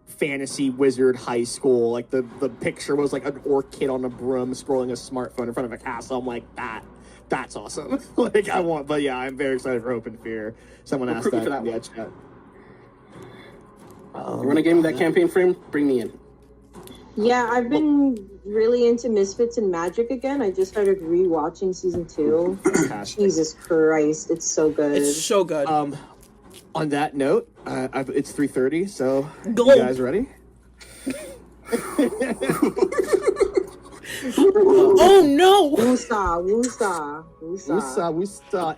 fantasy wizard high school. Like the picture was like an orc kid on a broom scrolling a smartphone in front of a castle. I'm like, that's awesome. Like but yeah, I'm very excited for Open Fear. Someone asked that in the chat. You want to give me that campaign frame? Bring me in. Yeah, I've been really into Misfits and Magic again. I just started rewatching season 2. Jesus Christ, it's so good. It's so good. On that note, it's 3:30, so Go. You guys ready? Oh no! Woosah.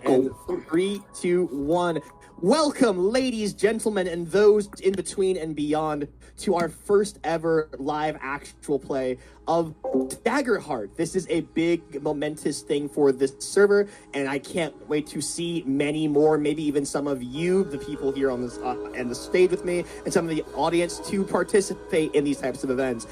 And 3, 2, 1. Welcome, ladies, gentlemen, and those in between and beyond, to our first ever live actual play of Daggerheart. This is a big, momentous thing for this server, and I can't wait to see many more, maybe even some of you, the people here on this and the stage with me, and some of the audience to participate in these types of events.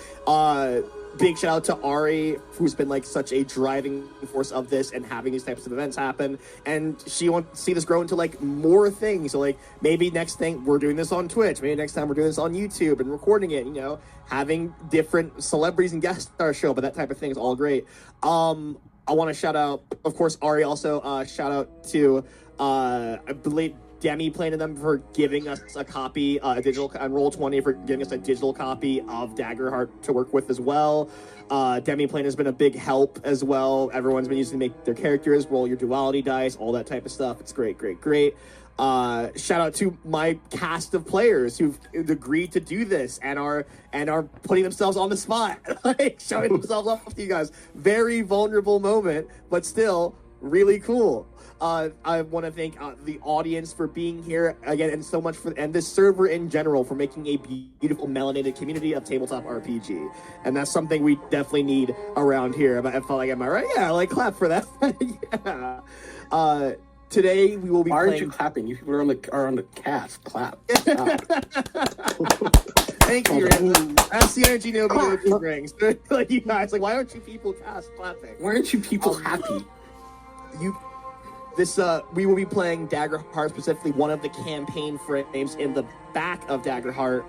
Big shout out to Ari, who's been like such a driving force of this and having these types of events happen. And she wants to see this grow into like more things. So like maybe next thing we're doing this on Twitch, maybe next time we're doing this on YouTube and recording it, having different celebrities and guests on our show, but that type of thing is all great. I want to shout out, of course, Ari also, shout out to, I believe, Demi playing to them for giving us a copy, a digital, and Roll20 for giving us a digital copy of Daggerheart to work with as well. Demi playing has been a big help as well. Everyone's been using to make their characters, roll your duality dice, all that type of stuff. It's great. Shout out to my cast of players who've agreed to do this and are putting themselves on the spot, like showing themselves off to you guys. Very vulnerable moment, but still really cool. I want to thank the audience for being here again, and so much and this server in general for making a beautiful melanated community of tabletop RPG. And that's something we definitely need around here. I felt like, am I right? Yeah, like clap for that. Yeah. Today we will be. Why playing... aren't you clapping? You people are on the cast. Clap. Thank you, Randall. That's the energy nobody brings. Like you guys, like why aren't you people cast clapping? Why aren't you people happy? We will be playing Daggerheart, specifically one of the campaign frames in the back of Daggerheart,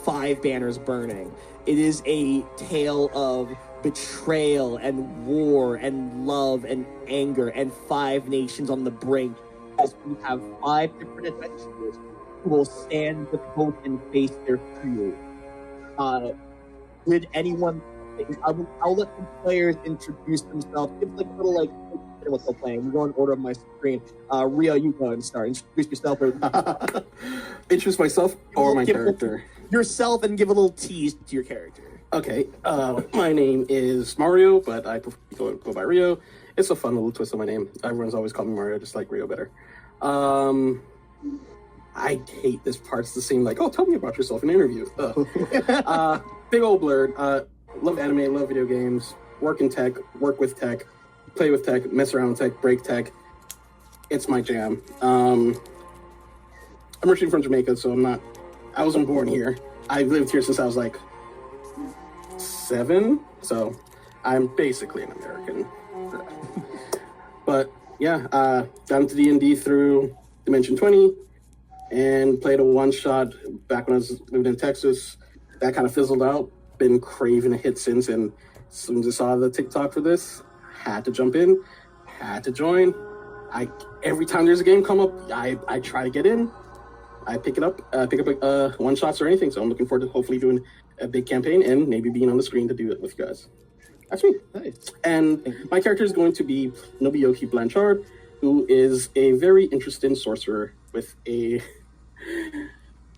5 Banners Burning. It is a tale of betrayal and war and love and anger and 5 nations on the brink, as we have 5 different adventurers who will stand with hope and face their fear. Did anyone... I'll let the players introduce themselves. Give like a little like what they're playing. We go in order of my screen. Rio, you go ahead and start. Introduce yourself. Introduce myself or my character? Yourself, and give a little tease to your character. Okay. My name is Mario, but I prefer to go by Rio. It's a fun little twist on my name. Everyone's always called me Mario, just like Rio better. I hate this part. It's the same like, oh, tell me about yourself in an interview. Big old blurred. Love anime, love video games, work in tech, work with tech, play with tech, mess around with tech, break tech. It's my jam. I'm originally from Jamaica, so I wasn't born here. I've lived here since I was like 7, so I'm basically an American. But yeah, got into D&D through Dimension 20 and played a one-shot back when I was living in Texas. That kind of fizzled out. Been craving a hit since, and as soon as I saw the TikTok for this, had to jump in, had to join. Every time there's a game come up, I try to get in. I pick up one shots or anything. So I'm looking forward to hopefully doing a big campaign and maybe being on the screen to do it with you guys. That's me. Nice. And my character is going to be Nobuyoki Blanchard, who is a very interesting sorcerer with a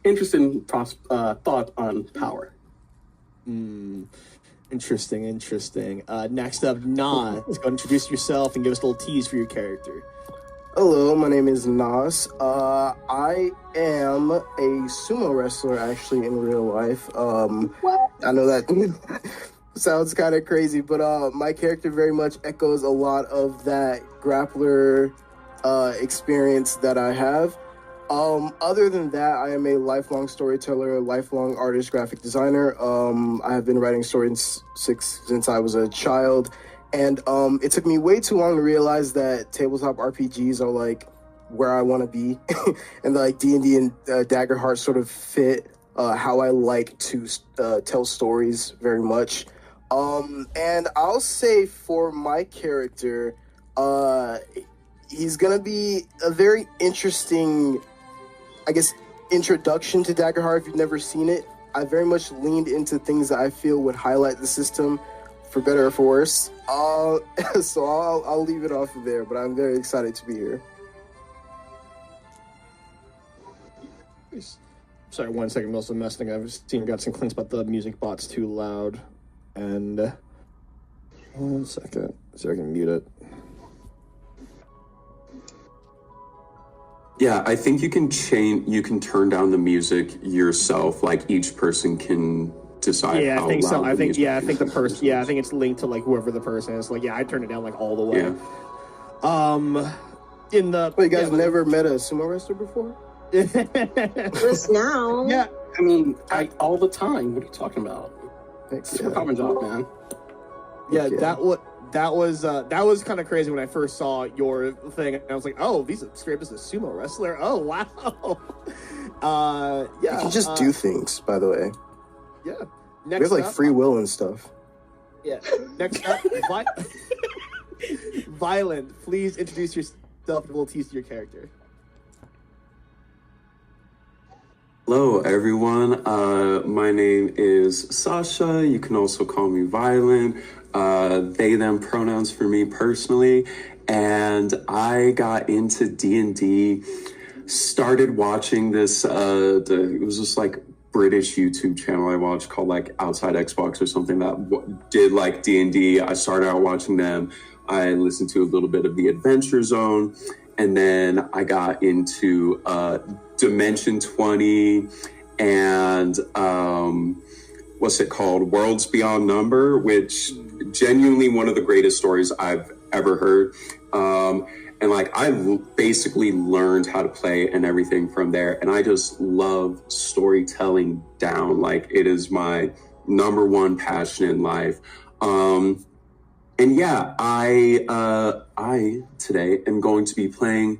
interesting thought on power. Interesting. Next up, Nas. Go introduce yourself and give us a little tease for your character. Hello, my name is Nas. I am a sumo wrestler, actually, in real life. I know that sounds kind of crazy, but my character very much echoes a lot of that grappler experience that I have. Other than that, I am a lifelong storyteller, lifelong artist, graphic designer. I have been writing stories since I was a child, and it took me way too long to realize that tabletop RPGs are like where I want to be, and like D&D and Daggerheart sort of fit how I like to tell stories very much. And I'll say for my character, he's gonna be a very interesting, I guess, introduction to Daggerheart if you've never seen it. I very much leaned into things that I feel would highlight the system, for better or for worse. So I'll leave it off there, but I'm very excited to be here. Sorry, 1 second, I'm also messing. I've seen got some complaints about the music bot's too loud. And 1 second, so I can mute it. Yeah, I think you can turn down the music yourself. Like each person can decide. Yeah, how I think loud so. I think music I think the is. person. Yeah, I think it's linked to like whoever the person is. Like, yeah, I turned it down like all the way. Yeah. In the. Wait, you guys never met a sumo wrestler before? Just now. Yeah. I mean, all the time. What are you talking about? It's Yeah. a common job, man. Yeah, Okay. that was kind of crazy when I first saw your thing. And I was like, oh, these straight up is a sumo wrestler. Oh wow. Yeah. You can just do things, by the way. Yeah. We Next have like up, free will and stuff. Yeah. Next up, Violent. Please introduce yourself and we'll tease your character. Hello, everyone. My name is Sasha. You can also call me Violent. They, them pronouns for me personally. And I got into D&D, started watching this, it was just like British YouTube channel I watched called like Outside Xbox or something that did like D&D. I started out watching them. I listened to a little bit of the Adventure Zone. And then I got into Dimension 20 and what's it called? Worlds Beyond Number, which genuinely one of the greatest stories I've ever heard. And like I basically learned how to play and everything from there. And I just love storytelling down. Like it is my number one passion in life. And yeah, I today am going to be playing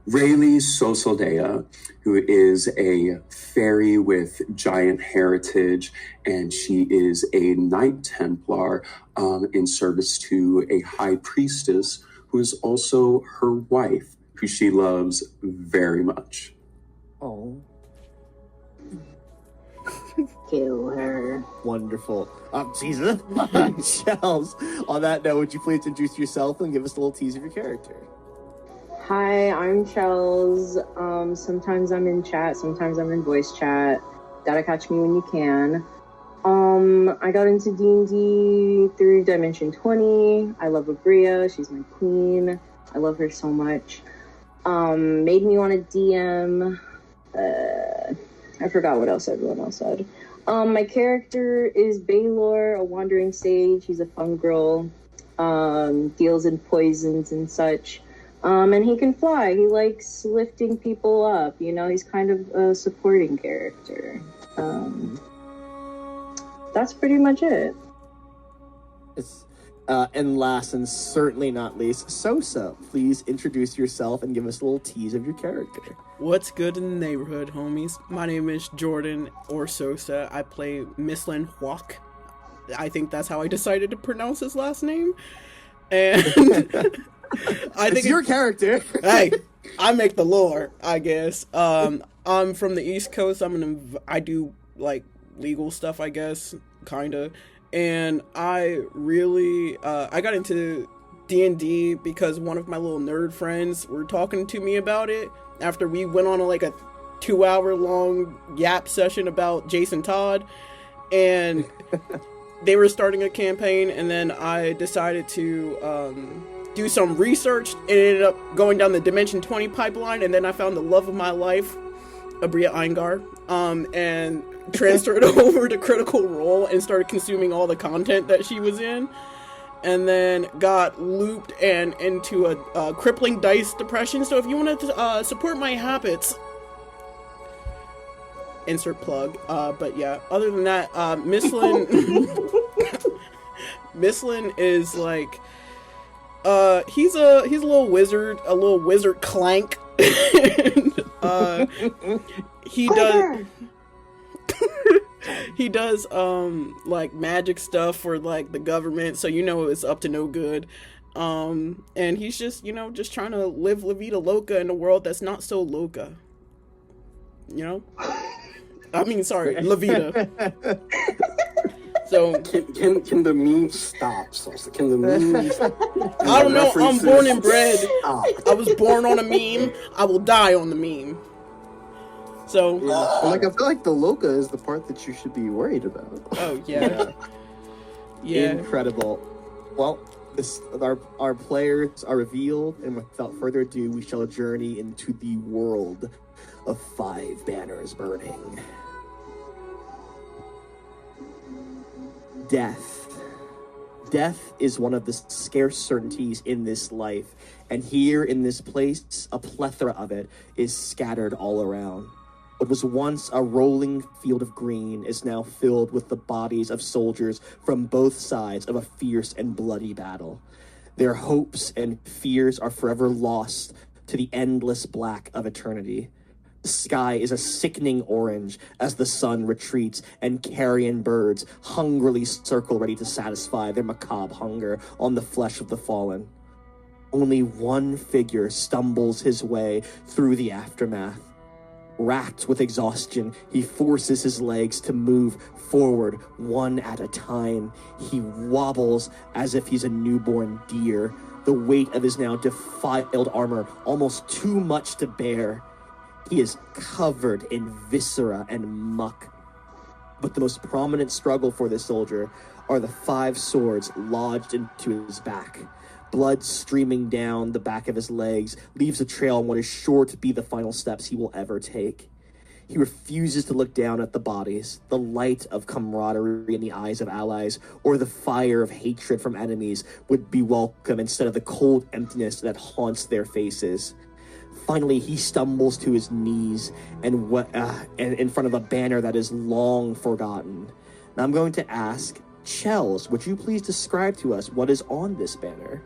Rayleigh Sosaldea, who is a fairy with giant heritage, and she is a Knight Templar in service to a High Priestess, who is also her wife, who she loves very much. Oh. Kill her. Wonderful. Jesus. Shells. On that note, would you please introduce yourself and give us a little tease of your character? Hi, I'm Shells. Sometimes I'm in chat, sometimes I'm in voice chat. Gotta catch me when you can. I got into D&D through Dimension 20. I love Abria. She's my queen. I love her so much. Made me want to DM. I forgot what else everyone else said. My character is Baylor, a wandering sage. He's a fun girl. Deals in poisons and such. And he can fly. He likes lifting people up. You know, he's kind of a supporting character. That's pretty much it. It's, and last and certainly not least, Sosa. Please introduce yourself and give us a little tease of your character. What's good in the neighborhood, homies? My name is Jordan or Sosa. I play Mislin Huok. I think that's how I decided to pronounce his last name. And I think it's your character. Hey, I make the lore, I guess. I'm from the East Coast. I do like legal stuff, I guess, kinda. And I really I got into D&D because one of my little nerd friends were talking to me about it after we went on like a 2-hour long yap session about Jason Todd, and they were starting a campaign, and then I decided to do some research and ended up going down the Dimension 20 pipeline, and then I found the love of my life, Abria Eingar, and transferred over to Critical Role and started consuming all the content that she was in, and then got looped and into a crippling dice depression. So if you want to support my habits, insert plug. But yeah, other than that, Mislin Mislin is like he's a little wizard clank. And, he does he does like magic stuff for like the government, so it's up to no good. And he's just just trying to live La Vida Loca in a world that's not so loca. I mean, sorry, La Vida. So can the meme stop? Can the memes? I don't know. I'm born and bred. Stop. I was born on a meme. I will die on the meme. So I feel like the Loca is the part that you should be worried about. Oh yeah. Yeah. Incredible. Well, our players are revealed, and without further ado, we shall journey into the world of 5 banners burning. Death. Death is one of the scarce certainties in this life, and here in this place, a plethora of it is scattered all around. What was once a rolling field of green is now filled with the bodies of soldiers from both sides of a fierce and bloody battle. Their hopes and fears are forever lost to the endless black of eternity. The sky is a sickening orange as the sun retreats, and carrion birds hungrily circle ready to satisfy their macabre hunger on the flesh of the fallen. Only one figure stumbles his way through the aftermath. Racked with exhaustion, he forces his legs to move forward one at a time. He wobbles as if he's a newborn deer, the weight of his now defiled armor almost too much to bear. He is covered in viscera and muck. But the most prominent struggle for this soldier are the 5 swords lodged into his back. Blood streaming down the back of his legs leaves a trail on what is sure to be the final steps he will ever take. He refuses to look down at the bodies, the light of camaraderie in the eyes of allies, or the fire of hatred from enemies would be welcome instead of the cold emptiness that haunts their faces. Finally, he stumbles to his knees and in front of a banner that is long forgotten. Now I'm going to ask, Chels, would you please describe to us what is on this banner?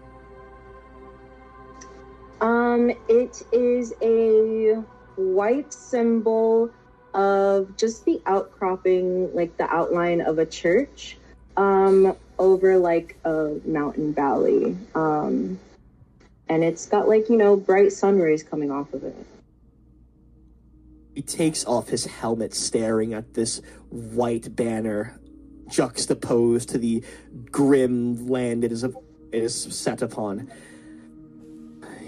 It is a white symbol of just the outcropping, like the outline of a church, over like a mountain valley. And it's got bright sun rays coming off of it. He takes off his helmet, staring at this white banner juxtaposed to the grim land it is set upon.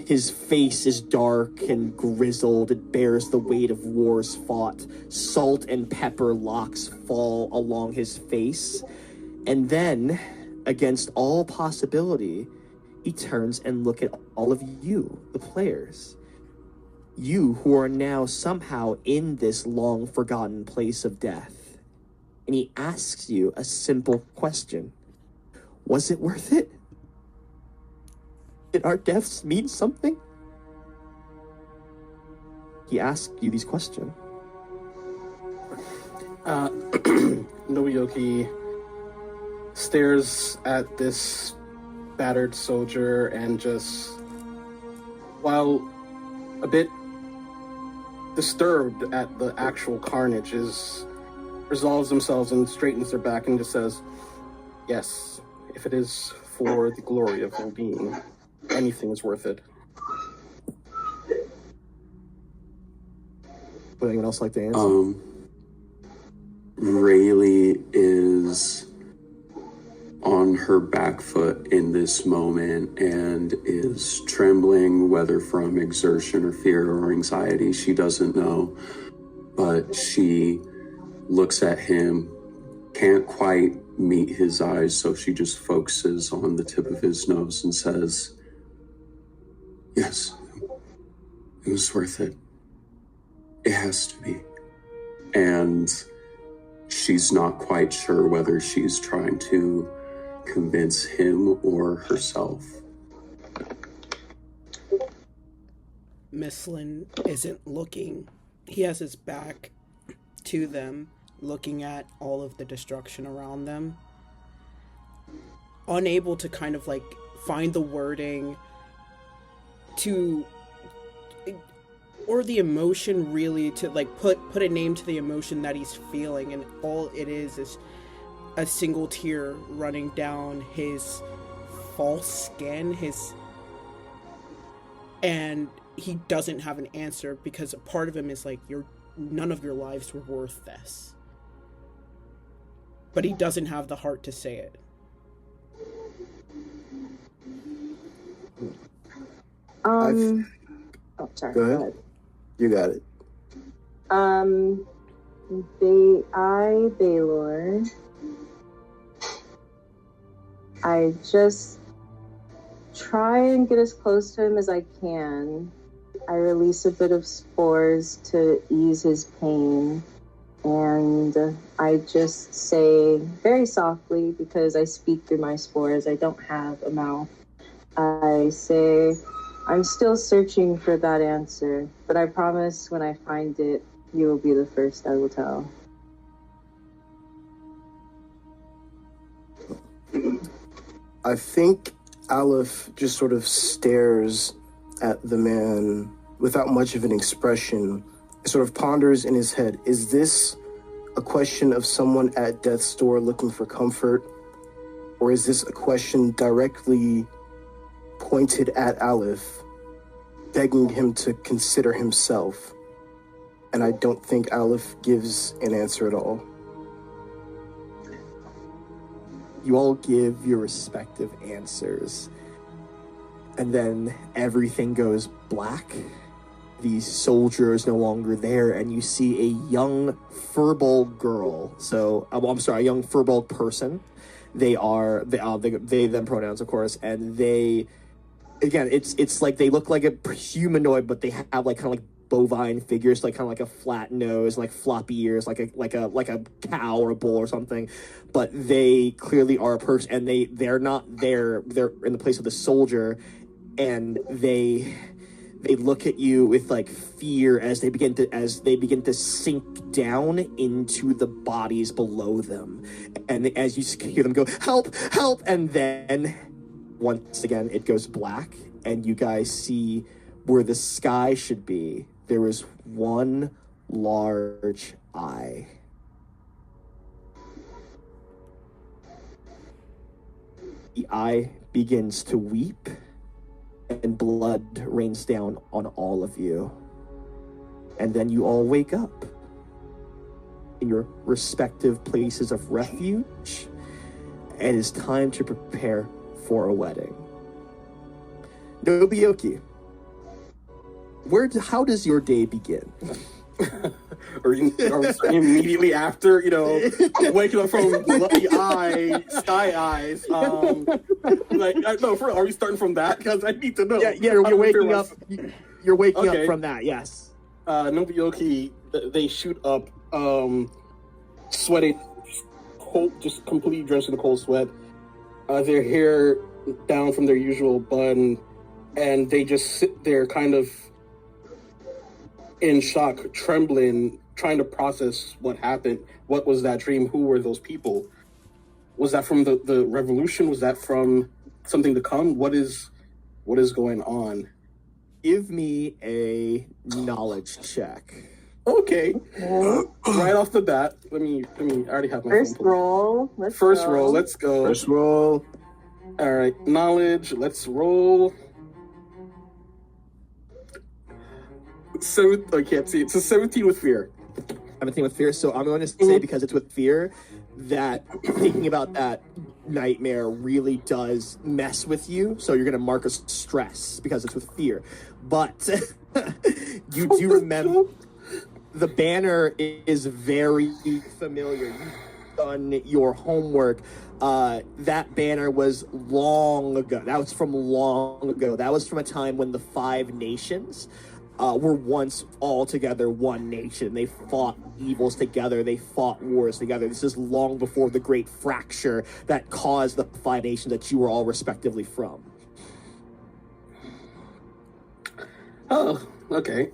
His face is dark and grizzled. It bears the weight of wars fought. Salt and pepper locks fall along his face. And then, against all possibility, he turns and looks at all of you, the players. You who are now somehow in this long-forgotten place of death. And he asks you a simple question. Was it worth it? Did our deaths mean something? He asked you these questions. Nobuyuki stares at this battered soldier and just, while a bit disturbed at the actual carnage, resolves themselves and straightens their back and just says, yes, if it is for the glory of well-being, anything is worth it. Would anyone else like to answer? Rayleigh is on her back foot in this moment and is trembling, whether from exertion or fear or anxiety. She doesn't know, but she looks at him, can't quite meet his eyes, so she just focuses on the tip of his nose and says, yes, it was worth it. It has to be. And she's not quite sure whether she's trying to convince him or herself. Mislin isn't looking. He has his back to them, looking at all of the destruction around them. Unable to kind of find the wording to or the emotion really to like put a name to the emotion that he's feeling, and all it is a single tear running down his false skin, and he doesn't have an answer because a part of him is like, none of your lives were worth this. But he doesn't have the heart to say it. Oh, sorry. Go ahead. You got it. Baylor. I just try and get as close to him as I can. I release a bit of spores to ease his pain. And I just say very softly, because I speak through my spores, I don't have a mouth. I say, I'm still searching for that answer, but I promise when I find it, you will be the first I will tell. I think Aleph just sort of stares at the man without much of an expression, sort of ponders in his head. Is this a question of someone at death's door looking for comfort? Or is this a question directly pointed at Aleph, begging him to consider himself? And I don't think Aleph gives an answer at all. You all give your respective answers, and then everything goes black. The soldier is no longer there, and you see a young Furbolg girl. So, I'm sorry, a young Furbolg person. They them pronouns, of course, and they, again, it's like they look like a humanoid, but they have like kind of like bovine figures, like kind of like a flat nose, like floppy ears, like a cow or a bull or something. But they clearly are a person, and they're not there. They're in the place of the soldier, and they look at you with like fear as they begin to sink down into the bodies below them, and as you hear them go, help, help, and then once again it goes black, and you guys see where the sky should be. There is one large eye. The eye begins to weep, and blood rains down on all of you. And then you all wake up in your respective places of refuge, and it's time to prepare for a wedding. Nobuyuki, how does your day begin? Are we starting immediately after, waking up from bloody eye, sky eyes? No, for real, are we starting from that? Because I need to know. Yeah, you're waking up. You're waking up from that. Yes. Nobuyuki, they shoot up, sweating, cold, just completely drenched in cold sweat. Their hair down from their usual bun, and they just sit there, kind of in shock, trembling, trying to process what happened. What was that dream? Who were those people? Was that from the revolution? Was that from something to come? What is going on? Give me a knowledge check. Okay. Right off the bat, let me I already have my first roll. First roll, let's go. First roll. All right, knowledge, let's roll. I can't see it. It's a 17 with fear. 17 with fear. So I'm going to say, because it's with fear, that thinking about that nightmare really does mess with you. So you're going to mark as stress because it's with fear. But you do remember the banner is very familiar. You've done your homework. That banner was long ago. That was from long ago. That was from a time when the 5 nations were once all together one nation. They fought evils together. They fought wars together. This is long before the great fracture that caused the 5 nations that you were all respectively from. Oh, okay.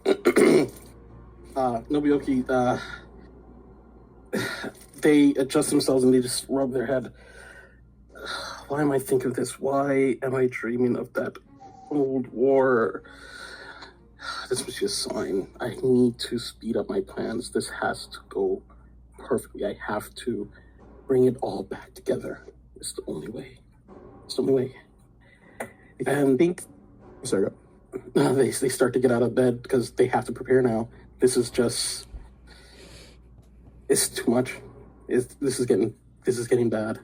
Nobuyuki, they adjust themselves and they just rub their head. Why am I thinking of this? Why am I dreaming of that old war? this was just a sign. I need to speed up my plans. This has to go perfectly. I have to bring it all back together. It's the only way. It's the only way. And Sorry, go. they start to get out of bed because they have to prepare now. This is just, it's too much. This is getting bad.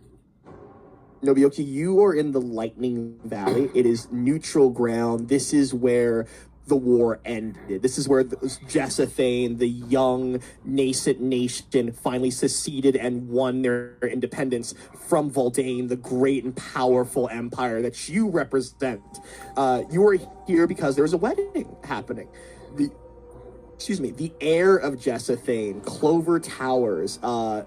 Nobuyuki, you are in the Lightning Valley. It is neutral ground. This is where the war ended. This is where Jessathane, the young, nascent nation, finally seceded and won their independence from Voldane, the great and powerful empire that you represent. You are here because there's a wedding happening. The heir of Jessathane, Clover Towers, a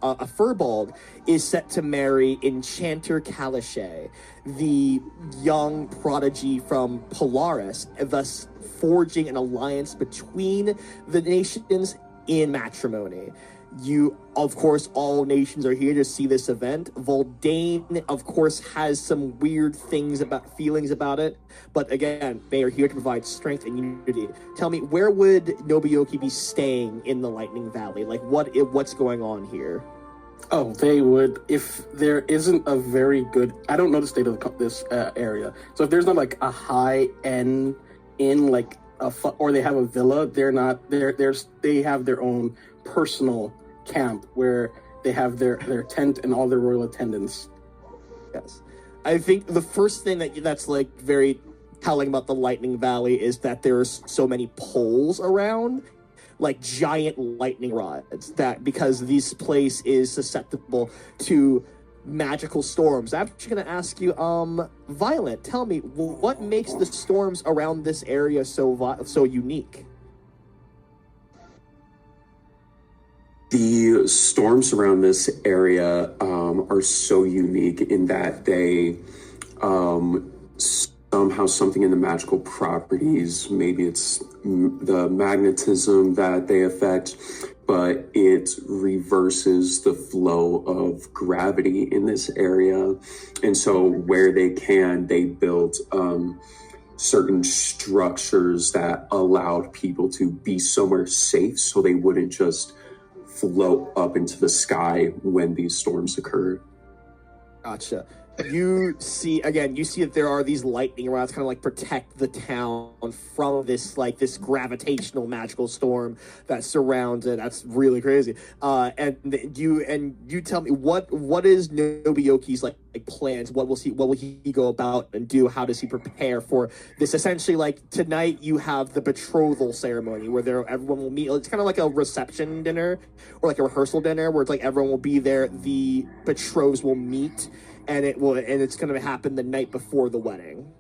Furbolg, is set to marry Enchanter Calichet, the young prodigy from Polaris, thus forging an alliance between the nations in matrimony. You, of course, all nations are here to see this event. Voldane, of course, has some weird feelings about it, but again, they are here to provide strength and unity. Tell me, where would Nobuyuki be staying in the Lightning Valley? Like, what's going on here? Oh, they would, if there isn't a very good, I don't know the state of this area, so if there's not like a high-end inn, like or they have a villa, they have their own personal camp where they have their tent and all their royal attendants. Yes. I think the first thing that's like very telling about the Lightning Valley is that there's so many poles around, like giant lightning rods, that because this place is susceptible to magical storms. I'm actually going to ask you, Violent, tell me, what makes the storms around this area so unique? The storms around this area are so unique in that they somehow something in the magical properties, maybe it's the magnetism that they affect, but it reverses the flow of gravity in this area. And so where they can, they build certain structures that allowed people to be somewhere safe so they wouldn't just float up into the sky when these storms occur. Gotcha. You see that there are these lightning rods kind of like protect the town from this gravitational magical storm that surrounds it. That's really crazy. And you tell me what is Nobuyuki's like plans? What will he go about and do? How does he prepare for this? Essentially, like tonight you have the betrothal ceremony where everyone will meet. It's kind of like a reception dinner or like a rehearsal dinner where it's like everyone will be there. The betrothed will meet. And it's going to happen the night before the wedding.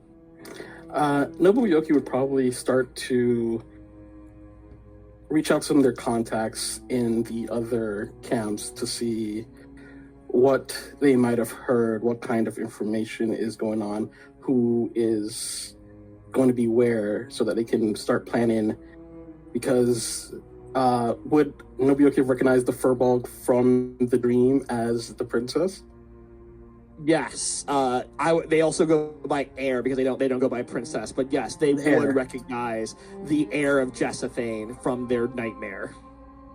Nobuyuki would probably start to reach out to some of their contacts in the other camps to see what they might have heard, what kind of information is going on, who is going to be where, so that they can start planning. Because would Nobuyuki recognize the Furbolg from the dream as the princess? Yes, they also go by heir because they don't go by princess. But yes, they would recognize the heir of Jessathane from their nightmare.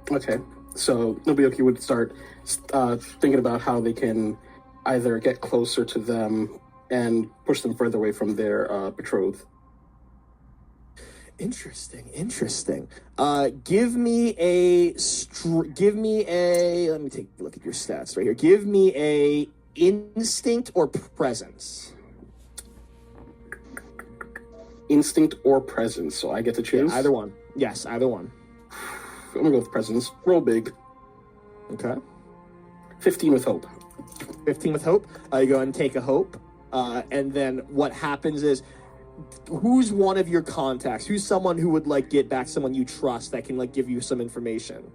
Okay, so Nobuyuki would start thinking about how they can either get closer to them and push them further away from their betrothed. Interesting. Give me a. Let me take a look at your stats right here. Give me a. Instinct or presence? Instinct or presence, so I get to choose? Yeah, either one. Yes, either one. I'm gonna go with presence. Roll big. Okay. 15 with hope. 15 with hope. You go and take a hope. And then what happens is, who's one of your contacts? Who's someone who would like get back someone you trust that can like give you some information?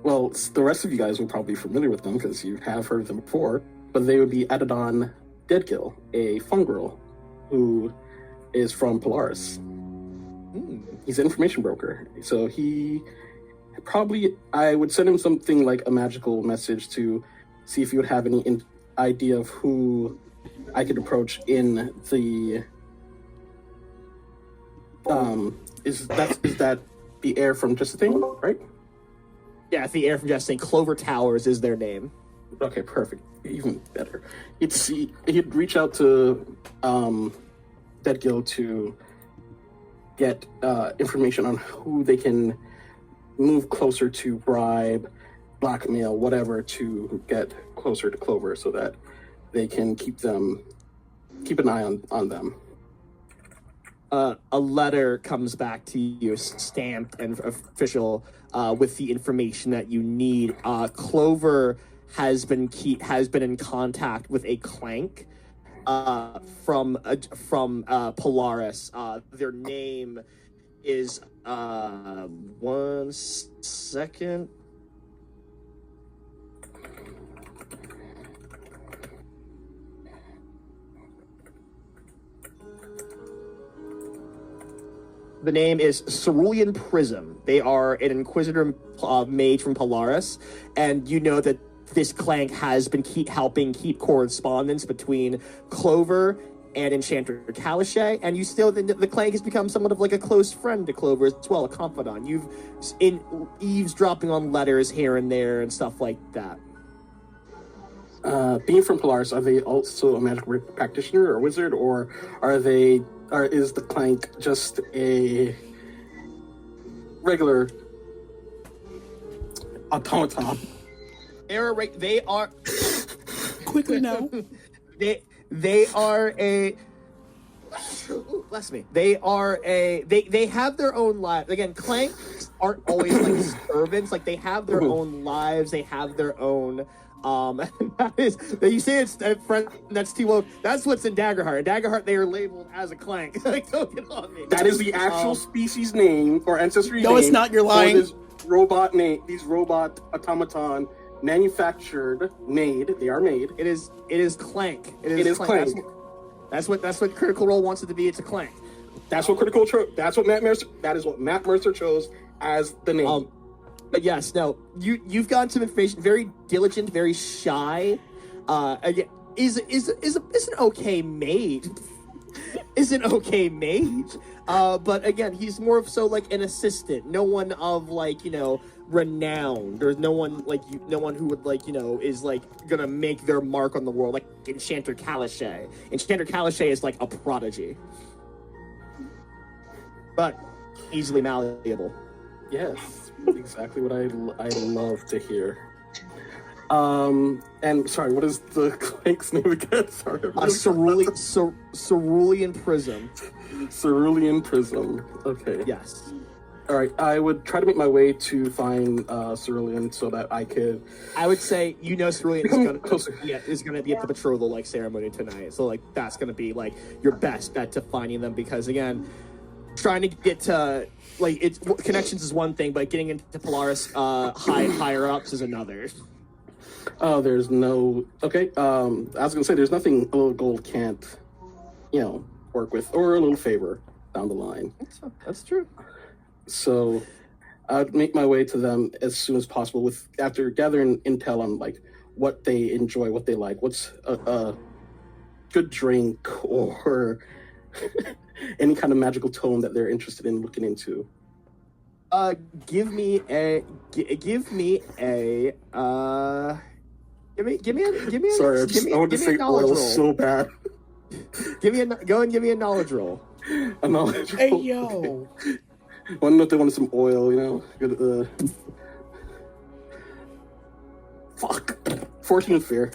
Well, the rest of you guys will probably be familiar with them because you have heard of them before, but they would be Adadon Deadkill, a Fungrel who is from Polaris. He's an information broker. So I would send him something like a magical message to see if he would have any idea of who I could approach in the Is that the heir from Just a Thing, right? Yeah, it's the heir from Just Saying. Clover Towers is their name. Okay, perfect. Even better. He'd reach out to Dead Guild to get information on who they can move closer to, bribe, blackmail, whatever, to get closer to Clover so that they can keep an eye on them. A letter comes back to you, stamped and official, with the information that you need. Clover has been in contact with a Clank from Polaris. Their name is 1 second. The name is Cerulean Prism. They are an Inquisitor mage from Polaris, and you know that this Clank has been helping keep correspondence between Clover and Enchanter Calichet, and you still the Clank has become somewhat of like a close friend to Clover as well, a confidant. You've in eavesdropping on letters here and there and stuff like that. Being from Polaris, are they also a magic practitioner or wizard, or is the Clank just a regular automaton? They are Quickly now. they are a bless me. They are they have their own lives. Again, Clanks aren't always like servants. Like they have their own lives. They have their own. That is that you say it's a friend that's T-Woke. That's what's in Daggerheart. In Daggerheart, they are labeled as a Clank. Like, don't get on me. That is the actual species name or ancestry name. No, it's not. You're lying. This robot these robot automaton made. They are made. It is Clank. It is Clank. That's what Critical Role wants it to be. It's a Clank. That's what That's what Matt Mercer. That is what Matt Mercer chose as the name. But yes, no, you've gotten some information. Very diligent, very shy. Again, is an okay maid. Is an okay mage. But again, he's more of so like an assistant. No one of like renowned, or no one who would is like gonna make their mark on the world like Enchanter Calichet. Enchanter Calichet is like a prodigy, but easily malleable. Yes. Exactly what I love to hear. And sorry, what is the Clank's name again? Sorry. Cerulean Prism. Cerulean Prism. Okay. Yes. All right. I would try to make my way to find Cerulean so that I could. I would say Cerulean is gonna be at the betrothal like ceremony tonight. So like that's gonna be like your best bet to finding them, because again, trying to get to connections is one thing, but getting into Polaris higher ups is another. Oh, there's no. Okay. I was gonna say there's nothing a little gold can't, work with, or a little favor down the line. That's true. So, I'd make my way to them as soon as possible after gathering intel on like what they enjoy, what they like, what's a good drink, or any kind of magical tome that they're interested in looking into. Give me a. Sorry, I want to say oil so bad. Go and give me a knowledge roll. A knowledge roll. Hey yo. Okay. I want to know if they wanted some oil, Good, fuck. 14 with fear.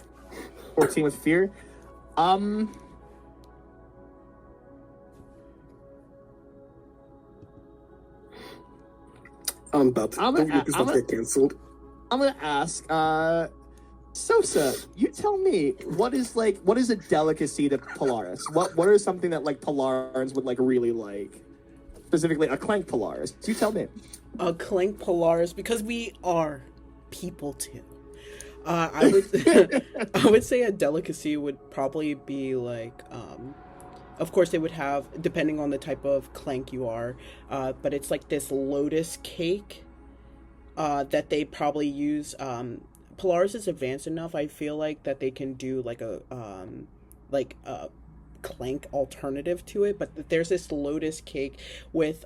14 with fear. I'm about to get canceled. I'm gonna ask, Sosa, you tell me, what is a delicacy to Polaris? What are something that like Polarans would like really like? Specifically a Clank Polaris. You tell me. A Clank Polaris, because we are people too. I would say a delicacy would probably be like of course they would have, depending on the type of Clank you are, but it's like this lotus cake that they probably use. Polaris is advanced enough, I feel like, that they can do like a Clank alternative to it, but there's this lotus cake with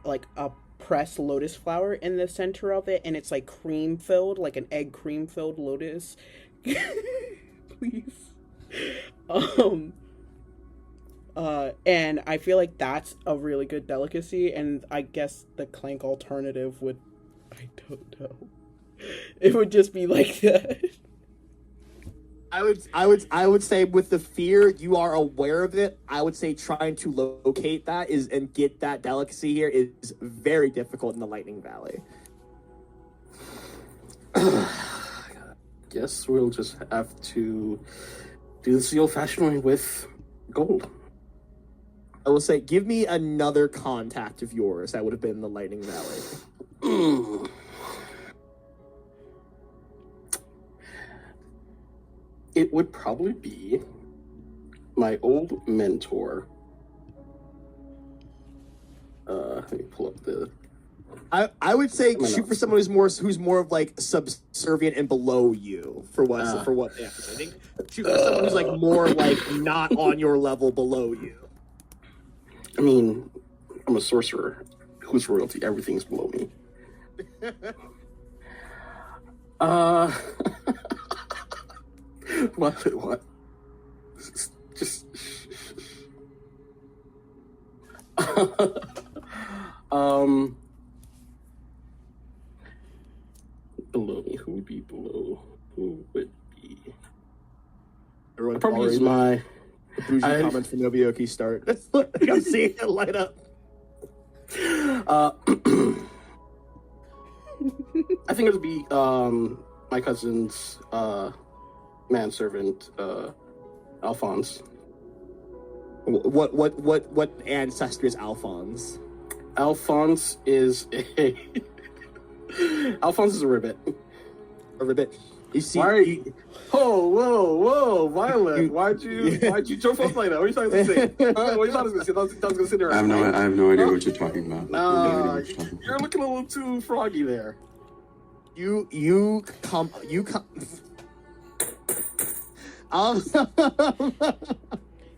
like a pressed lotus flower in the center of it, and it's like cream filled, like an egg cream filled lotus. Please. And I feel like that's a really good delicacy, and I guess the Clank alternative would, I don't know. It would just be like that. I would say with the fear, you are aware of it. I would say trying to locate that is and get that delicacy here is very difficult in the Lightning Valley. Guess we'll just have to do this the old-fashioned way with gold. I will say, give me another contact of yours that would have been in the Lightning Valley. It would probably be my old mentor. Let me pull up the. I would say shoot for someone who's more of like subservient and below you for what they have to say. I think shoot for someone who's like more like not on your level below you. I mean, I'm a sorcerer who's royalty. Everything's below me. What? Just. Below me. Who would be below? Who would be? Everyone Probably is my. The bougie comment from Nobioki start. I'm seeing it light up. I think it would be my cousin's manservant, Alphonse. What ancestor is Alphonse? Alphonse is a Alphonse is a ribbit. A ribbit. You see? Whoa, Violet! Why'd you jump up like that? What are you trying to say? What are you trying to say? I was gonna sit there. I have no idea what you're talking about. You're looking a little too froggy there. You come.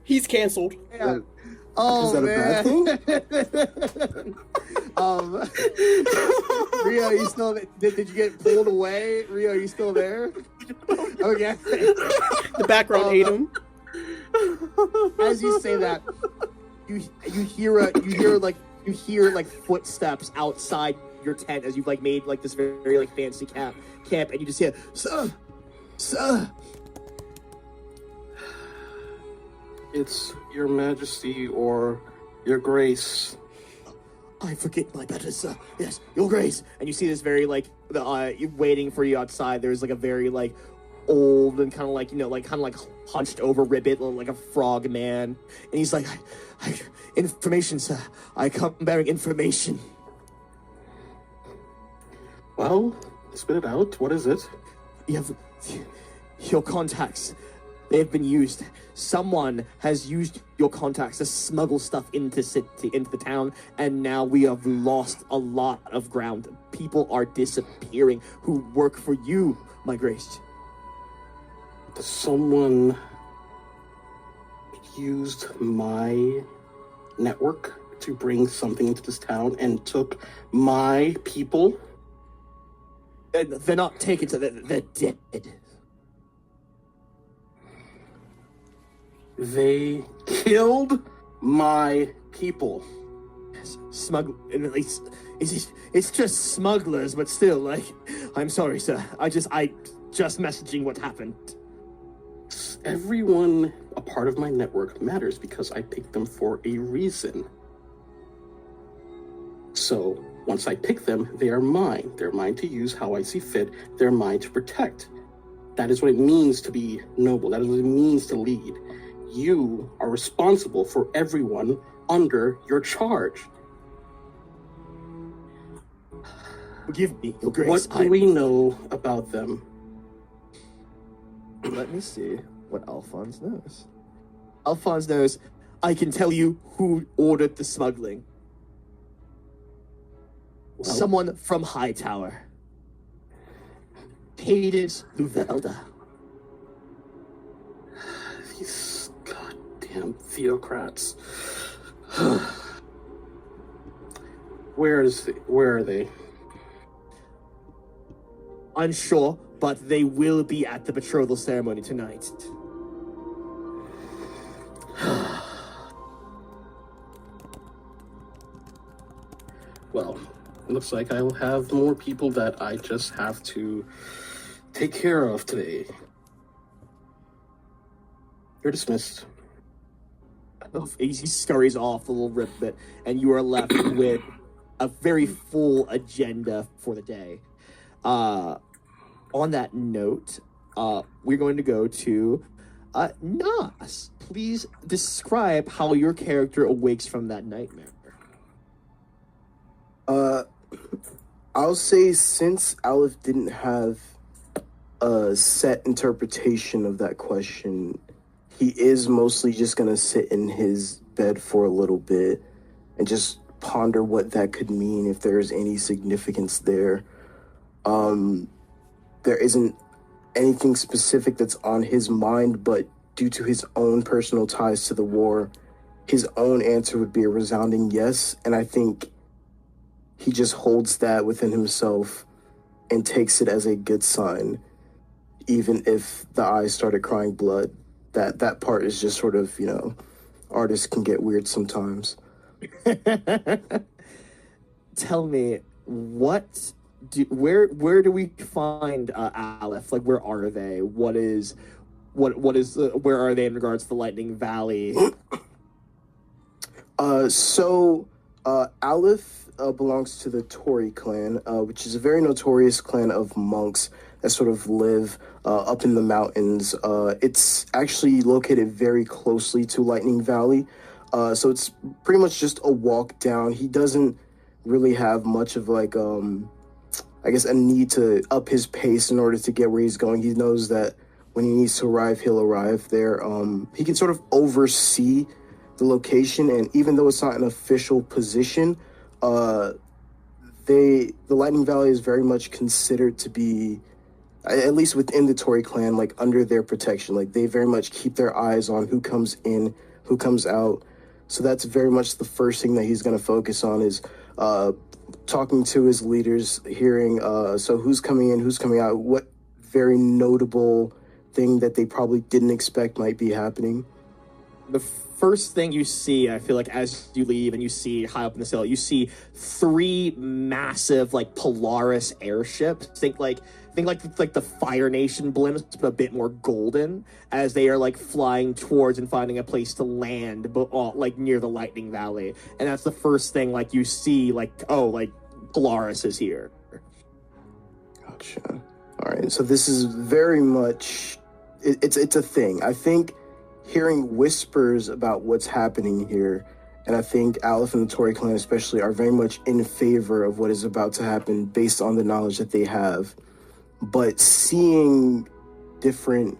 He's canceled. Yeah. Is that a bad thing? Rio, you still? Did you get pulled away? Rio, you still there? Okay. The background ate him. As you say that, you hear like footsteps outside your tent as you've like made like this very like fancy camp, and you just hear, sir. It's your majesty or your grace. I forget my betters, sir. Yes, your grace. And you see this very like waiting for you outside. There's like a very like old and kind of like hunched over ribbit, like a frog man. And he's like, I information, sir. I come bearing information. Well, spit it out. What is it? You have your contacts. They have been used. Someone has used your contacts to smuggle stuff into the town, and now we have lost a lot of ground. People are disappearing who work for you, my grace. Someone used my network to bring something into this town and took my people. They're not taken to. They're dead. They killed my people. Yes, it's just smugglers, but still, like, I'm sorry, sir. I just messaging what happened. Everyone a part of my network matters because I picked them for a reason. So, once I pick them, they are mine. They're mine to use how I see fit. They're mine to protect. That is what it means to be noble. That is what it means to lead. You are responsible for everyone under your charge. Forgive me, your grace. What do we know about them? Let me see what Alphonse knows. Alphonse knows I can tell you who ordered the smuggling. Well, someone from Hightower. Hades Luvelda. These goddamn Theocrats. Where are they? Unsure, but they will be at the betrothal ceremony tonight. Well, it looks like I'll have more people that I just have to take care of today. You're dismissed. He scurries off a little bit, and you are left with a very full agenda for the day. On that note, we're going to go to Nas. Please describe how your character awakes from that nightmare. I'll say since Aleph didn't have a set interpretation of that question, he is mostly just gonna sit in his bed for a little bit and just ponder what that could mean, if there's any significance there. There isn't anything specific that's on his mind, but due to his own personal ties to the war, his own answer would be a resounding yes, and I think he just holds that within himself and takes it as a good sign, even if the eyes started crying blood. That part is just sort of, artists can get weird sometimes. Tell me, where do we find Aleph? Like, where are they? Where are they in regards to the Lightning Valley? Aleph belongs to the Tory clan, which is a very notorious clan of monks that sort of live up in the mountains. It's actually located very closely to Lightning Valley, so it's pretty much just a walk down. He doesn't really have much of a need to up his pace in order to get where he's going. He knows that when he needs to arrive, he'll arrive there. He can sort of oversee the location, and even though it's not an official position, the Lightning Valley is very much considered to be, at least within the Tory clan, like under their protection. Like, they very much keep their eyes on who comes in, who comes out. So that's very much the first thing that he's going to focus on, is talking to his leaders, hearing so who's coming in, who's coming out, what very notable thing that they probably didn't expect might be happening. The first thing you see, I feel like, as you leave and you see high up in the hill, you see 3 massive, like, Polaris airships. Think like the Fire Nation blimps, but a bit more golden, as they are, like, flying towards and finding a place to land, but like near the Lightning Valley. And that's the first thing, like, you see, like, oh, like, Polaris is here. Gotcha. All right, so this is very much, it's a thing. I think hearing whispers about what's happening here, and I think Aleph and the Tory clan especially are very much in favor of what is about to happen based on the knowledge that they have. But seeing different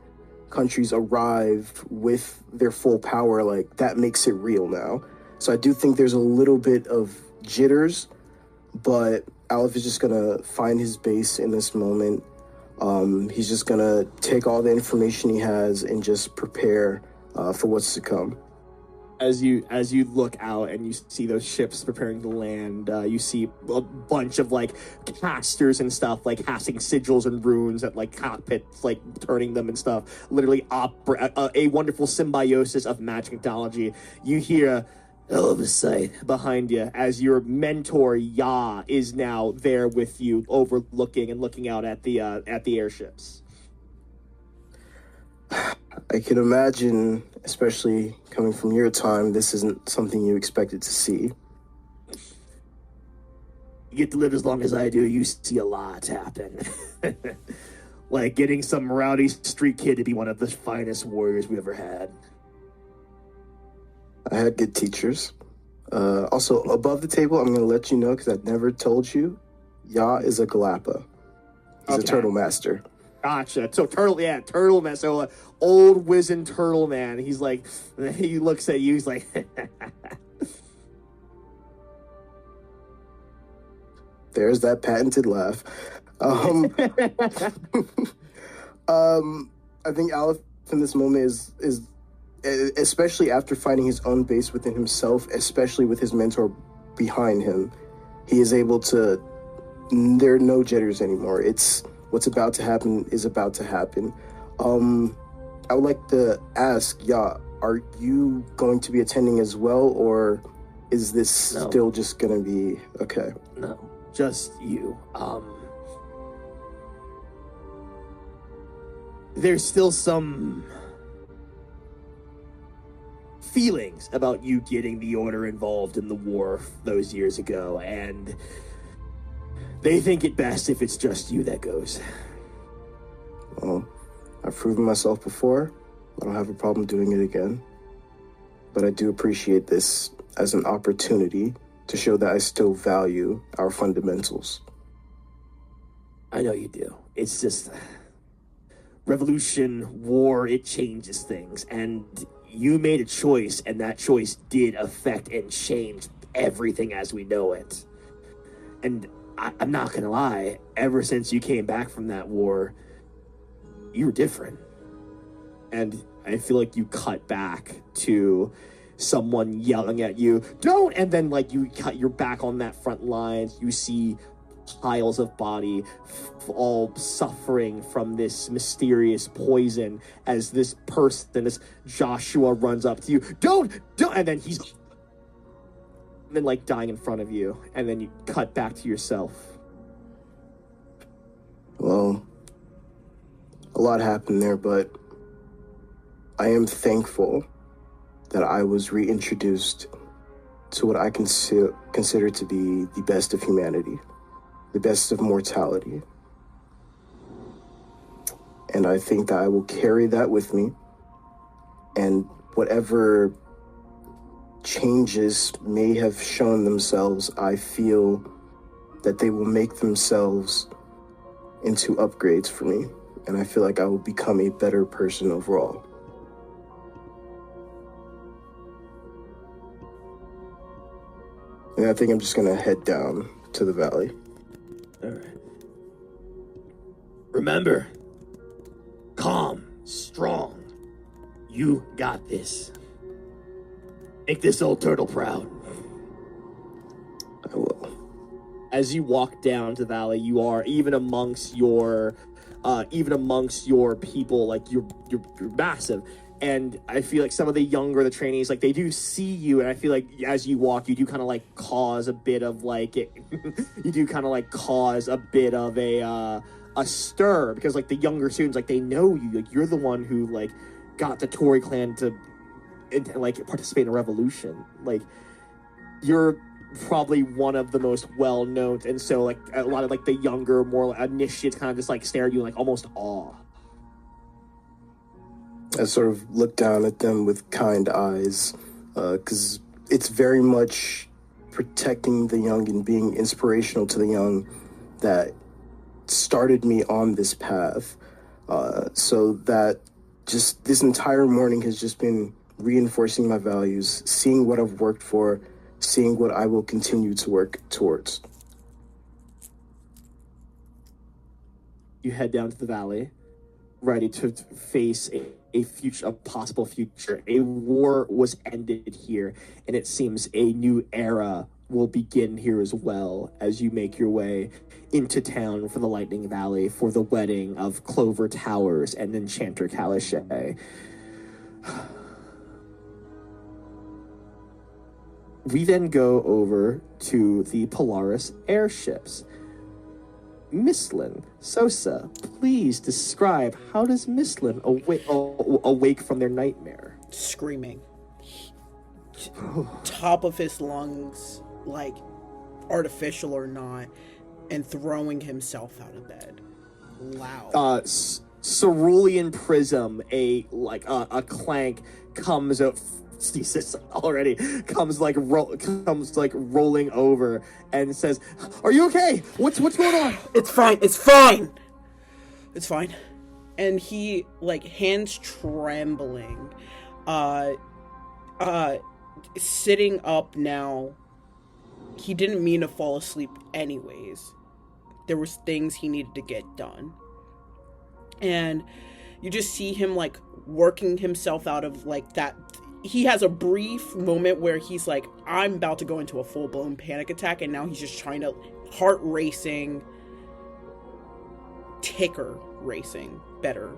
countries arrive with their full power, like, that makes it real now. So I do think there's a little bit of jitters, but Aleph is just gonna find his base in this moment. He's just gonna take all the information he has and just prepare for what's to come. As you look out and you see those ships preparing to land, you see a bunch of, like, casters and stuff, like, casting sigils and runes at, like, cockpits, like, turning them and stuff. Literally a wonderful symbiosis of magic technology. You hear hell of a sight behind you as your mentor Ya is now there with you, overlooking and looking out at the airships. I can imagine, especially coming from your time, this isn't something you expected to see. You get to live as long as I do, you see a lot happen. Like getting some rowdy street kid to be one of the finest warriors we ever had. I had good teachers. Also, above the table, I'm going to let you know, because I've never told you, Ya is a Galapa. He's a turtle master. Gotcha. So turtle man. So old wizened turtle man. He's like, he looks at you. He's like, there's that patented laugh. I think Aleph in this moment is especially after finding his own base within himself, especially with his mentor behind him, he is able to. There are no jitters anymore. It's what's about to happen is about to happen. I would like to ask, are you going to be attending as well, or is this still just gonna be okay? No, just you. There's still some feelings about you getting the Order involved in the war those years ago, and they think it best if it's just you that goes. Well, I've proven myself before. I don't have a problem doing it again. But I do appreciate this as an opportunity to show that I still value our fundamentals. I know you do. It's just revolution, war, it changes things. And you made a choice, and that choice did affect and change everything as we know it. And I'm not gonna lie, ever since you came back from that war, you were different. And I feel like you cut back to someone yelling at you, don't! And then like you're back on that front line. You see piles of body all suffering from this mysterious poison as this person, this Joshua, runs up to you. Don't! And then he's like dying in front of you. And then you cut back to yourself. Well, a lot happened there, but I am thankful that I was reintroduced to what I consider to be the best of humanity, the best of mortality. And I think that I will carry that with me, and whatever changes may have shown themselves, I feel that they will make themselves into upgrades for me, and I feel like I will become a better person overall. And I think I'm just gonna head down to the valley. All right. Remember, calm, strong. You got this. Make this old turtle proud. I will. As you walk down to the valley, you are even amongst your people, like you're massive. And I feel like some of the trainees, like they do see you, and I feel like as you walk, you do kind of like cause a bit of like you do kind of like cause a bit of a stir, because like the younger students, like they know you, like you're the one who like got the Tory clan to like participate in a revolution. Like you're probably one of the most well known, and so like a lot of like the younger, more initiates kind of just like stare at you in, like almost awe. I sort of look down at them with kind eyes, because it's very much protecting the young and being inspirational to the young that started me on this path. So that just this entire morning has just been reinforcing my values, seeing what I've worked for, seeing what I will continue to work towards. You head down to the valley, ready to face a possible future. A war was ended here, and it seems a new era will begin here as well, as you make your way into town for the Lightning Valley for the wedding of Clover Towers and Enchanter Calichet. We then go over to the Polaris airships. Mistlin, Sosa, please describe, how does Mistlin awake from their nightmare? Screaming. Top of his lungs, like artificial or not, and throwing himself out of bed. Loud. Cerulean Prism, a clank comes out. Jesus already comes rolling over and says, "Are you okay? What's going on?" It's fine. And he, like, hands trembling, sitting up now. He didn't mean to fall asleep anyways. There was things he needed to get done. And you just see him, like, working himself out of like that. He has a brief moment where he's like, I'm about to go into a full-blown panic attack, and now he's just trying to, heart racing, ticker racing, better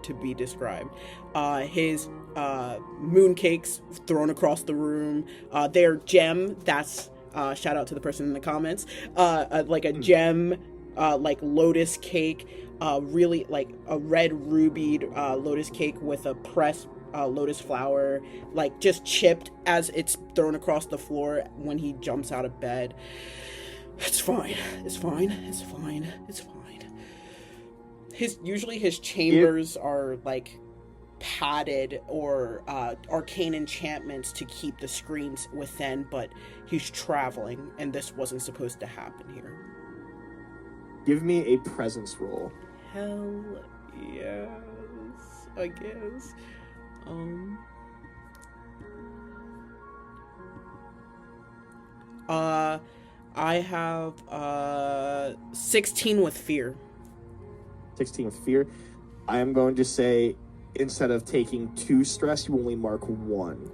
to be described. His mooncakes thrown across the room, their gem, that's shout out to the person in the comments, like a gem, like lotus cake, really like a red rubied lotus cake with a pressed lotus flower, like just chipped as it's thrown across the floor when he jumps out of bed. It's fine. Usually his chambers are like padded or arcane enchantments to keep the screens within, but he's traveling and this wasn't supposed to happen here. Give me a presence roll. Hell yes, I guess. I have 16 with fear. 16 with fear. I am going to say, instead of taking 2 stress, you only mark 1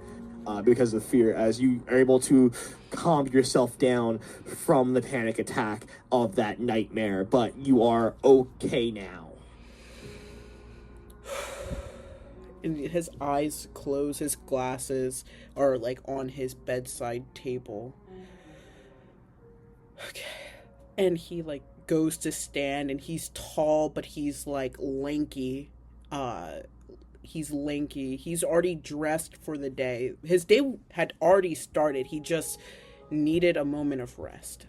because of fear, as you are able to calm yourself down from the panic attack of that nightmare, but you are okay now. And his eyes close, his glasses are like on his bedside table. Okay. And he like goes to stand, and he's tall, but he's like lanky. He's lanky. He's already dressed for the day. His day had already started. He just needed a moment of rest.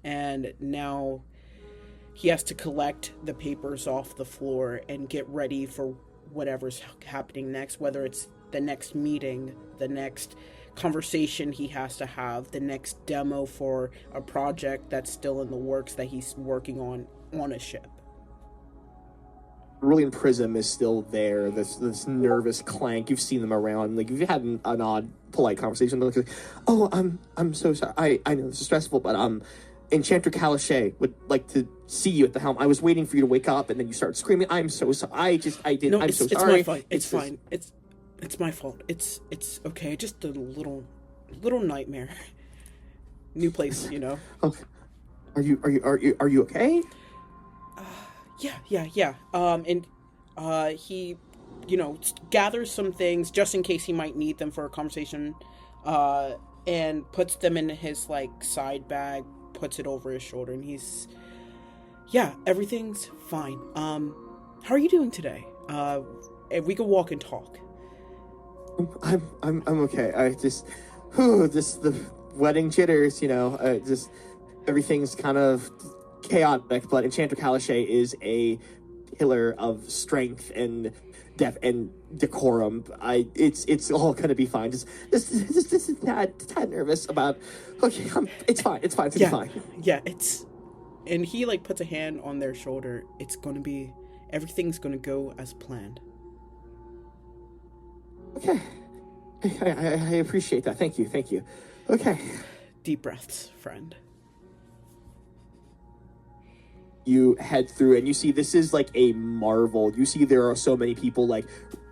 And now he has to collect the papers off the floor and get ready for whatever's happening next, whether it's the next meeting, the next conversation he has to have, the next demo for a project that's still in the works that he's working on a ship. Cerulean Prism is still there. This nervous clank. You've seen them around. Like, you've had an odd, polite conversation. Like, oh, I'm so sorry. I know this is stressful, but Enchanter Calichet would like to see you at the helm. I was waiting for you to wake up, and then you start screaming. I'm so sorry. No, I'm so sorry. My fault. It's fine. It's my fault. It's okay. Just a little nightmare. New place, you know. Oh, are you okay? Yeah. And he, gathers some things just in case he might need them for a conversation, and puts them in his like side bag, puts it over his shoulder, and he's, everything's fine. How are you doing today? If we could walk and talk. I'm okay. I just, the wedding jitters, just everything's kind of chaotic, but Enchanter Calichet is a pillar of strength and depth and decorum. It's all gonna be fine. Just tad nervous about. Okay, it's fine. It's gonna be fine. Yeah, and he like puts a hand on their shoulder. Everything's gonna go as planned. Okay, I appreciate that. Thank you. Okay. Deep breaths, friend. You head through, and you see this is like a marvel. You see there are so many people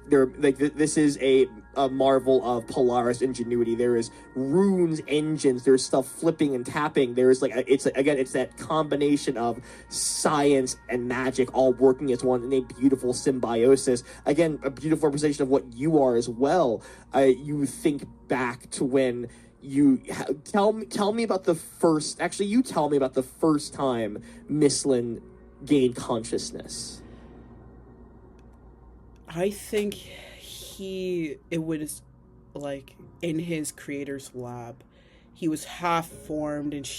this is a marvel of Polaris ingenuity. There is runes, engines, there's stuff flipping and tapping. There's it's that combination of science and magic all working as one in a beautiful symbiosis. Again, a beautiful representation of what you are as well. You think back to when tell me about the first. Actually, you tell me about the first time Mislin gained consciousness. I think it was like in his creator's lab. He was half formed, and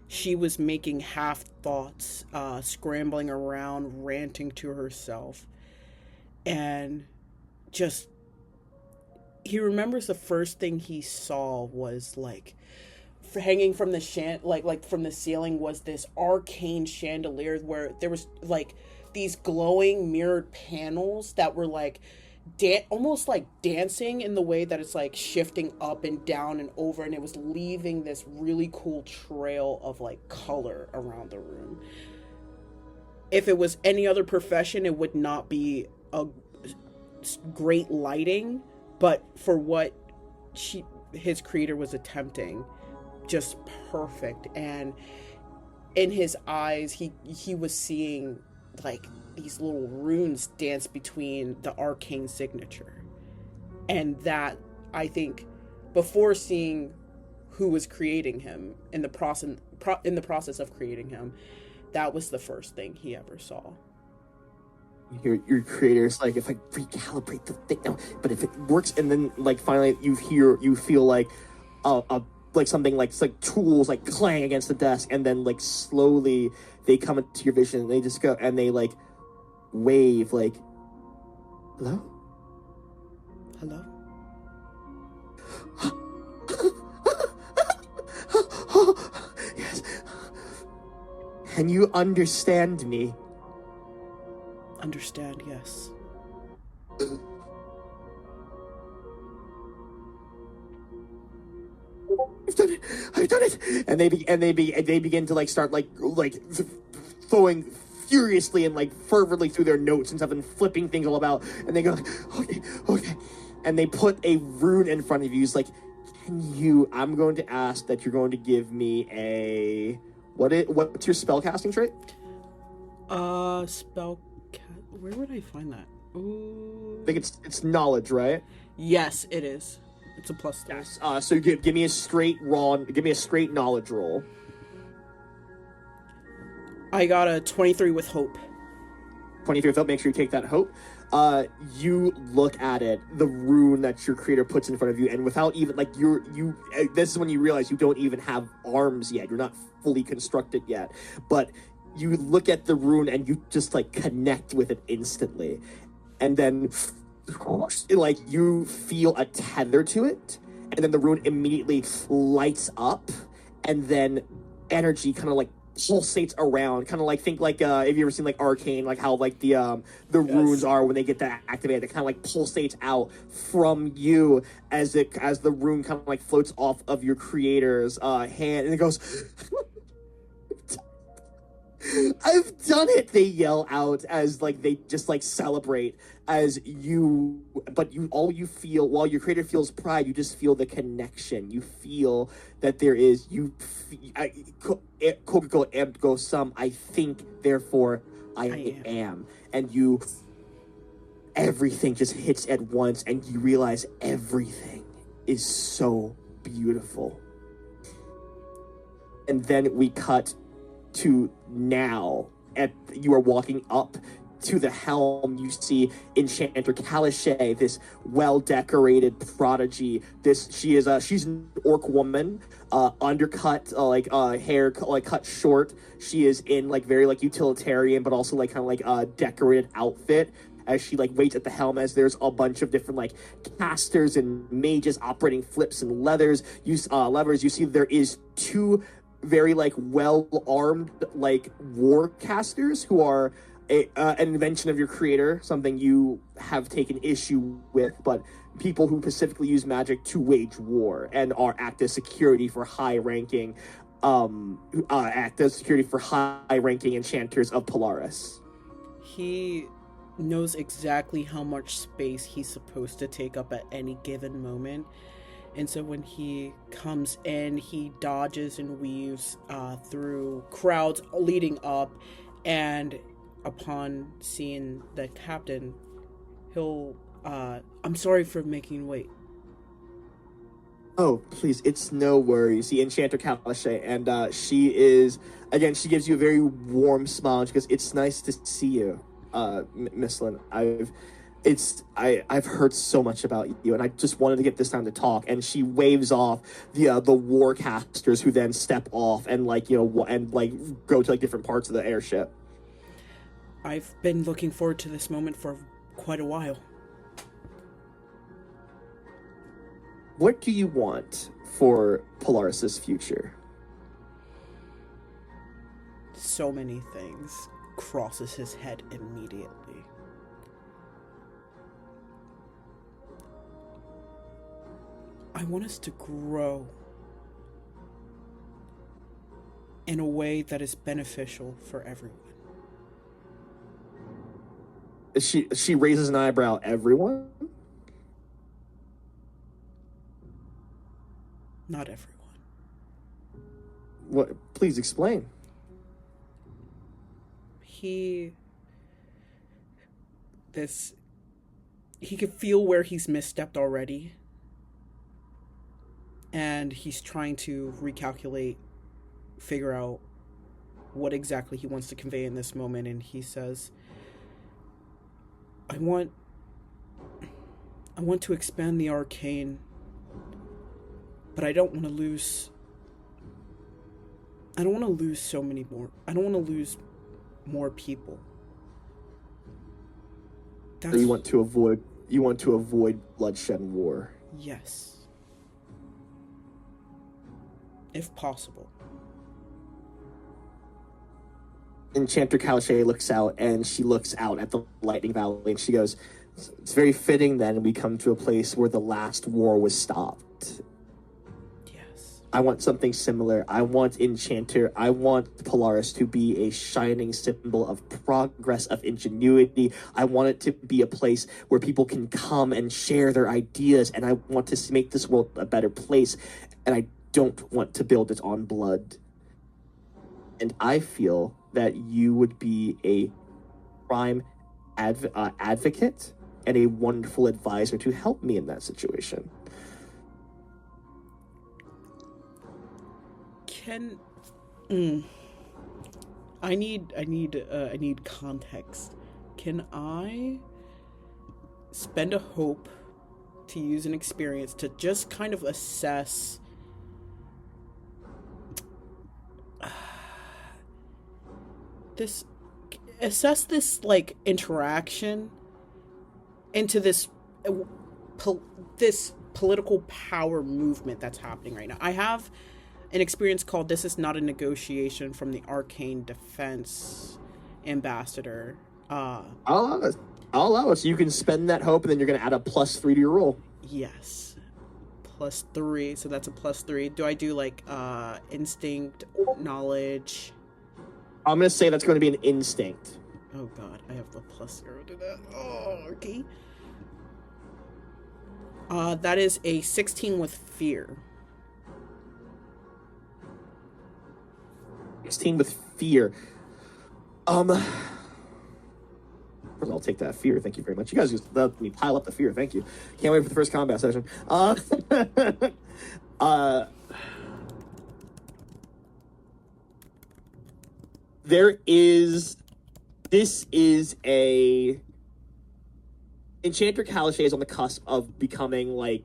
she was making half thoughts, scrambling around, ranting to herself, and just. He remembers the first thing he saw was like hanging from the like from the ceiling was this arcane chandelier where there was like these glowing mirrored panels that were like almost like dancing in the way that it's like shifting up and down and over, and it was leaving this really cool trail of like color around the room. If it was any other profession, it would not be a great lighting, but for what his creator was attempting, just perfect. And in his eyes, he was seeing like these little runes dance between the arcane signature. And that, I think, before seeing who was creating him in the process of creating him, that was the first thing he ever saw. Your creator's like, if I recalibrate the thing now, but if it works, and then like finally you feel like like something like, it's like tools like clang against the desk, and then like slowly they come into your vision, and they just go and they like wave like, hello? Yes. Can you understand me? Understand, yes. I've done it. And they begin to like start like throwing furiously and like fervently through their notes and stuff and flipping things all about. And they go like, okay. And they put a rune in front of you. It's like, I'm going to ask that you're going to give me a what's your spell casting trait? Where would I find that? Ooh. I think it's knowledge, right? Yes, it is. It's a +3. Yes. So give me a straight knowledge roll. I got a 23 with hope. 23 with hope. Make sure you take that hope. You look at it, the rune that your creator puts in front of you, and without even like this is when you realize you don't even have arms yet. You're not fully constructed yet, but you look at the rune and you just like connect with it instantly, and then like you feel a tether to it, and then the rune immediately lights up, and then energy kind of like pulsates around, kind of like, think like have you ever seen like Arcane, like how like the runes are when they get that activated, it kind of like pulsates out from you as the rune kind of like floats off of your creator's hand, and it goes I've done it, they yell out as like they just like celebrate as you, but all you feel while your creator feels pride, you just feel the connection. You feel that there is Kokiko Emgo Sum, I think, therefore I am. And everything just hits at once, and you realize everything is so beautiful. And then we cut to now, you are walking up to the helm. You see Enchanter Calichet, this well-decorated prodigy. She's an orc woman, undercut, hair like cut short. She is in like very like utilitarian, but also like kind of like decorated outfit, as she like waits at the helm, as there's a bunch of different like casters and mages operating flips and levers. You see there is two very like well-armed like war casters who are an invention of your creator, something you have taken issue with, but people who specifically use magic to wage war and are act as security for high-ranking enchanters of Polaris. He knows exactly how much space he's supposed to take up at any given moment. And so when he comes in, he dodges and weaves through crowds leading up, and upon seeing the captain, he'll, I'm sorry for making you wait. Oh, please, it's no worries. The Enchanter Calichet, and she gives you a very warm smile, and she goes, it's nice to see you, Miss Lynn. I've heard so much about you, and I just wanted to get this time to talk. And she waves off the warcasters, who then step off and go to like different parts of the airship. I've been looking forward to this moment for quite a while. What do you want for Polaris's future? So many things crosses his head immediately. I want us to grow in a way that is beneficial for everyone. She raises an eyebrow. Everyone? Not everyone. What? Please explain. He could feel where he's misstepped already, and he's trying to recalculate, figure out what exactly he wants to convey in this moment. And he says, I want to expand the arcane, but I don't want to lose so many more. I don't want to lose more people. So you want to avoid bloodshed and war. Yes. If possible. Enchanter Calche looks out, and she looks out at the Lightning Valley, and she goes, it's very fitting then we come to a place where the last war was stopped. Yes. I want something similar. I want Polaris to be a shining symbol of progress, of ingenuity. I want it to be a place where people can come and share their ideas, and I want to make this world a better place, and I don't want to build it on blood. And I feel that you would be a prime advocate and a wonderful advisor to help me in that situation. I need context. Can I spend a hope to use an experience to just kind of assess this like interaction into this political power movement that's happening right now? I have an experience called This Is Not a Negotiation from the Arcane Defense Ambassador. I'll allow it. So you can spend that hope, and then you're going to add a +3 to your roll. Yes. +3, so that's a +3. Do I do like instinct, knowledge? I'm going to say that's going to be an instinct. Oh god, I have the +0 to that. Oh, okay. That is a 16 with fear. 16 with fear. I'll take that fear. Thank you very much. You guys just let me pile up the fear. Thank you. Can't wait for the first combat session. This is a Enchanter Calche is on the cusp of becoming like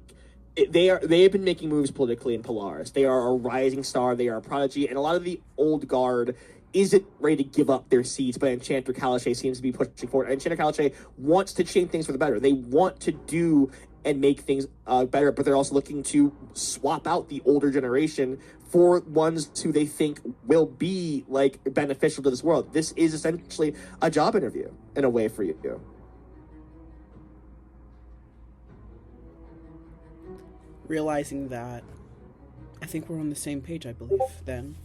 they have been making moves politically in Polaris. They are a rising star. They are a prodigy, and a lot of the old guard isn't ready to give up their seats, but Enchanter Calche seems to be pushing forward. Enchanter Calche wants to change things for the better. They want to do and make things better, but they're also looking to swap out the older generation for ones who they think will be like beneficial to this world. This is essentially a job interview in a way for you. Realizing that, I think we're on the same page, I believe, then.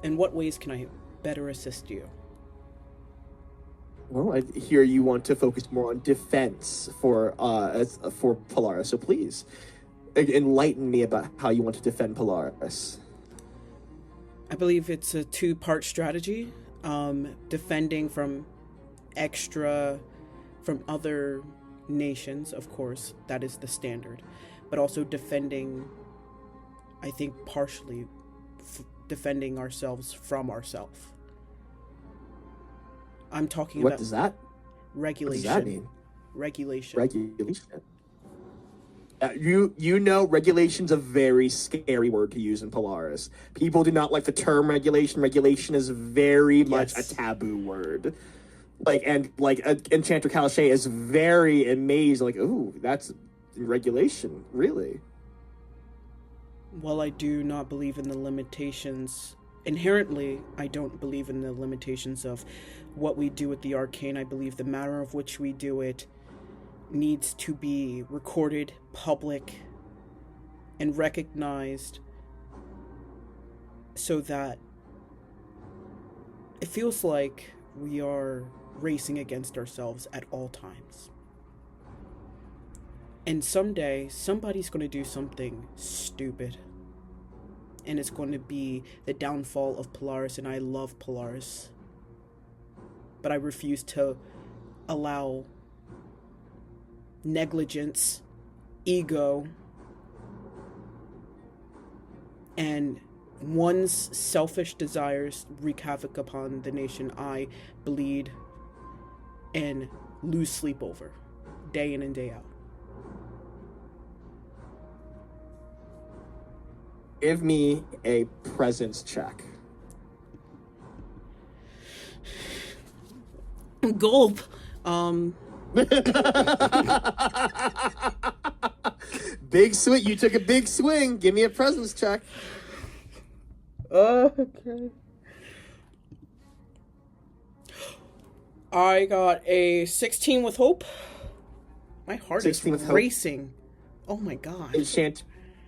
In what ways can I better assist you? Well, I hear you want to focus more on defense for Polaris, so please enlighten me about how you want to defend Polaris. I believe it's a two-part strategy. Defending from other nations, of course, that is the standard, but also defending, I think, partially defending ourselves from ourselves. I'm talking about... What does that... Regulation. What does that mean? Regulation. You know regulation's a very scary word to use in Polaris. People do not like the term regulation. Regulation is very much a taboo word. Enchanter Calche is very amazed, like, ooh, that's regulation, really? While I do not believe in the limitations, inherently, I don't believe in the limitations of what we do with the arcane. I believe the manner of which we do it needs to be recorded, public, and recognized so that it feels like we are racing against ourselves at all times. And someday, somebody's going to do something stupid. And it's going to be the downfall of Polaris, and I love Polaris. But I refuse to allow negligence, ego, and one's selfish desires wreak havoc upon the nation I bleed and lose sleep over, day in and day out. Give me a presence check. Gulp. Big swing. You took a big swing. Give me a presence check. Okay. I got a 16 with hope. My heart is racing. Oh my god.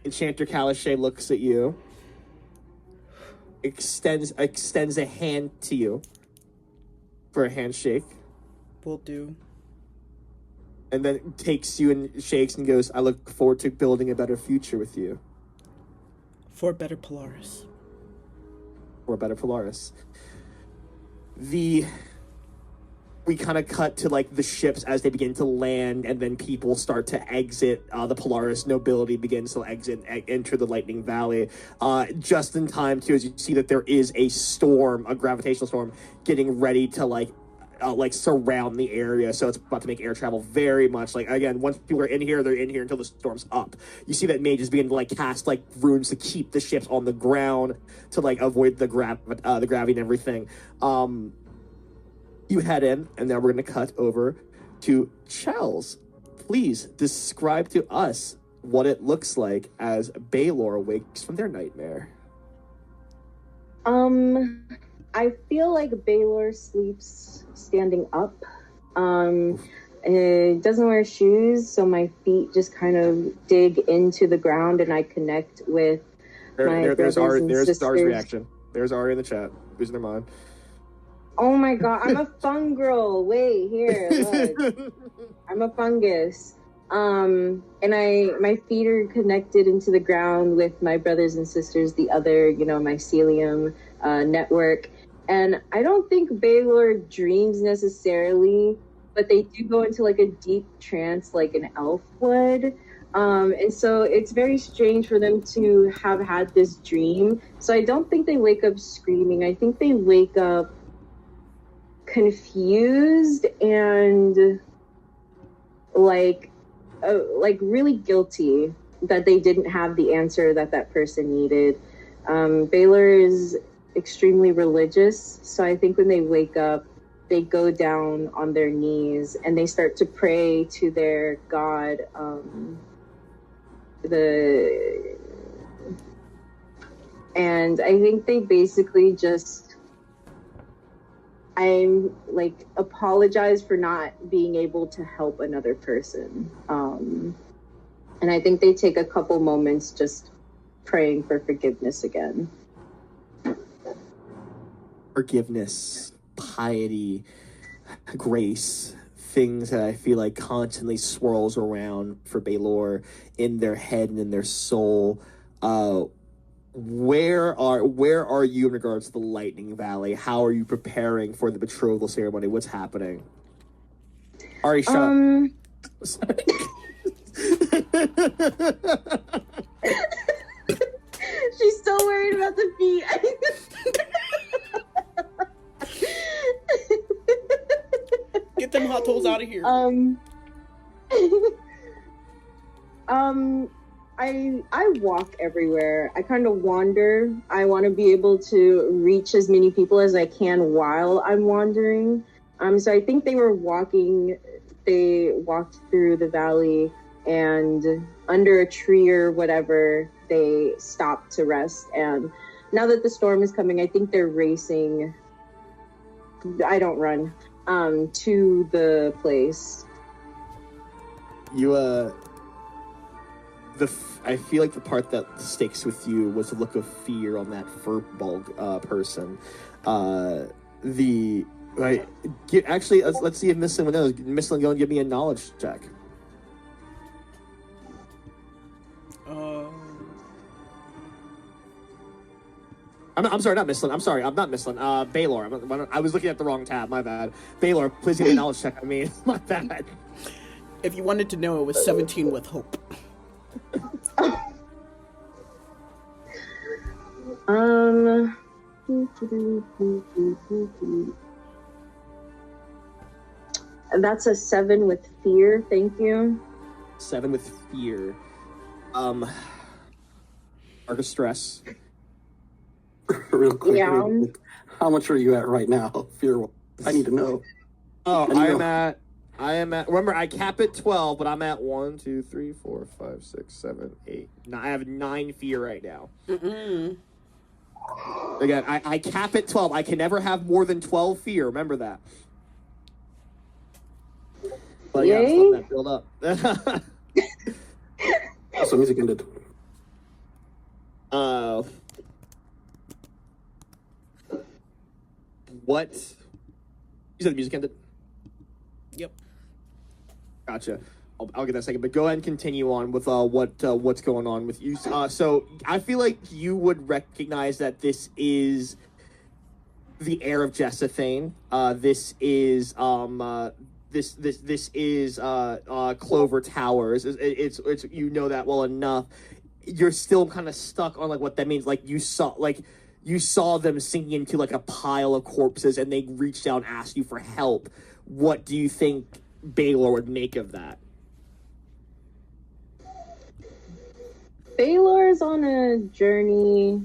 Enchanter Kalashay looks at you, extends a hand to you for a handshake, Will do. and then takes you and shakes and goes, "I look forward to building a better future with you." For a better Polaris. For a better Polaris. We kind of cut to like the ships as they begin to land, and then people start to exit. The Polaris nobility begins to enter the Lightning Valley, just in time too, as you see that there is a storm, a gravitational storm, getting ready to like surround the area. So it's about to make air travel very much like, again, once people are in here, they're in here until the storm's up. You see that mages begin to like cast like runes to keep the ships on the ground to like avoid the gravity and everything. You head in, and now we're going to cut over to Chels. Please describe to us what it looks like as Baylor awakes from their nightmare. I feel like Baylor sleeps standing up. It doesn't wear shoes, so my feet just kind of dig into the ground, and I connect with my brothers and sisters. There's reaction. There's Ari in the chat, losing their mind. Oh my god, I'm a fungirl. Wait, here, look. I'm a fungus. And my feet are connected into the ground with my brothers and sisters, the other, mycelium network. And I don't think Baylor dreams necessarily, but they do go into like a deep trance like an elf would. And so it's very strange for them to have had this dream. So I don't think they wake up screaming. I think they wake up confused and like really guilty that they didn't have the answer that person needed. Baylor is extremely religious, so I think when they wake up, they go down on their knees and they start to pray to their god, and I think they basically just apologize for not being able to help another person. And I think they take a couple moments just praying for forgiveness again. Forgiveness, piety, grace, things that I feel like constantly swirls around for Baylor in their head and in their soul. Where are you in regards to the Lightning Valley? How are you preparing for the betrothal ceremony? What's happening? Ari, shut. She's so worried about the feet. Get them hot toes out of here. I walk everywhere. I kind of wander. I want to be able to reach as many people as I can while I'm wandering. So I think they were walking. They walked through the valley, and under a tree or whatever, they stopped to rest. And now that the storm is coming, I think they're racing. I don't run. To the place. I feel like the part that sticks with you was the look of fear on that Furbolg person. The Right. Actually, let's see if Miss Lin knows. Miss Lin, go and give me a knowledge check. I'm sorry, not Miss Lin. I'm sorry, I'm not Miss Lin. Baylor. I was looking at the wrong tab. My bad. Baylor, please give me a knowledge check. I mean, my bad. If you wanted to know, it was 17 with hope. That's a 7 with fear. Thank you. 7 with fear. Mark of stress. Real quick. Yeah. How much are you at right now? Fear. I need to know. Oh, I am at. Remember, I cap at 12, but I'm at 1, 2, 3, 4, 5, 6, 7, 8. I have 9 fear right now. Again, I cap at 12. I can never have more than 12 fear. Remember that. But yeah, Yay. I'm letting that build up. Also, music ended. What? You said the music ended? Yep. Gotcha. I'll get that second, but go ahead and continue on with what's going on with you. So I feel like you would recognize that this is the heir of Jessathane. This is this is Clover Towers. It's you know that well enough. You're still kind of stuck on like what that means. Like you saw them sinking into like a pile of corpses, and they reached out and asked you for help. What do you think Baylor would make of that? Baylor's on a journey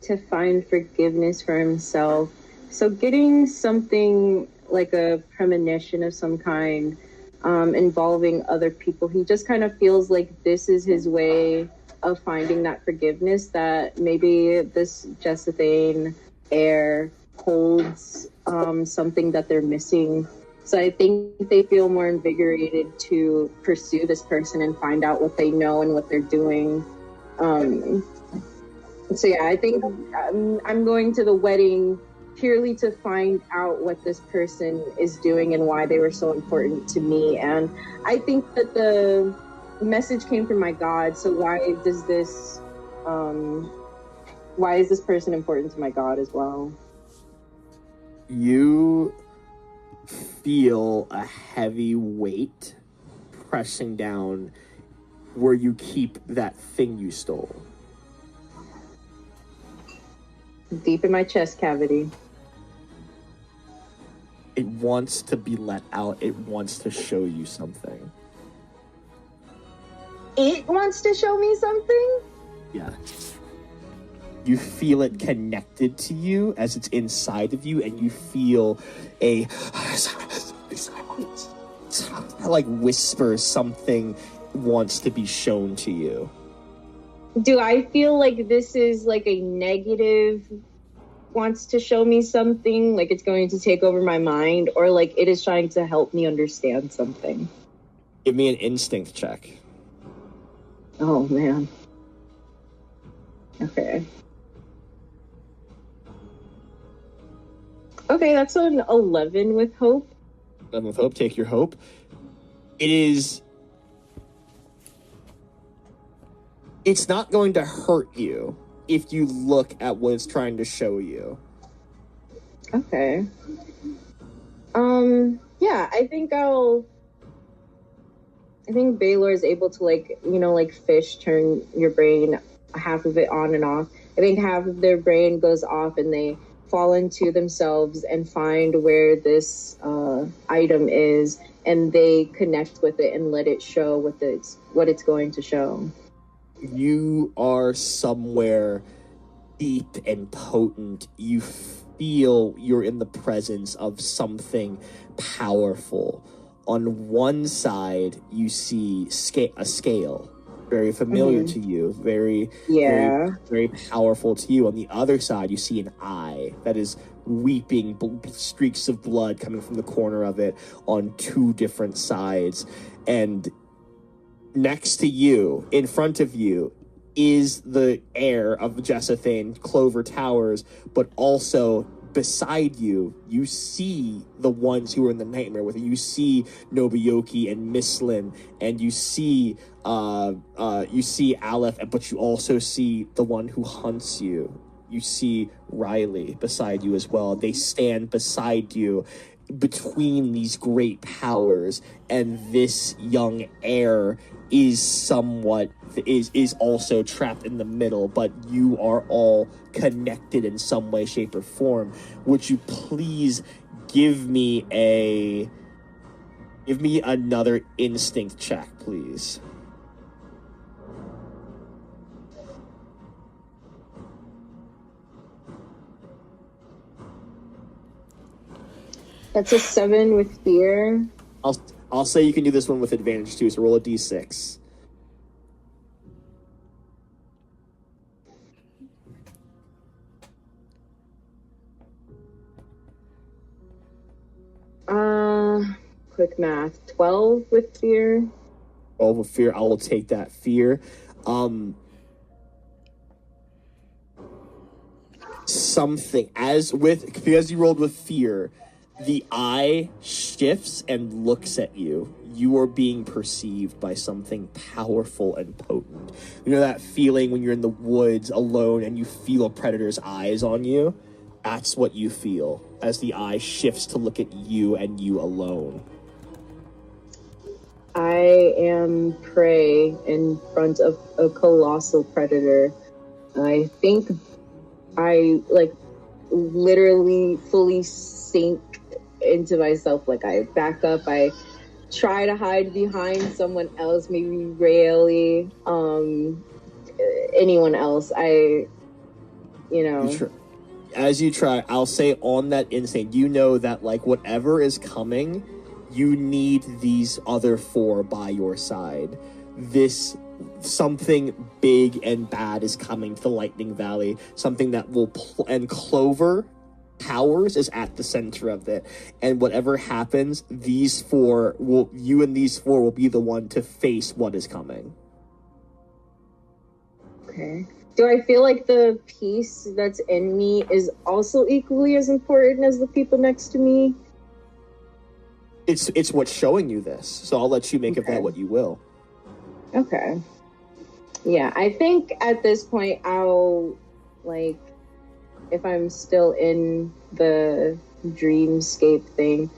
to find forgiveness for himself. So getting something like a premonition of some kind involving other people, he just kind of feels like this is his way of finding that forgiveness, that maybe this Jessathane heir holds something that they're missing. So I think they feel more invigorated to pursue this person and find out what they know and what they're doing. So yeah, I think I'm going to the wedding purely to find out what this person is doing and why they were so important to me. And I think that the message came from my God. So why is this person important to my God as well? You feel a heavy weight pressing down where you keep that thing you stole. Deep in my chest cavity. It wants to be let out. It wants to show you something. It wants to show me something? Yeah. You feel it connected to you as it's inside of you, and you feel a like whisper something wants to be shown to you. Do I feel like this is like a negative wants to show me something, like it's going to take over my mind, or like it is trying to help me understand something? Give me an instinct check. Oh man. Okay. Okay, that's an 11 with hope. 11 with hope, take your hope. It's not going to hurt you if you look at what it's trying to show you. Okay. Yeah, I think Baylor is able to, like, you know, like fish, turn your brain, half of it on and off. I think half of their brain goes off and they fall into themselves and find where this item is, and they connect with it and let it show what it's going to show. You are somewhere deep and potent. You feel you're in the presence of something powerful. On one side, you see a scale, very familiar to you, very powerful to you. On the other side, you see an eye that is weeping, streaks of blood coming from the corner of it on two different sides. And next to you, in front of you, is the heir of Jessathane, Clover Towers, but also beside you, you see the ones who are in the nightmare with you. You see Nobuyoki and Mislin, and you see Aleph, but you also see the one who hunts you. You see Riley beside you as well. They stand beside you between these great powers, and this young heir is also trapped in the middle, but you are all connected in some way, shape, or form. Would you please give me another instinct check, please? That's a 7 with fear. I'll say you can do this one with advantage too, so roll a d6. Quick math. 12 with fear. 12 with fear. I will take that fear. Because you rolled with fear, the eye shifts and looks at you. You are being perceived by something powerful and potent. You know that feeling when you're in the woods alone and you feel a predator's eyes on you? That's what you feel as the eye shifts to look at you and you alone. I am prey in front of a colossal predator. I think I literally fully sink into myself. I back up. I try to hide behind someone else, maybe Rayleigh, anyone else. As you try, I'll say on that instinct, you know that whatever is coming, you need these other four by your side. Something big and bad is coming to the Lightning Valley. Something that will and Clover Powers is at the center of it. And whatever happens, you and these four will be the one to face what is coming. Okay. Do I feel like the piece that's in me is also equally as important as the people next to me? It's what's showing you this, so I'll let you make of that what you will. Okay. Yeah, I think at this point I'll, if I'm still in the dreamscape thing,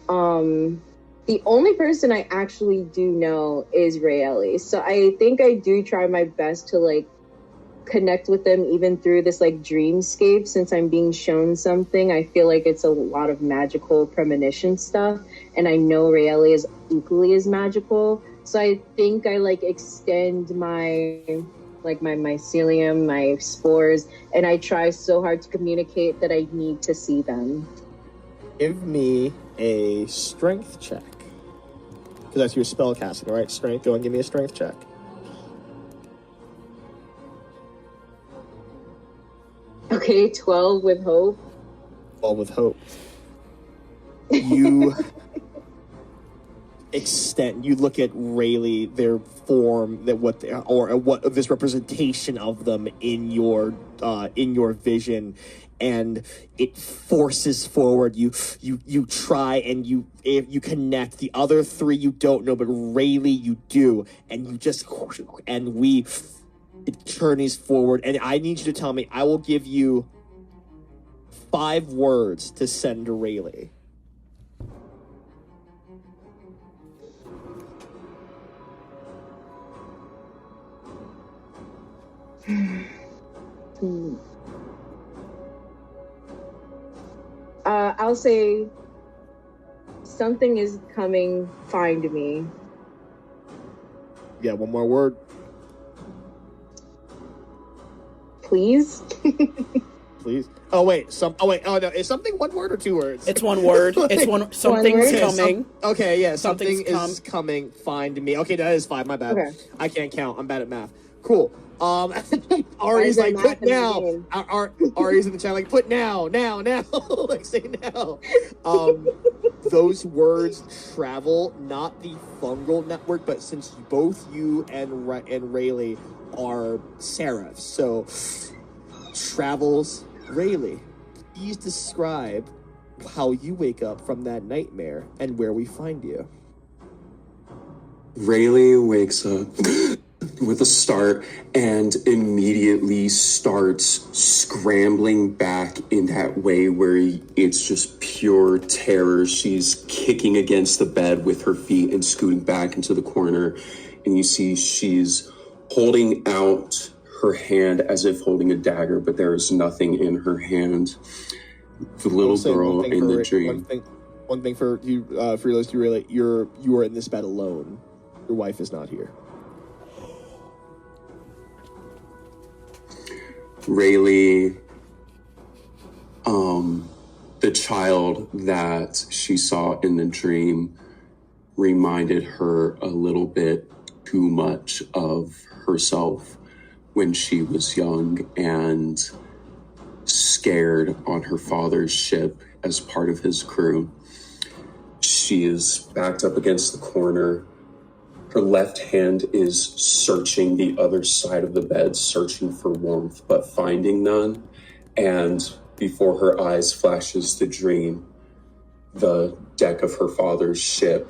the only person I actually do know is Rayleigh. So I think I do try my best to, connect with them even through this, dreamscape. Since I'm being shown something, I feel like it's a lot of magical premonition stuff, and I know Rayleigh is equally as magical. So I think I extend my my mycelium, my spores, and I try so hard to communicate that I need to see them. Give me a strength check. Because that's your spell casting, right? Strength. Go and give me a strength check. Okay, 12 with hope. 12 with hope. You you look at Rayleigh, their form, what this representation of them in your vision, and it forces forward. You try and you connect. The other three you don't know, but Rayleigh you do, and it journeys forward. And I need you to tell me. I will give you 5 words to send to Rayleigh. I'll say something is coming. Find me. Yeah, one more word. Please. Please. Oh wait. Oh no. Is something one word or 2 words? It's one word. It's one. Something's word? coming. Okay. Yeah. Something's is coming. Find me. Okay, that is 5. My bad. Okay. I can't count. I'm bad at math. Cool. Ari's put now. Ari's in the chat put now, say now. Those words travel not the fungal network, but since both you and Rayleigh are seraphs, so travels Rayleigh. please describe how you wake up from that nightmare and where we find you? Rayleigh wakes up with a start and immediately starts scrambling back in that way where it's just pure terror. She's kicking against the bed with her feet and scooting back into the corner. And you see she's holding out her hand as if holding a dagger, but there is nothing in her hand. The little girl in the dream. One thing for you, for your list, you are in this bed alone. Your wife is not here. Rayleigh, the child that she saw in the dream reminded her a little bit too much of herself when she was young and scared on her father's ship as part of his crew. She is backed up against the corner. Her left hand is searching the other side of the bed, searching for warmth, but finding none. And before her eyes flashes the dream, the deck of her father's ship,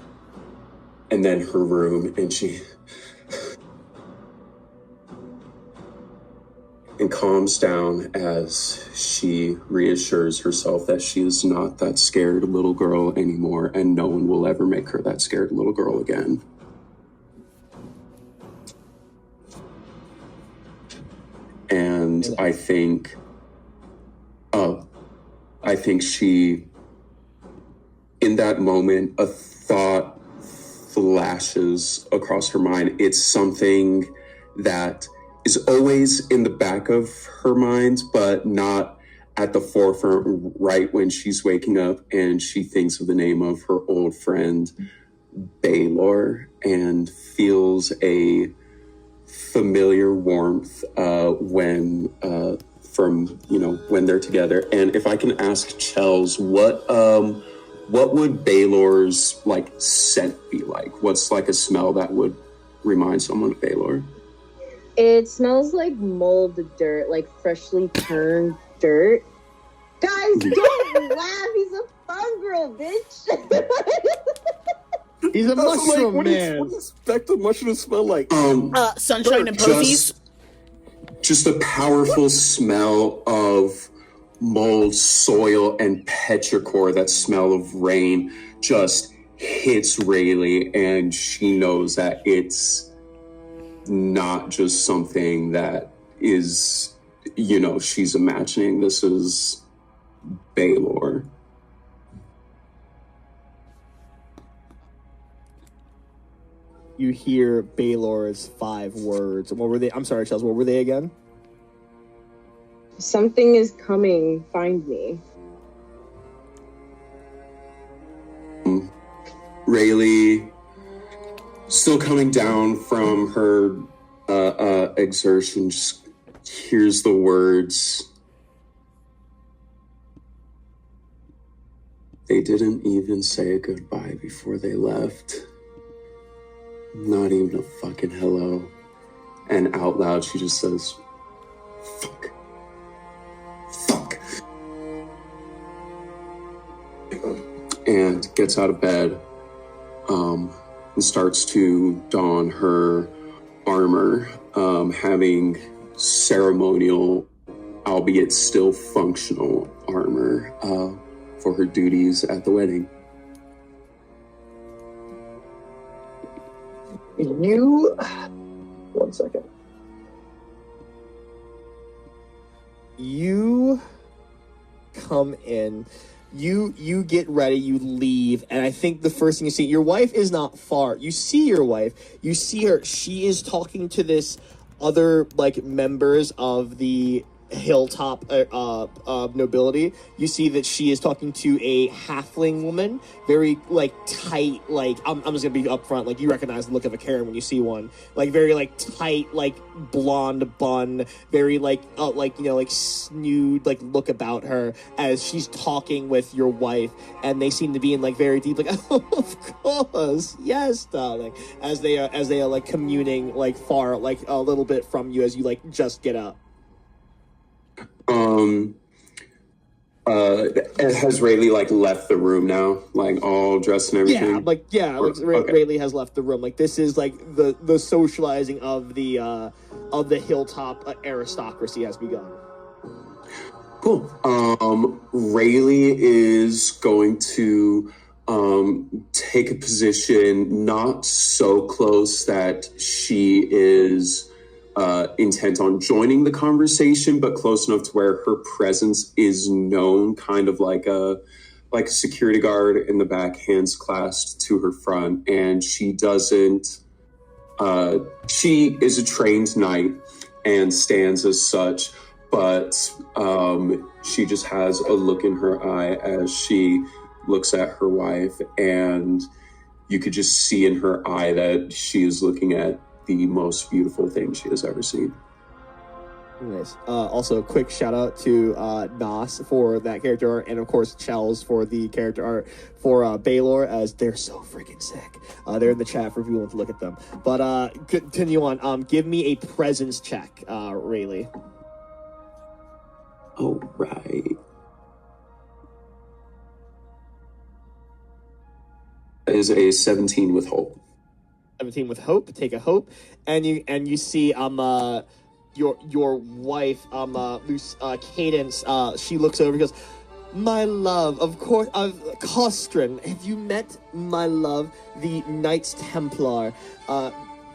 and then her room, and she and calms down as she reassures herself that she is not that scared little girl anymore, and no one will ever make her that scared little girl again. And I think she, in that moment, a thought flashes across her mind. It's something that is always in the back of her mind, but not at the forefront right when she's waking up, and she thinks of the name of her old friend, Baylor, and feels a familiar warmth when they're together. And if I can ask Chels, what would Baylor's scent be like? What's a smell that would remind someone of Baylor? It smells like mold dirt, like freshly turned dirt. Guys, don't laugh. He's a mongrel, bitch. He's a mushroom man. What do you expect a mushroom to smell like? Sunshine and posies. Just a powerful smell of mold, soil, and petrichor. That smell of rain just hits Rayleigh, and she knows that it's not just something that is, she's imagining. This is Baylor. You hear Baylor's 5 words. What were they? I'm sorry, Chels. What were they again? Something is coming. Find me. Rayleigh, still coming down from her exertion, just hears the words. They didn't even say a goodbye before they left. Not even a fucking hello. And out loud, she just says, fuck. Fuck. And gets out of bed, and starts to don her armor, having ceremonial, albeit still functional armor, for her duties at the wedding. One second. You come in, you get ready, you leave, and I think the first thing you see, your wife is not far. You see your wife, you see her, she is talking to this other members of the hilltop nobility. You see that she is talking to a halfling woman, very tight, I'm just gonna be upfront, you recognize the look of a Karen when you see one, very tight, blonde bun, very snood look about her as she's talking with your wife, and they seem to be in very deep oh, of course, yes, darling, as they are communing far a little bit from you as you just get up. Has Rayleigh like left the room now, like all dressed and everything? Okay. Rayleigh has left the room. Like this is like the socializing of the hilltop aristocracy has begun. Cool. Rayleigh is going to take a position not so close that she is intent on joining the conversation, but close enough to where her presence is known, kind of like a security guard in the back, hands clasped to her front. And she doesn't, she is a trained knight and stands as such, but she just has a look in her eye as she looks at her wife, and you could just see in her eye that she is looking at the most beautiful thing she has ever seen. Nice. Also, quick shout out to Nas for that character art, and of course Chels for the character art for Baylor, as they're so freaking sick. They're in the chat for if you want to look at them. But continue on. Give me a presence check, Rayleigh. All right. That is a 17 with hope. 17 with hope. Take a hope, and you see your wife Cadence. She looks over and goes, "My love, of course, Costrin. Have you met my love, the Knights Templar?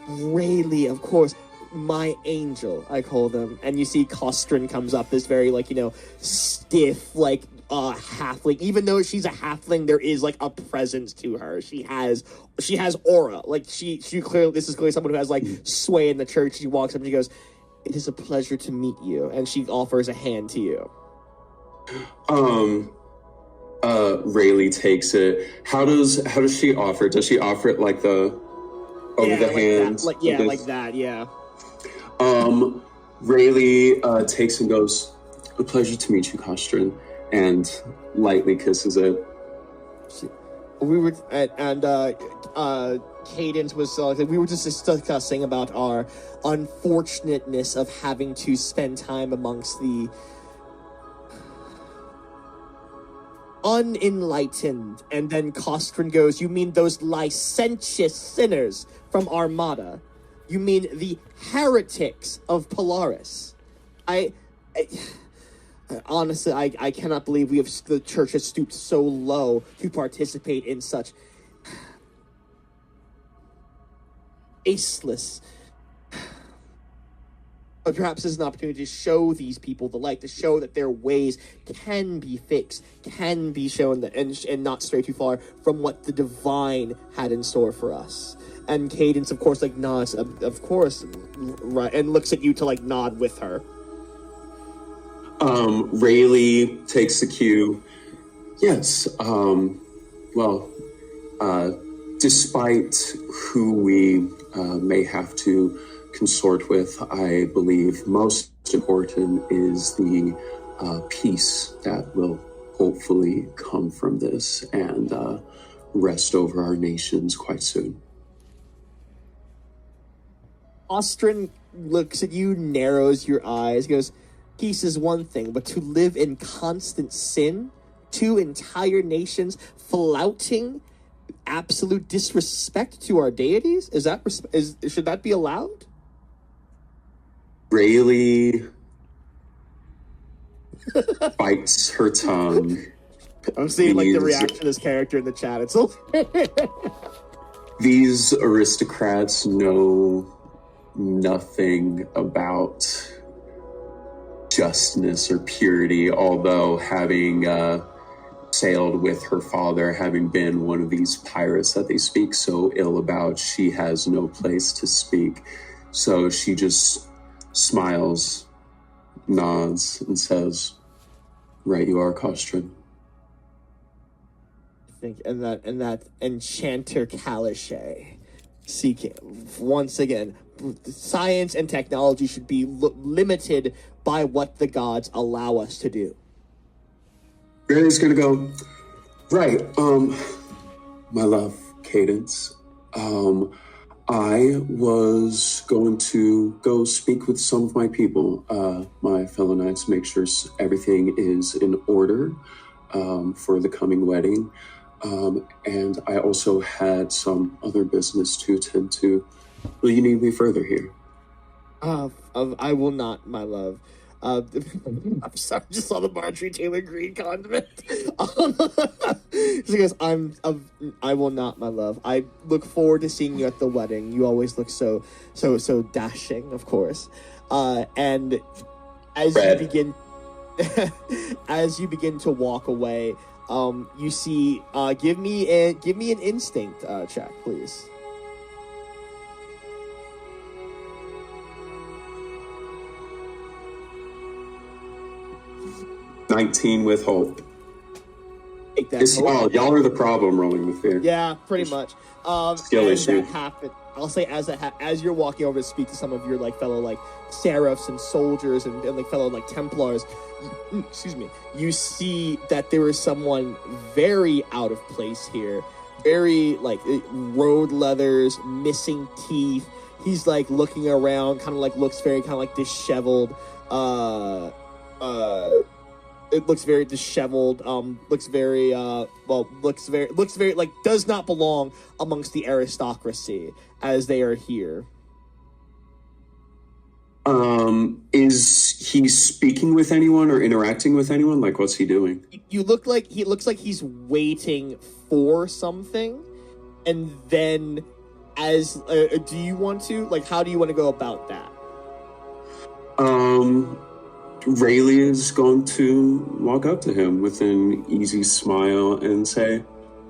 Rayleigh, of course." My angel, I call them. And you see Costrin comes up, this very, like, you know, stiff, like, halfling. Even though she's a halfling, there is, like, a presence to her. She has aura. Like, she clearly, this is clearly someone who has, like, sway in the church. She walks up and she goes, "It is a pleasure to meet you." And she offers a hand to you. Rayleigh takes it. How does she offer it? Does she offer it like the over the hand? That. Like that, yeah. Rayleigh takes and goes, "A pleasure to meet you, Costrin," and lightly kisses it. We were Cadence was we were just discussing about our unfortunateness of having to spend time amongst the unenlightened. And then Costrin goes, "You mean those licentious sinners from Armada? You mean the heretics of Polaris?" Honestly, I cannot believe the church has stooped so low to participate in such aceless. But perhaps this is an opportunity to show these people the light, to show that their ways can be fixed, can be shown, that, and not stray too far from what the divine had in store for us. And Cadence, of course, like nods, of course, right, and looks at you to like nod with her. Rayleigh takes the cue. Yes. Despite who we may have to consort with, I believe most important is the peace that will hopefully come from this and rest over our nations quite soon. Ostrin looks at you, narrows your eyes, goes, "Peace is one thing, but to live in constant sin, two entire nations flouting absolute disrespect to our deities, should that be allowed?" Rayleigh bites her tongue. I'm seeing like the reaction of this character in the chat. It's so These aristocrats know nothing about justness or purity, although having sailed with her father, having been one of these pirates that they speak so ill about, she has no place to speak. So she just smiles, nods, and says, "Right you are, Costrin." I think, and that enchanter Calichet seeking once again, science and technology should be limited by what the gods allow us to do. Rayleigh's gonna go, "Right, my love, Cadence. I was going to go speak with some of my people, my fellow knights, make sure everything is in order for the coming wedding. And I also had some other business to attend to. Will you need me further here? I will not, my love. I'm sorry, I just saw the Marjorie Taylor Greene condiment. She goes, I will not, my love. I look forward to seeing you at the wedding. You always look so dashing, of course. And as Red. you begin to walk away, you see, give me an instinct check, please. 19 with hope. Take that hope. Y'all are the problem rolling with fear. Yeah, pretty much. Skill as issue. that happened, I'll say as you're walking over to speak to some of your fellow seraphs and soldiers and fellow Templars, excuse me, you see that there is someone very out of place here, very road leathers, missing teeth. He's looking around, looks very disheveled. It looks very disheveled. Looks very does not belong amongst the aristocracy as they are here. Is he speaking with anyone or interacting with anyone? What's he doing? He looks like he's waiting for something, and then do you want to how do you want to go about that? Rayleigh is going to walk up to him with an easy smile and say,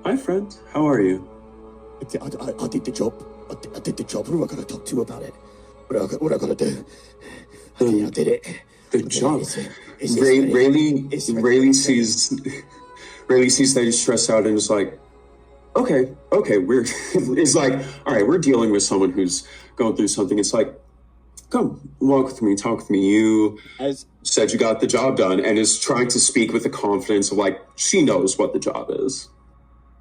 "Hi, friend. How are you?" I did the job. I did the job. Who am I going to talk to about it? What am I going to do? I did it. The job. Rayleigh sees that he's stressed out and is like, okay, it's like, all right, we're dealing with someone who's going through something. It's like, come, walk with me, talk with me. You said you got the job done, and is trying to speak with the confidence of she knows what the job is.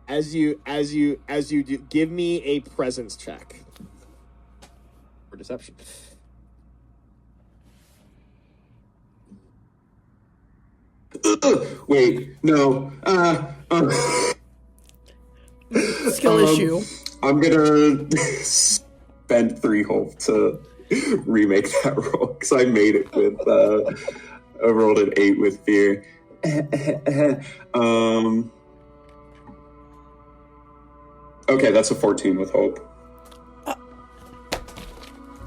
As you do, give me a presence check for deception. Wait, no. Skill issue. I'm gonna spend 3 hope to remake that roll because I made it with I rolled an 8 with fear. Okay, that's a 14 with hope.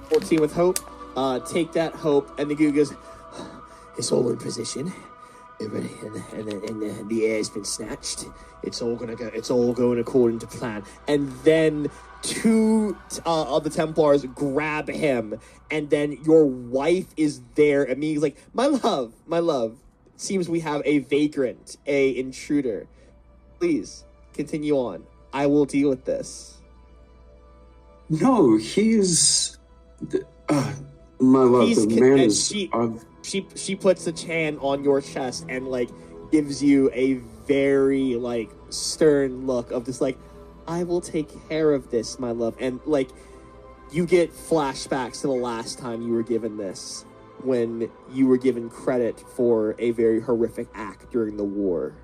14 with hope. Take that hope, and the goo goes, it's all in position. And the air's been snatched. It's all going according to plan. And then 2 of the Templars grab him, and then your wife is there immediately, my love, it seems we have a vagrant, a intruder. Please continue on. I will deal with this. No, he's my love. The man is. She puts a hand on your chest and gives you a very stern look of just I will take care of this, my love. And you get flashbacks to the last time you were given this, when you were given credit for a very horrific act during the war.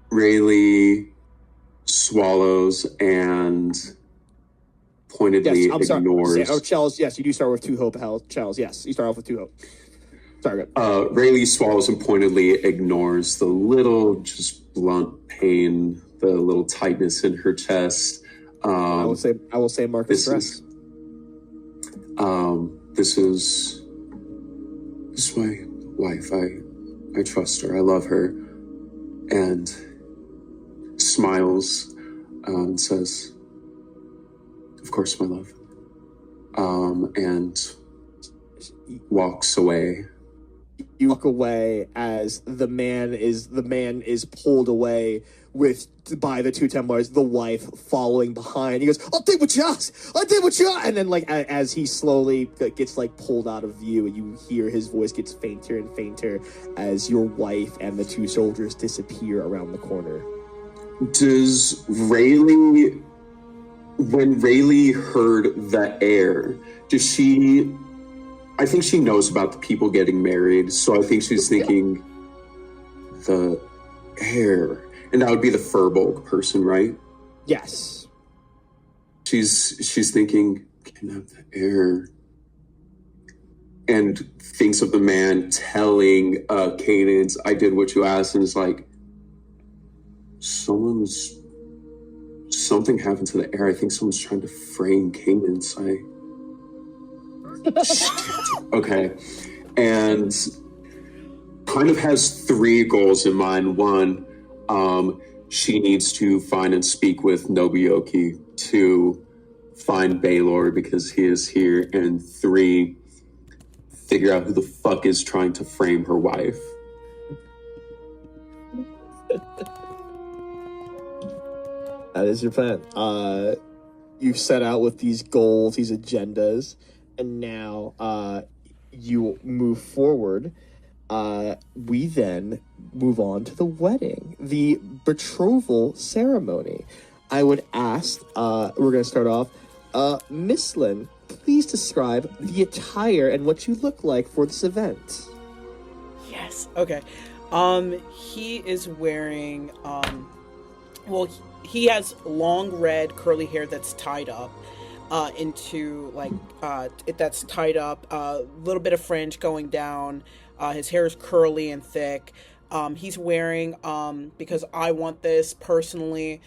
Rayleigh swallows and pointedly ignores. Charles, yes, you do start with 2 hope. Charles, yes, you start off with 2 hope. Sorry, good. Rayleigh swallows and pointedly ignores the little, just blunt pain, the little tightness in her chest. I will say, Marcus stress. This is my wife. I trust her. I love her, and smiles and says, "Of course, my love," and walks away. You walk away as the man is pulled away by the 2 Templars, the wife following behind. He goes, I did what you asked, and then as he slowly gets pulled out of view, and you hear his voice gets fainter and fainter as your wife and the 2 soldiers disappear around the corner. Does Rayleigh when Rayleigh heard the heir, does she? I think she knows about the people getting married, so I think she's thinking the heir, and that would be the Furbolg person, right? Yes. She's thinking, can I have the heir? And thinks of the man telling Cadence, I did what you asked, and is like, something happened to the heir. I think someone's trying to frame Cadence. Okay. And kind of has three goals in mind. One, she needs to find and speak with Nobuyoki. Two, find Baylor because he is here. And three, figure out who the fuck is trying to frame her wife. That is your plan. You set out with these goals, these agendas, and now you move forward. We then move on to the wedding, the betrothal ceremony. I would ask, we're going to start off, Miss Lynn, please describe the attire and what you look like for this event. Yes. Okay. He is wearing, he has long red curly hair that's tied up into that's tied up, a little bit of fringe going down. His hair is curly and thick. He's wearing, because I want this personally,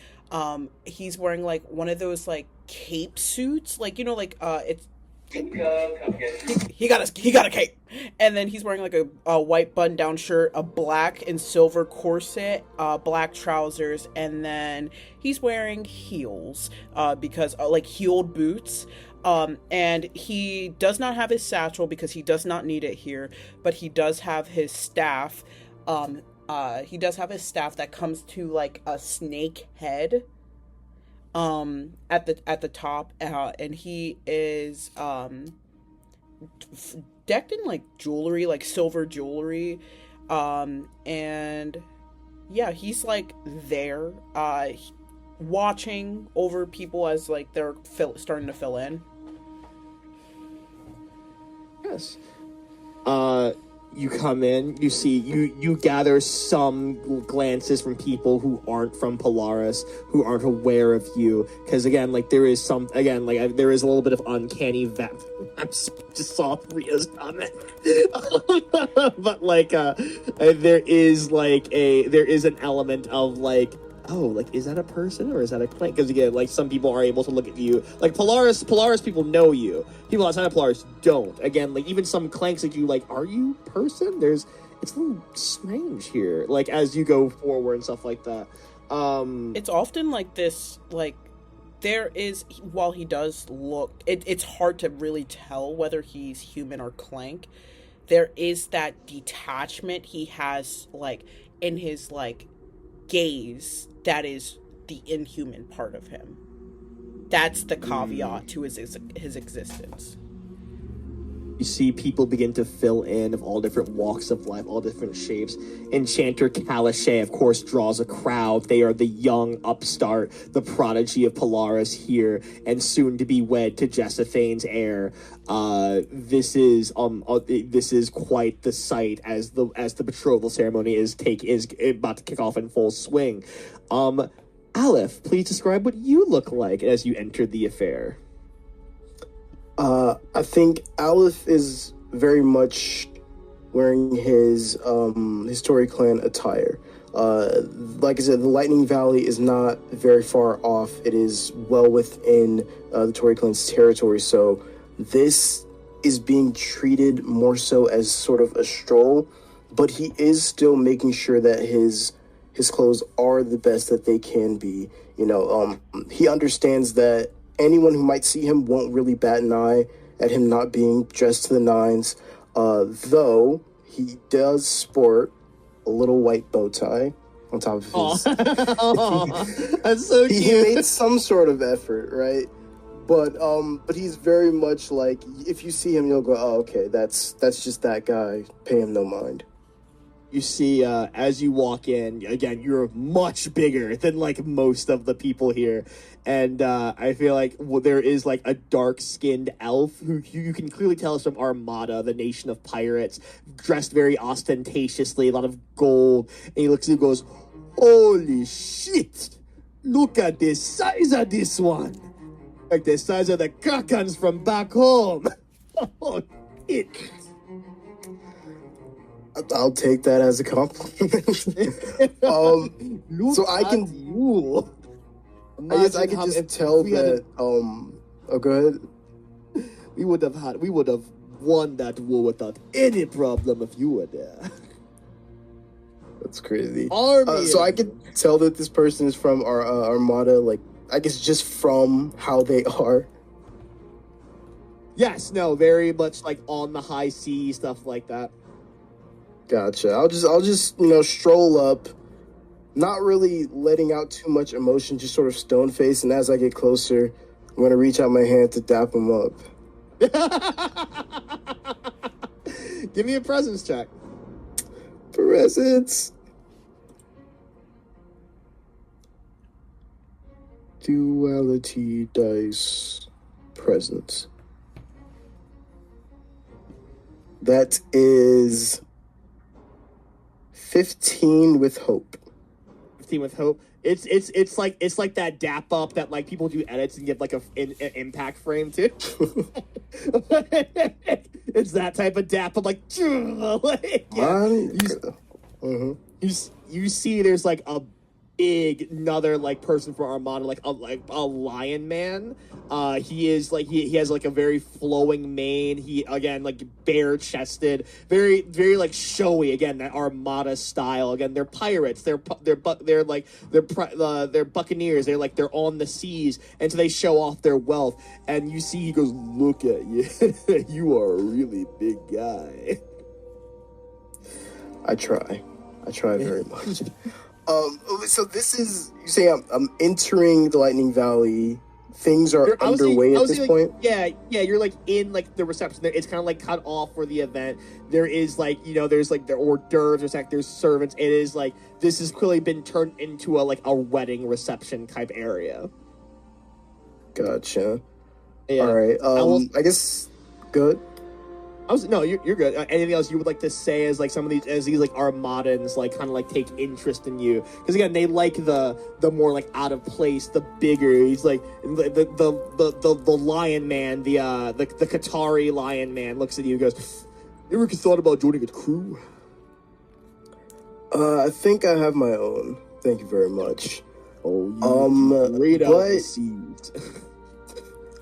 he's wearing like one of those like cape suits, like, you know, like it's he got a cape, and then he's wearing like a white button down shirt, a black and silver corset, black trousers, and then he's wearing heels, because like heeled boots. And he does not have his satchel because he does not need it here, but he does have his staff. He does have his staff that comes to like a snake head. At the top, and he is decked in like jewelry, like silver jewelry, and yeah, he's like there, watching over people as like they're starting to fill in. Yes. You come in, you see, you gather some glances from people who aren't from Polaris, who aren't aware of you, because again, like, there is a little bit of uncanny I just saw Ria's comment. But like, there is an element of like, oh, like, is that a person or is that a clank? Because again, like, some people are able to look at you. Like, Polaris people know you. People outside of Polaris don't. Again, like, even some clanks that you, like, are you person? It's a little strange here, like, as you go forward and stuff like that. It's often like this, like, there is, while he does look, it's hard to really tell whether he's human or clank. There is that detachment he has, like, in his, like, gaze that is the inhuman part of him. That's the caveat to his existence. You see people begin to fill in of all different walks of life, all different shapes. Enchanter Calichet, of course, draws a crowd. They are the young upstart, the prodigy of Polaris here, and soon to be wed to Jessethane's heir. This is quite the sight as the betrothal ceremony is about to kick off in full swing. Aleph, please describe what you look like as you enter the affair. I think Aleph is very much wearing his Tory Clan attire. Like I said, the Lightning Valley is not very far off. It is well within the Tory Clan's territory, so this is being treated more so as sort of a stroll, but he is still making sure that his clothes are the best that they can be. You know, he understands that anyone who might see him won't really bat an eye at him not being dressed to the nines, though he does sport a little white bow tie on top of his... That's so cute. He made some sort of effort, right? But he's very much like, if you see him, you'll go, oh, okay, that's just that guy. Pay him no mind. you see, as you walk in, again, you're much bigger than like most of the people here, and I feel like there is like a dark-skinned elf who you can clearly tell is from Armada, the nation of pirates, dressed very ostentatiously, a lot of gold, and he looks at you and goes, "Holy shit! Look at the size of this one, like the size of the Krakens from back home." Oh, it. I'll take that as a compliment. Look so I can. at you. I guess I Imagine can if just tell we had that. Oh, go ahead. we would have won that war without any problem if you were there. That's crazy. Army. So I can tell that this person is from our Armada. Like, I guess just from how they are. Yes, no, very much like on the high sea, stuff like that. Gotcha. I'll just stroll up, not really letting out too much emotion, just sort of stone face. And as I get closer, I'm gonna reach out my hand to dap him up. Give me a presence check. Presents. Duality dice. Presents. That is 15 with hope. 15 with hope. It's like that dap up that like people do edits and give like an impact frame to. It's that type of dap up, like, yeah. You see there's like a big another like person from Armada, like a lion man. He is like he has like a very flowing mane. He again like bare chested, very like showy. Again, that Armada style. Again, they're pirates. They're buccaneers. They're on the seas, and so they show off their wealth. And you see, he goes, "Look at you. You are a really big guy." I try very much. So this is, you say I'm entering the Lightning Valley. Things are underway at this point? Yeah, you're like in like the reception. It's kind of like cut off for the event. There is like, there's like the hors d'oeuvres, there's servants. It is like, this has clearly been turned into a wedding reception type area. Gotcha. Yeah. All right. I guess good. No, you're good. Anything else you would like to say as like some of these like Armadans like kind of like take interest in you? Because again, they like the more like out of place, the bigger. He's like the lion man, the Qatari lion man looks at you and goes, "You ever thought about joining a crew?" I think I have my own. Thank you very much. Right out the seas.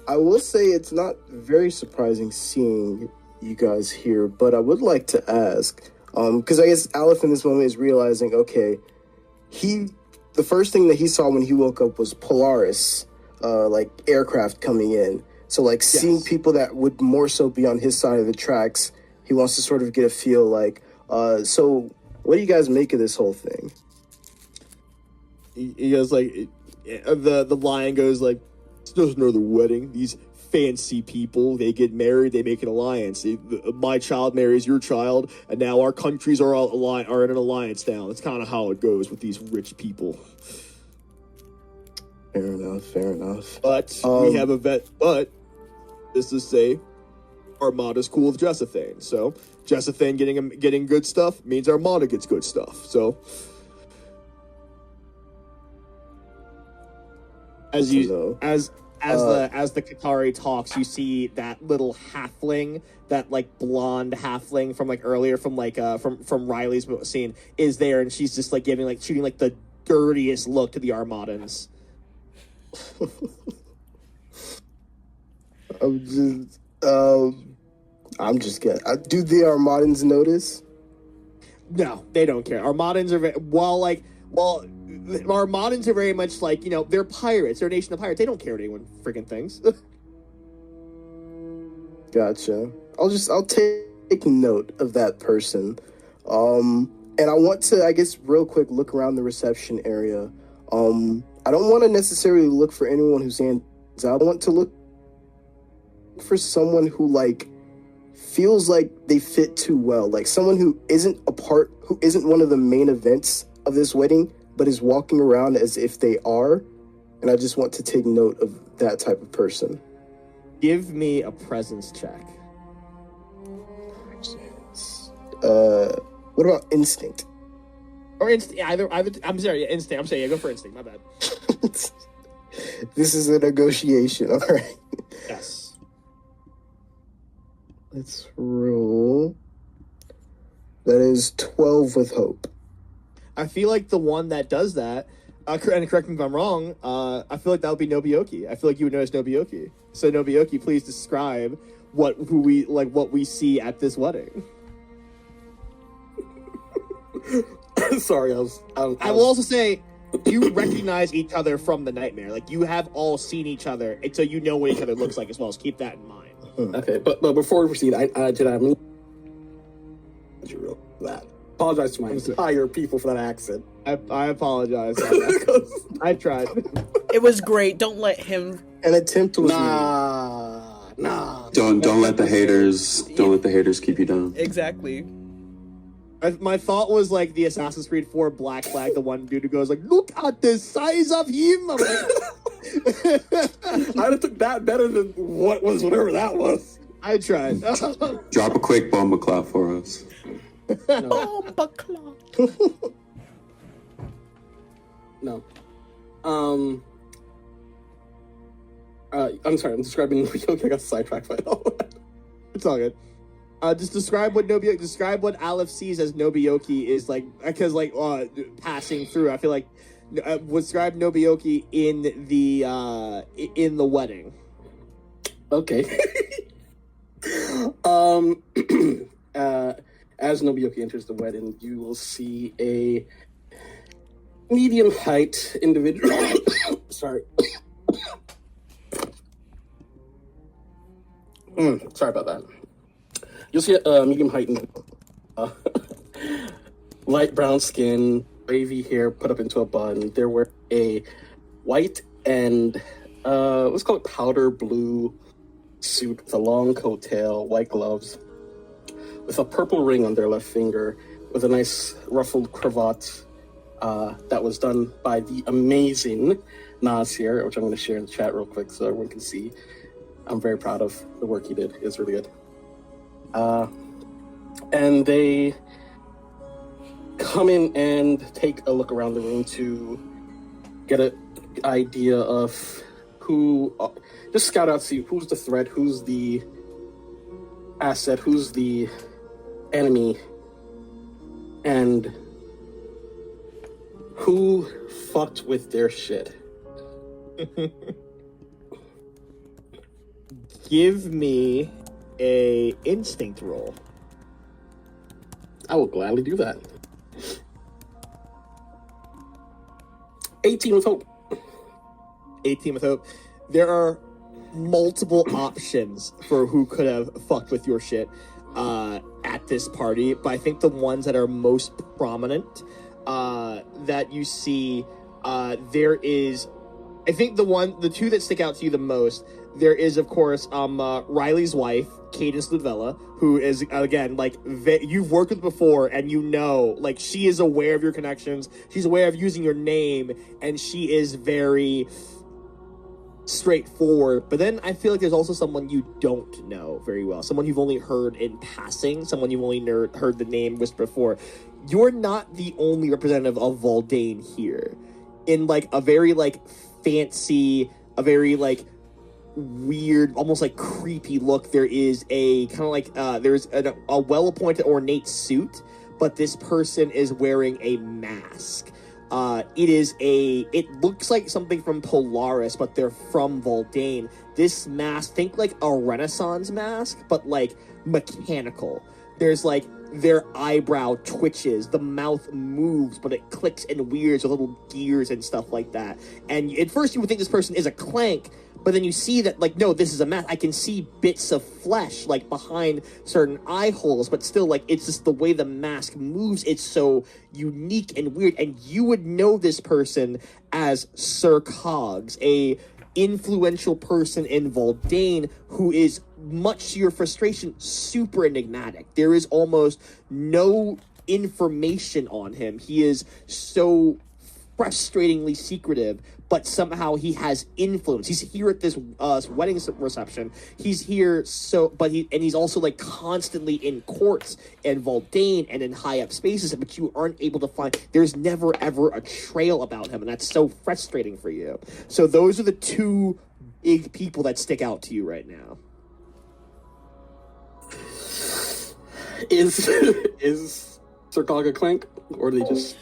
I will say it's not very surprising seeing you guys here, but I would like to ask, because I guess Aleph in this moment is realizing, okay, the first thing that he saw when he woke up was Polaris, like aircraft coming in. So like seeing people that would more so be on his side of the tracks, he wants to sort of get a feel like, so what do you guys make of this whole thing? He goes like, the lion goes like, "It's just another wedding. These fancy people, they get married, they make an alliance. My child marries your child, and now our countries are in an alliance now. That's kind of how it goes with these rich people." Fair enough. But we have a vet. But this is say, Armada's cool with Jessathane. So Jessathane getting good stuff means Armada gets good stuff. So as the Qatari talks, you see that little halfling, that like blonde halfling from like earlier from like from Riley's scene is there, and she's just like shooting like the dirtiest look to the Armadans. I'm just kidding. Do the Armadans notice? No, they don't care. Armadans are Armadans are very much like, they're pirates. They're a nation of pirates. They don't care what anyone freaking thinks. Gotcha. I'll take note of that person. And I want to, I guess, real quick, look around the reception area. I don't want to necessarily look for anyone who stands out. I want to look for someone who, like, feels like they fit too well. Like someone who isn't one of the main events of this wedding, but is walking around as if they are. And I just want to take note of that type of person. Give me a presence check. What about instinct? Or instinct, either. I'm sorry, yeah, instinct. I'm sorry, yeah, go for instinct. My bad. This is a negotiation, all right. Yes. Let's roll. That is 12 with hope. I feel like the one that does that, and correct me if I'm wrong, I feel like that would be Nobioki. I feel like you would notice Nobioki. So Nobioki, please describe what we see at this wedding. Sorry, I will also say, you recognize each other from the nightmare. Like, you have all seen each other, and so you know what each other looks like as well. So keep that in mind. Okay, but before we proceed, I apologize to my entire people for that accent. I apologize. I tried. It was great. Don't let him. An attempt was Nah. Don't let the haters keep you down. Exactly. My thought was like the Assassin's Creed 4 Black Flag, the one dude who goes like, "Look at the size of him." I'm like, I'd have took that better than whatever that was. I tried. Drop a quick bomba clap for us. Bomba clap. No. I'm sorry. I'm describing. I got sidetracked by all that. It's all good. Just describe what Aleph sees as Nobioki is like, because passing through. I feel like describe Nobioki in the wedding. Okay. As Nobioki enters the wedding, you will see a medium height individual. Sorry. Sorry about that. You'll see a medium height, light brown skin, wavy hair put up into a bun. They're wearing a white and let's call it powder blue suit with a long coat tail, white gloves, with a purple ring on their left finger, with a nice ruffled cravat that was done by the amazing Nas here, which I'm going to share in the chat real quick so everyone can see. I'm very proud of the work he did. It's really good. And they come in and take a look around the room to get an idea of who, just scout out, see who's the threat, who's the asset, who's the enemy, and who fucked with their shit. Give me a instinct roll. I will gladly do that. 18 with hope. 18 with hope. There are multiple options for who could have fucked with your shit at this party, but I think the ones that are most prominent that you see, there is, I think the two that stick out to you the most, there is, of course, Riley's wife, Cadence Ludvella, who is, again, like, you've worked with before, and you know, like, she is aware of your connections, she's aware of using your name, and she is very straightforward. But then I feel like there's also someone you don't know very well, someone you've only heard in passing, someone you've only heard the name whispered before. You're not the only representative of Voldane here. In, like, a very, like, fancy, a very, like, weird, almost like creepy look, there is a kind of like there's a well-appointed ornate suit, but this person is wearing a mask. It looks like something from Polaris, but they're from Voldane. This mask, think like a Renaissance mask, but like mechanical. There's like their eyebrow twitches, the mouth moves, but it clicks and weirds with little gears and stuff like that. And at first you would think this person is a Clank, but then you see that, like, no, this is a mask. I can see bits of flesh, like, behind certain eye holes, but still, like, it's just the way the mask moves. It's so unique and weird, and you would know this person as Sir Cogs, a influential person in Voldane who is, much to your frustration, super enigmatic. There is almost no information on him. He is so frustratingly secretive, but somehow he has influence. He's here at this wedding reception. He's here he's also like constantly in courts and Voldane and in high up spaces, but you aren't able to find. There's never ever a trail about him, and that's so frustrating for you. So those are the two big people that stick out to you right now. Is Sir Cog a clank, or are they just?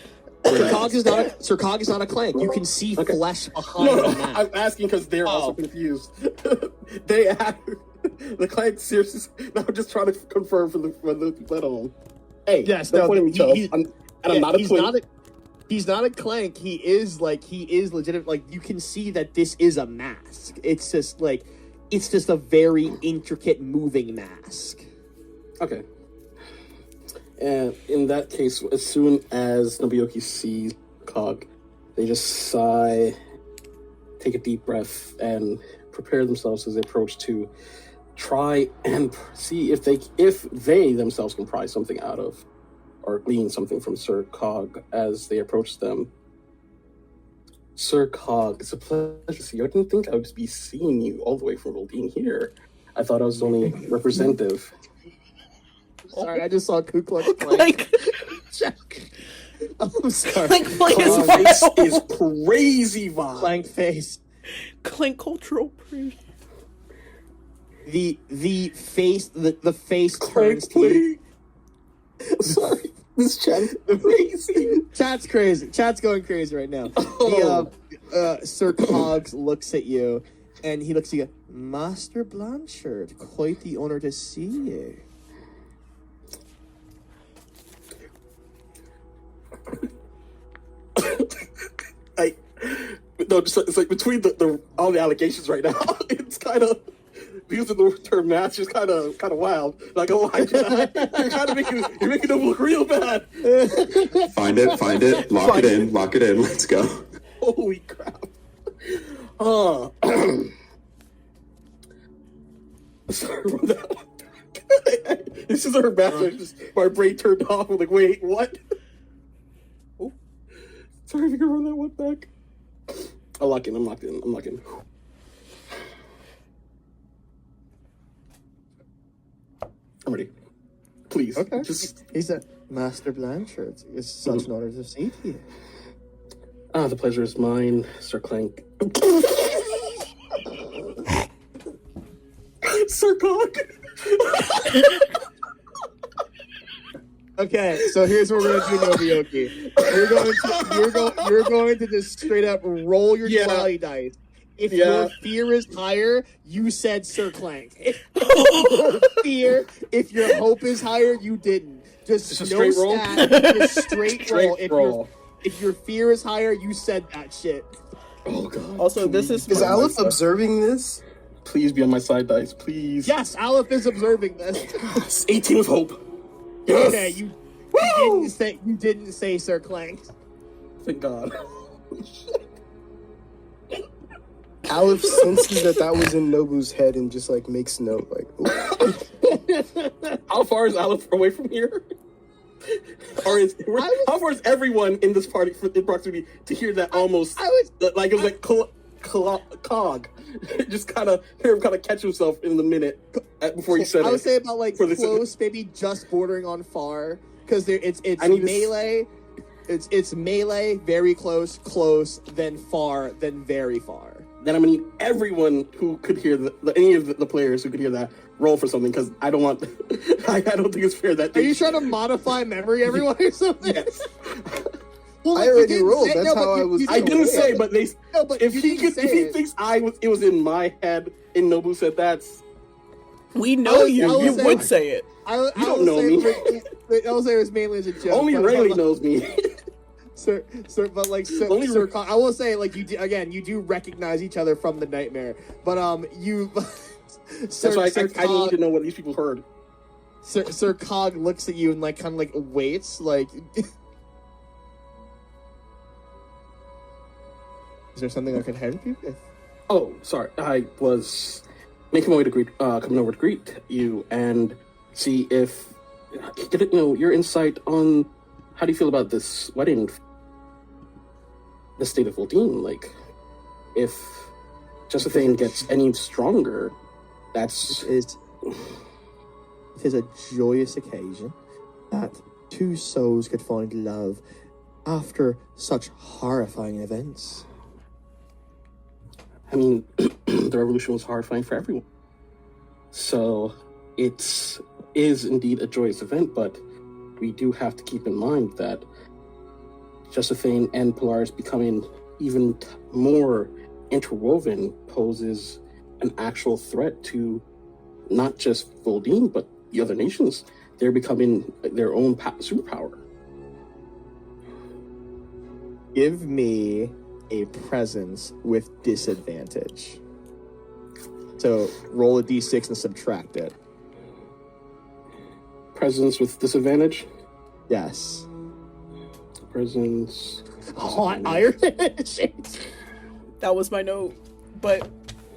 Sir Cog is not a clank. You can see flesh behind No, the mask. I'm asking because they're also confused. The clank seriously. No, I'm just trying to confirm for the people at home. Hey, Yes, don't no, point at me, Charles. I'm not a he's clank. he's not a clank. He is legitimate. Like, you can see that this is a mask. It's just a very intricate moving mask. Okay. And in that case, as soon as Nobuyuki sees Cog, they just sigh, take a deep breath, and prepare themselves as they approach to try and see if they themselves can pry something out of or glean something from Sir Cog as they approach them. Sir Cog, it's a pleasure to see you. I didn't think I would be seeing you all the way from Voldine here. I thought I was only representative. Sorry, I just saw Ku Klux Klan. I'm sorry. Clank Cog's face is crazy vibe. Clank face. Clank cultural pre. The face Clank, turns to you. please. Sorry, this chat is crazy. Chat's crazy. Chat's going crazy right now. Sir Cogs looks at you, and he looks at you. Master Blanchard, quite the honor to see you. It's like between the all the allegations right now, it's kind of using the term match is kind of wild. Like, oh, you're kind of making them look real bad. Find it, lock it in, let's go. Holy crap! Sorry about that. This is her match. My brain turned off. I'm like, wait, what? Oh, sorry if you can run that one back. I'm locked in. I'm ready. Please. Okay. Just... He said, Master Blanchard, it's such an honor to see you. The pleasure is mine, Sir Clank. Sir Cog. Okay, so here's what we're gonna do, Nobuyuki. You're going to just straight up roll your duality dice. If your fear is higher, you said Sir Clank. If your hope is higher, you didn't. Just a no straight roll? stat, just straight roll. If your fear is higher, you said that shit. Oh god. Also, this is Aleph observing this? Please be on my side dice, please. Yes, Aleph is observing this. 18 with hope. Yes. Okay, you didn't say Sir Clank. Thank God. Aleph senses that was in Nobu's head and just like makes note, like. How far is Aleph away from here? How far is everyone in this party in proximity to hear that almost? It was like Cog. Just kind of hear him kind of catch himself in the minute before he said it. I would say about like close, maybe just bordering on far, because it's melee. It's melee, very close, then far, then very far. Then I'm gonna need everyone who could hear any of the players who could hear that roll for something, because I don't want. I don't think it's fair that. Are you trying to modify memory, everyone, or something? Yes. Well, I already rolled. That's how I was. I didn't say, but they. No, but if he thinks it was in my head, and Nobu said that's. We know you. You say, would say it. You don't know me. I will say it was mainly as a joke. Only Rayleigh knows me. Sir, I will say, like, you do recognize each other from the nightmare, but you. That's why I need to know what these people heard. Sir Cog looks at you and like kind of like waits, like. Is there something I can help you with? Oh, sorry. I was making my way to greet, coming over to greet you and see if get your insight on how do you feel about this wedding, the state of Voldine. Like, if Josephine gets any stronger, that's It is a joyous occasion that two souls could find love after such horrifying events. I mean, the revolution was horrifying for everyone. So it is indeed a joyous event, but we do have to keep in mind that Josephine and Polaris becoming even more interwoven poses an actual threat to not just Voldine, but the other nations. They're becoming their own superpower. Give me a presence with disadvantage. So roll a d6 and subtract it. Presence with disadvantage? Yes. Presence. Hot iron. That was my note. But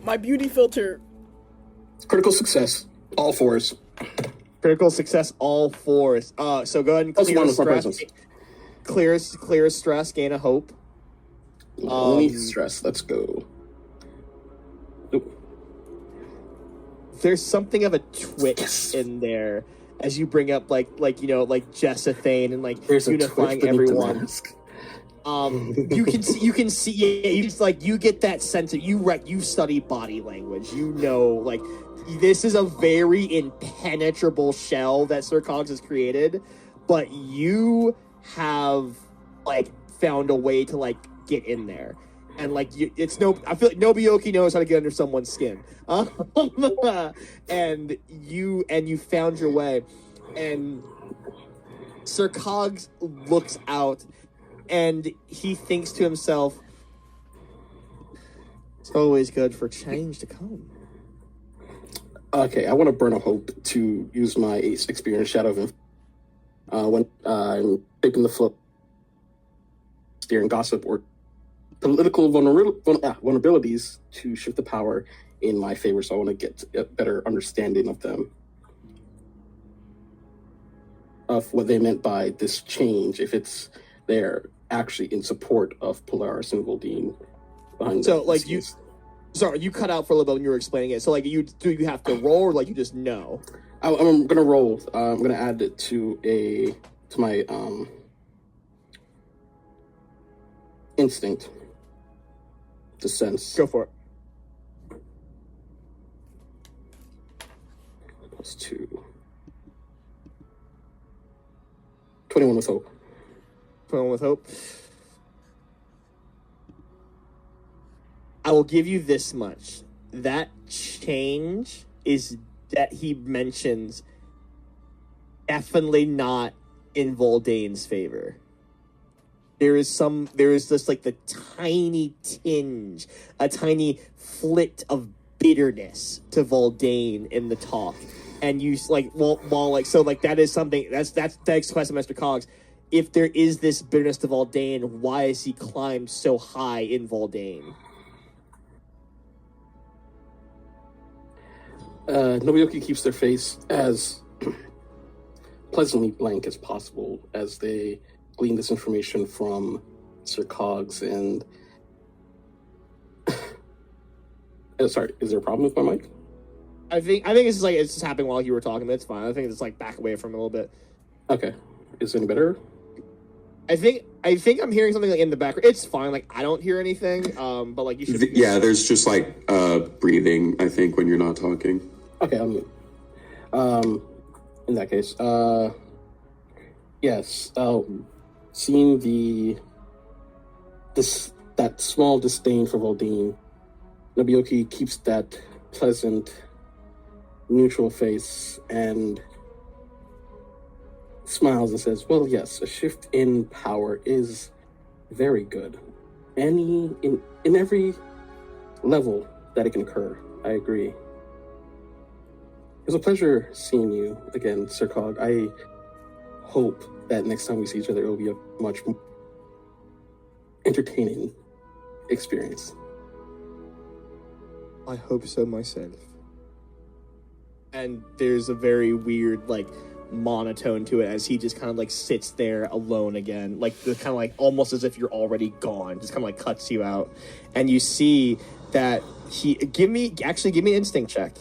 my beauty filter. Critical success. All fours. Critical success, all fours. So go ahead and Plus clear one with my stress. presence. Clear stress, gain a hope. Only stress. Let's go. Oop. There's something of a twitch in there as you bring up like Josephine and like There's unifying a twitch beneath the everyone. mask. You can see you get that sense of you study body language. You know, like, this is a very impenetrable shell that Sir Cogs has created, but you have like found a way to like get in there. And like I feel like Nobuyuki knows how to get under someone's skin. And you found your way. And Sir Cogs looks out and he thinks to himself, it's always good for change to come. Okay, I want to burn a hope to use my experience Shadow of when I'm picking the flip, steering gossip or political vulnerabilities to shift the power in my favor. So I want to get a better understanding of them, of what they meant by this change, if it's they're actually in support of Polaris and Voldine behind So them. like sorry, you cut out for a little bit when you were explaining it. So like you have to roll, or like you just know? I'm gonna roll. I'm gonna add it to my instinct, to sense. Go for it. Plus 2. 21 with hope. 21 with hope. I will give you this much. That change is that he mentions definitely not in Voldane's favor. There is just like the tiny tinge, a tiny flit of bitterness to Voldane in the talk. And you like, that is something that's the question, Mr. Cogs. If there is this bitterness to Voldane, why has he climbed so high in Voldane? Nobuyuki keeps their face as pleasantly blank as possible as they glean this information from Sir Cogs and... sorry, is there a problem with my mic? I think it's just happening while you were talking, but it's fine. I think it's like back away from it a little bit. Okay. Is it any better? I think I'm hearing something like in the background. It's fine. Like I don't hear anything. But like you should. Yeah, there's just like breathing, I think, when you're not talking. Okay, I'm mute. In that case, yes. Seeing that small disdain for Voldine, Nobuyuki keeps that pleasant, neutral face and smiles and says, "Well, yes, a shift in power is very good. In every level that it can occur, I agree. It was a pleasure seeing you again, Sir Cog. I hope that next time we see each other, it will be a much more entertaining experience." I hope so myself. And there's a very weird, like, monotone to it as he just kind of, like, sits there alone again. Like, the kind of, like, almost as if you're already gone. Just kind of, like, cuts you out. And you see that give me an instinct check.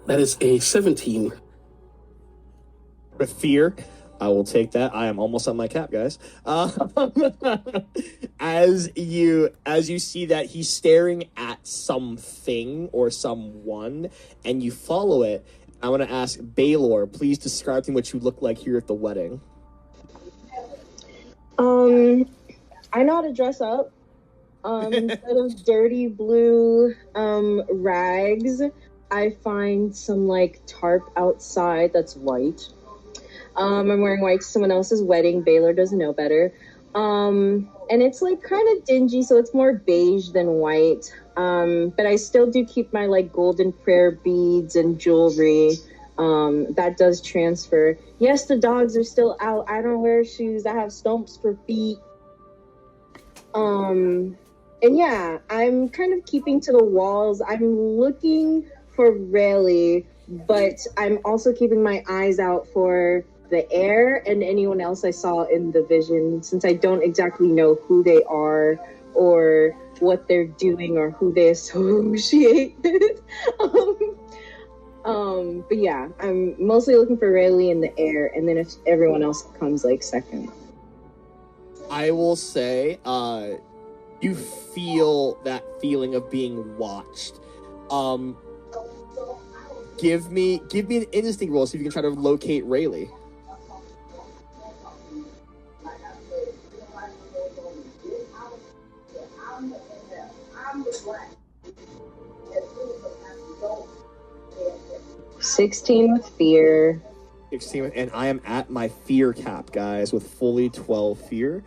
That is a 17. With fear, I will take that. I am almost on my cap, guys. As you see that he's staring at something or someone, and you follow it, I want to ask Baylor, please describe to me what you look like here at the wedding. I know how to dress up. Instead of dirty blue rags, I find some like tarp outside that's white. I'm wearing white to someone else's wedding. Baylor doesn't know better. And it's like kind of dingy, so it's more beige than white. But I still do keep my like golden prayer beads and jewelry. That does transfer. Yes, the dogs are still out. I don't wear shoes. I have stumps for feet. And yeah, I'm kind of keeping to the walls. I'm looking for Rayleigh, but I'm also keeping my eyes out for the heir and anyone else I saw in the vision, since I don't exactly know who they are or what they're doing or who they associate with. But yeah, I'm mostly looking for Rayleigh and the heir, and then if everyone else comes like second. I will say, you feel that feeling of being watched. Give me an instinct roll, see if you can try to locate Rayleigh. $16 with fear. 16, and I am at my fear cap, guys, with fully 12 fear.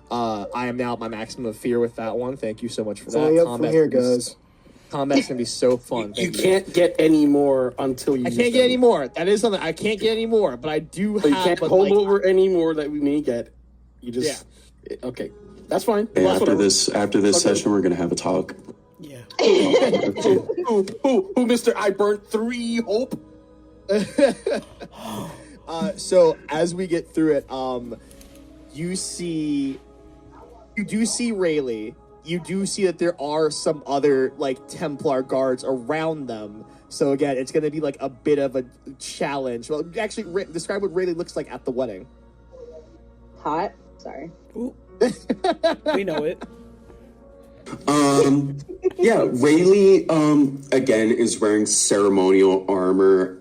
I am now at my maximum of fear with that one. Thank you so much for It's that. only up from here, guys. Combat's gonna be so fun. You can't get any more until you. I can't get any more. That is something I can't get any more, but I do So you have. can't but hold like, over any more that we may get. You just okay. That's fine. And That's after whatever. this session, we're gonna have a talk. Yeah. Who, Mr. I burnt 3 hope? So as we get through it, you do see Rayleigh. You do see that there are some other like Templar guards around them. So again, it's going to be like a bit of a challenge. Well, actually, describe what Rayleigh looks like at the wedding. Hot. Sorry. Ooh. We know it. Yeah, Rayleigh, again, is wearing ceremonial armor,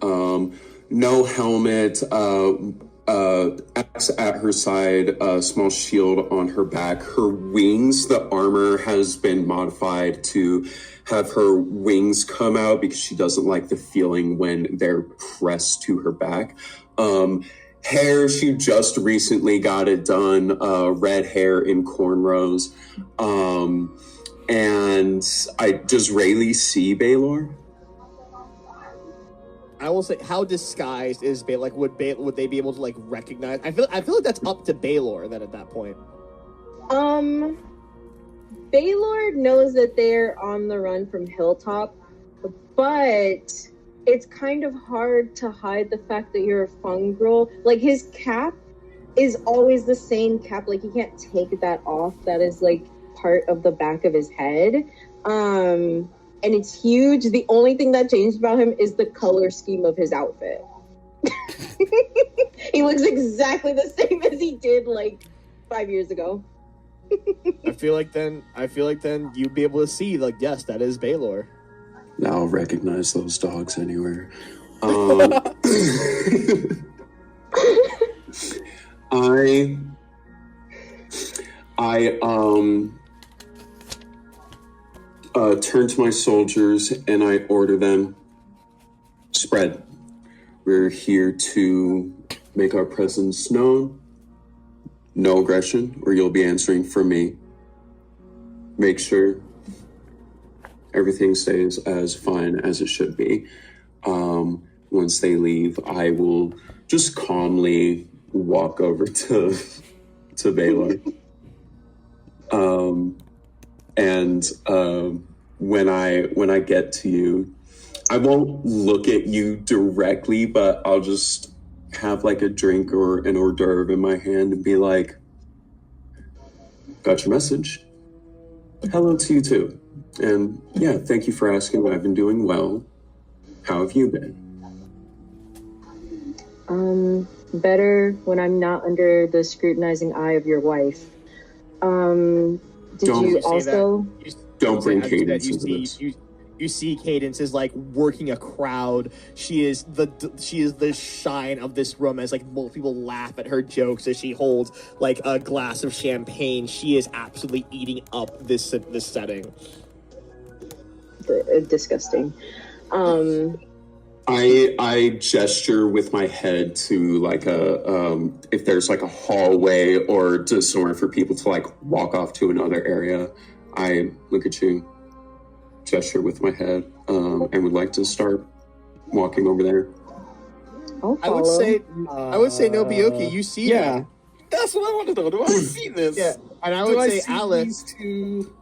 no helmet, axe at her side, a small shield on her back. Her wings, the armor has been modified to have her wings come out because she doesn't like the feeling when they're pressed to her back. Hair, she just recently got it done, red hair in cornrows. And does Rayleigh see Baylor? I will say, how disguised is Baylor? Like, would they be able to like recognize? I feel like that's up to Baylor then at that point. Baylor knows that they're on the run from Hilltop, but it's kind of hard to hide the fact that you're a fungrel. Like, his cap is always the same cap. Like, he can't take that off. That is like part of the back of his head. And it's huge. The only thing that changed about him is the color scheme of his outfit. He looks exactly the same as he did like 5 years ago. I feel like then you'd be able to see, like, yes, that is Baylor. Now I'll recognize those dogs anywhere. I turn to my soldiers and I order them, spread. We're here to make our presence known. No aggression, or you'll be answering for me. Make sure everything stays as fine as it should be. once they leave, I will just calmly walk over to Baylor. When I get to you, I won't look at you directly, but I'll just have like a drink or an hors d'oeuvre in my hand and be like, got your message. Hello to you too. And yeah, thank you for asking. I've been doing well. How have you been? Better when I'm not under the scrutinizing eye of your wife. Did Don't you say also? Don't bring That Cadence you into see, this. you see Cadence is like working a crowd. She is the shine of this room as like most people laugh at her jokes as she holds like a glass of champagne. She is absolutely eating up this setting. Disgusting. I gesture with my head to like if there's like a hallway or just somewhere for people to like walk off to another area. I look at you, gesture with my head, and would like to start walking over there. I'll I would follow. say Nobioki, you see Yeah. that. That's what I want to know. Do I see this? Yeah, and I Do would say see Aleph. these two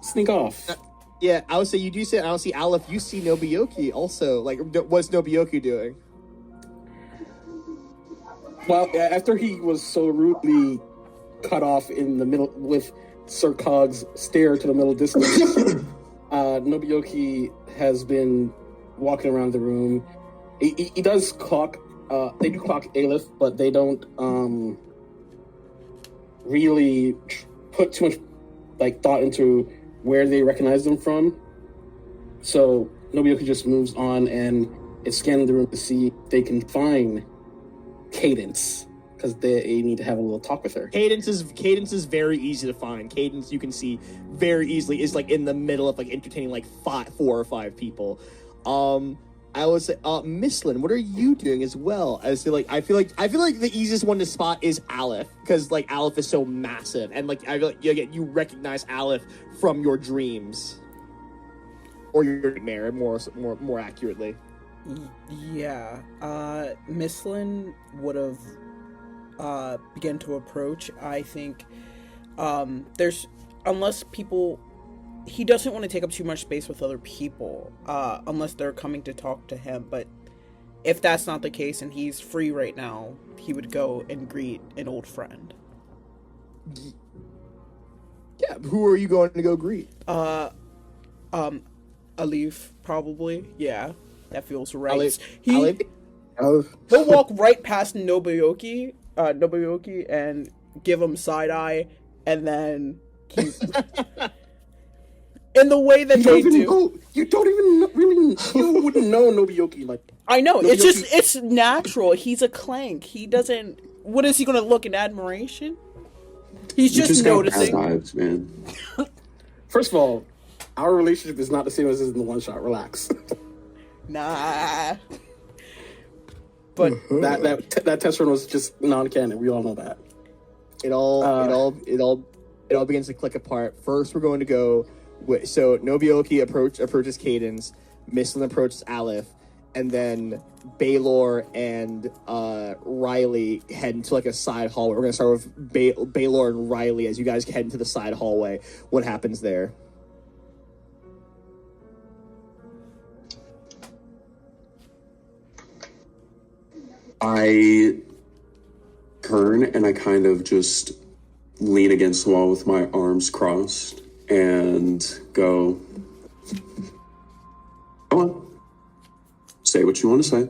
sneak off? Yeah, I would say you do say. I would see Aleph. You see Nobioki also. Like, what's Nobioki doing? Well, after he was so rudely cut off in the middle with Sir Cog's stare to the middle distance, Nobioki has been walking around the room. He does clock. They do clock Aleph, but they don't really put too much like thought into where they recognize them from. So Nobioki just moves on and is scanning the room to see if they can find Cadence, because they need to have a little talk with her. Cadence is very easy to find. Cadence, you can see very easily, is like in the middle of like entertaining like 4 or 5 people. I would say, Misslin, what are you doing as well? As to, like, I feel like the easiest one to spot is Aleph, because like Aleph is so massive, and like I feel like you recognize Aleph from your dreams, or your nightmare, more accurately. Yeah, Misslin would have begun to approach. I think he doesn't want to take up too much space with other people, unless they're coming to talk to him. But if that's not the case and he's free right now, he would go and greet an old friend. Yeah, who are you going to go greet? Alif, probably. Yeah, that feels right. Alif? He'll walk right past Nobioki, and give him side eye, and then keep. In the way that they do. You don't even really. You wouldn't know Nobioki like. I know. Nobioki. It's natural. He's a clank. He doesn't. What is he going to look in admiration? He's just noticing. Got bad vibes, man. First of all, our relationship is not the same as in the one shot. Relax. Nah. But that test run was just non-canon. We all know that. It all begins to click apart. First, we're going to go. So Nobioki approaches Cadence, Misslin approaches Aleph, and then Baylor and Riley head into like a side hallway. We're gonna start with Baylor and Riley as you guys head into the side hallway. What happens there? I turn and I kind of just lean against the wall with my arms crossed and go on. Say what you want to say.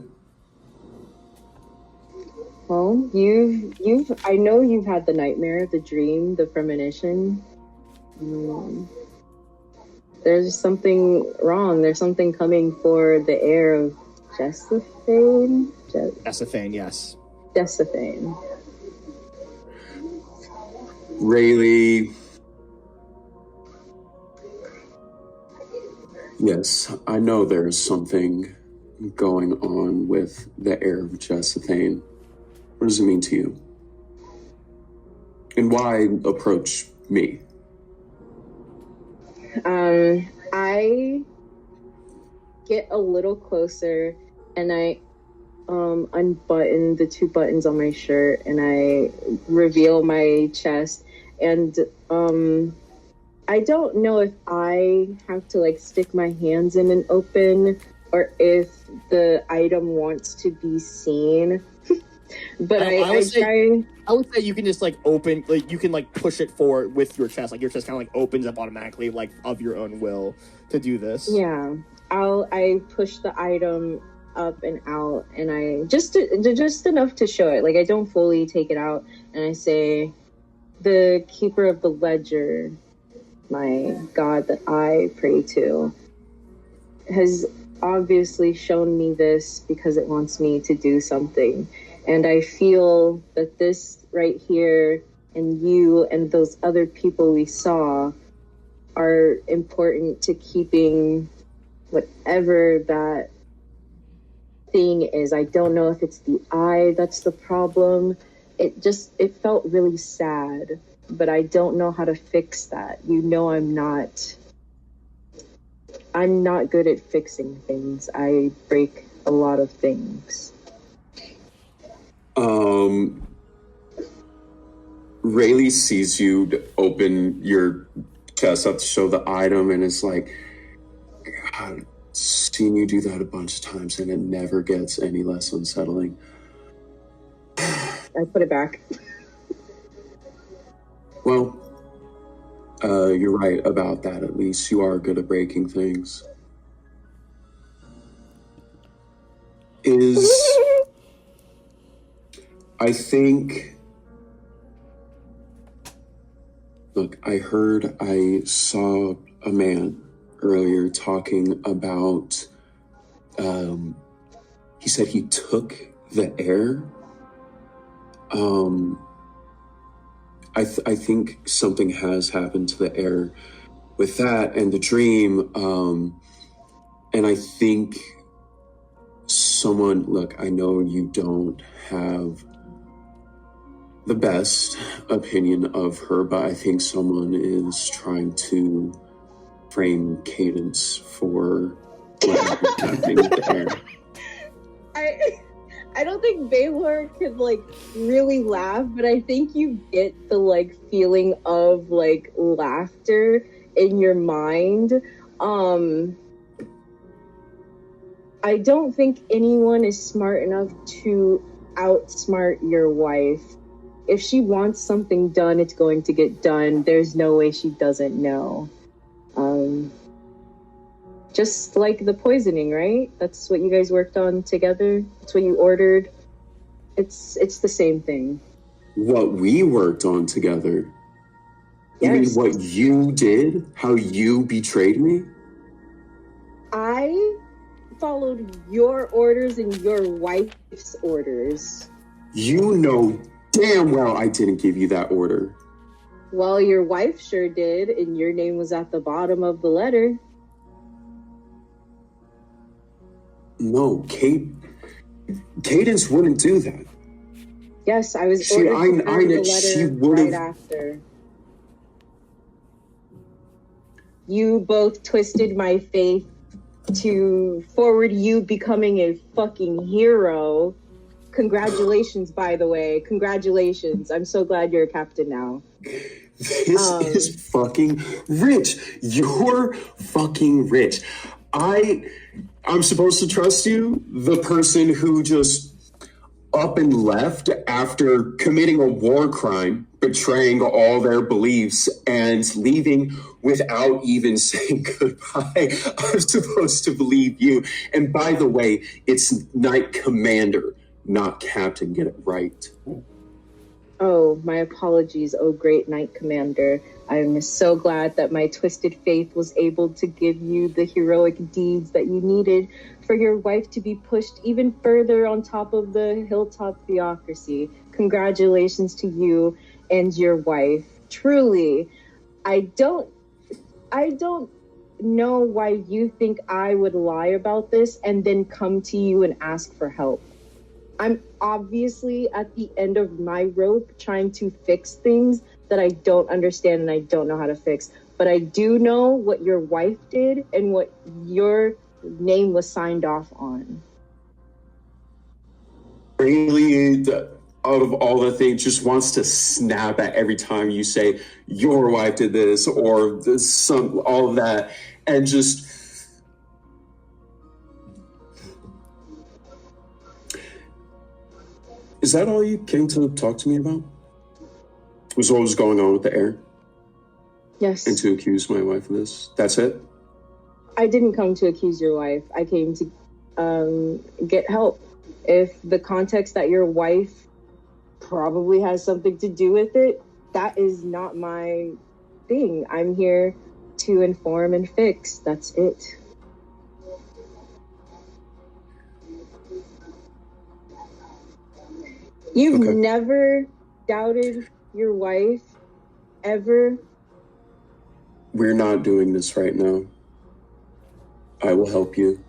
Well, I know you've had the nightmare, the dream, the premonition. There's something wrong. There's something coming for the heir of Jessathane? Jessathane, yes. Jessathane. Rayleigh. Yes, I know there's something going on with the heir of Jessathane. What does it mean to you? And why approach me? I get a little closer and I unbutton the 2 buttons on my shirt, and I reveal my chest, and I don't know if I have to like stick my hands in and open, or if the item wants to be seen. But I would say you can just like open, like you can like push it forward with your chest, like your chest kind of like opens up automatically, like of your own will to do this. Yeah, I push the item up and out, and I just enough to show it. Like I don't fully take it out, and I say, "The keeper of the ledger, my god that I pray to, has obviously shown me this because it wants me to do something. And I feel that this right here and you and those other people we saw are important to keeping whatever that thing is. I don't know if it's the eye that's the problem. It felt really sad, but I don't know how to fix that. You know, I'm not good at fixing things. I break a lot of things. Rayleigh sees you open your chest up to show the item and is like, God, I've seen you do that a bunch of times and it never gets any less unsettling. I put it back. Well, you're right about that. At least you are good at breaking things. I think... Look, I saw a man earlier talking about, he said he took the air. I think something has happened to the air with that and the dream. And I think look, I know you don't have the best opinion of her, but I think someone is trying to frame Cadence for whatever's happening with the air. I don't think Baylor could like really laugh, but I think you get the like feeling of like laughter in your mind. I don't think anyone is smart enough to outsmart your wife. If she wants something done, it's going to get done. There's no way she doesn't know. Just like the poisoning, right? That's what you guys worked on together. That's what you ordered. It's the same thing. What we worked on together? Yes. You mean what you did? How you betrayed me? I followed your orders and your wife's orders. You know damn well I didn't give you that order. Well, your wife sure did, and your name was at the bottom of the letter. No, Cadence wouldn't do that. Yes, I was ordered to burn the she letter would've... right after. You both twisted my faith to forward you becoming a fucking hero. Congratulations, by the way. Congratulations. I'm so glad you're a captain now. This is fucking rich. You're fucking rich. I'm supposed to trust you? The person who just up and left after committing a war crime, betraying all their beliefs, and leaving without even saying goodbye. I'm supposed to believe you. And by the way, it's Knight Commander, not Captain. Get it right. Oh, my apologies, oh great Knight Commander. I'm so glad that my twisted faith was able to give you the heroic deeds that you needed for your wife to be pushed even further on top of the hilltop theocracy. Congratulations to you and your wife. Truly, I don't know why you think I would lie about this and then come to you and ask for help. I'm obviously at the end of my rope trying to fix things that I don't understand and I don't know how to fix. But I do know what your wife did and what your name was signed off on. really, out of all the things, just wants to snap at every time you say your wife did this or all of that, and just. Is that all you came to talk to me about? Was what was going on with the heir? Yes. And to accuse my wife of this? That's it? I didn't come to accuse your wife. I came to get help. If the context that your wife probably has something to do with it, that is not my thing. I'm here to inform and fix. That's it. You've Okay. never doubted your wife, ever? We're not doing this right now. I will help you.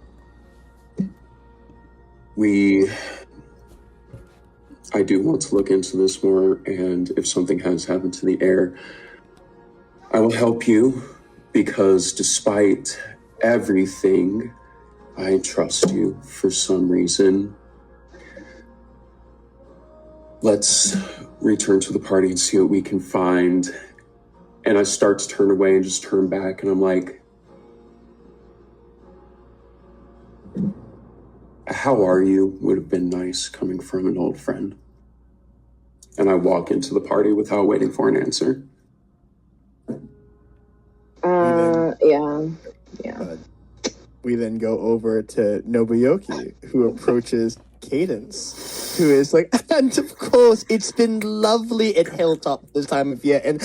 I do want to look into this more, and if something has happened to the heir, I will help you, because despite everything, I trust you for some reason. Let's return to the party and see what we can find. And I start to turn away and just turn back, and I'm like, how are you? Would have been nice coming from an old friend. And I walk into the party without waiting for an answer. Yeah. We then go over to Nobuyoki, who approaches Cadence, who is like, and of course, it's been lovely at Hilltop this time of year. And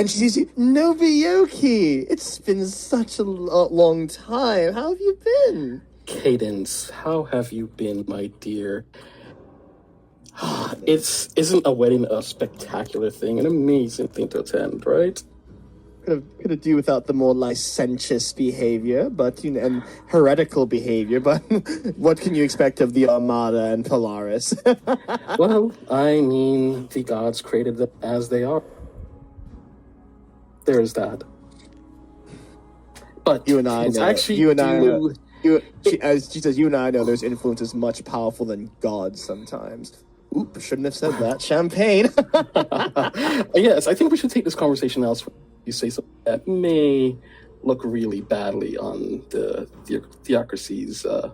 she sees you, Nobuyoki, it's been such a long time. How have you been? Cadence, how have you been, my dear? Isn't a wedding a spectacular thing, an amazing thing to attend, right? Could have do without the more licentious behavior, but and heretical behavior. But what can you expect of the Armada and Polaris? Well, I mean, the gods created them as they are. There's that. But You and I it's know. actually You and I do- know. As she says, you and I know there's influences much powerful than gods sometimes. Oop, shouldn't have said that. Champagne. Yes, I think we should take this conversation elsewhere. You say something that may look really badly on the theocracy's noble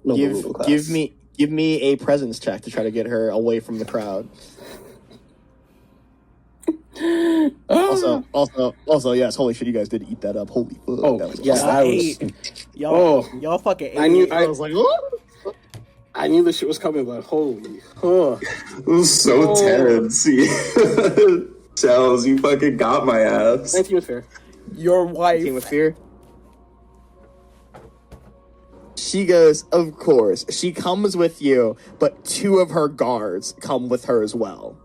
ruling class. give me a presence check to try to get her away from the crowd. Also, yes. Holy shit, you guys did eat that up. Holy fuck. Oh, that was yeah, awesome. I was. Y'all fucking ate. I knew. I was like, oh. I knew this shit was coming, but holy. Oh. It was so tense. Charles, you fucking got my ass. 19 was fair. Your wife. Team with fear. She goes, of course. She comes with you, but two of her guards come with her as well.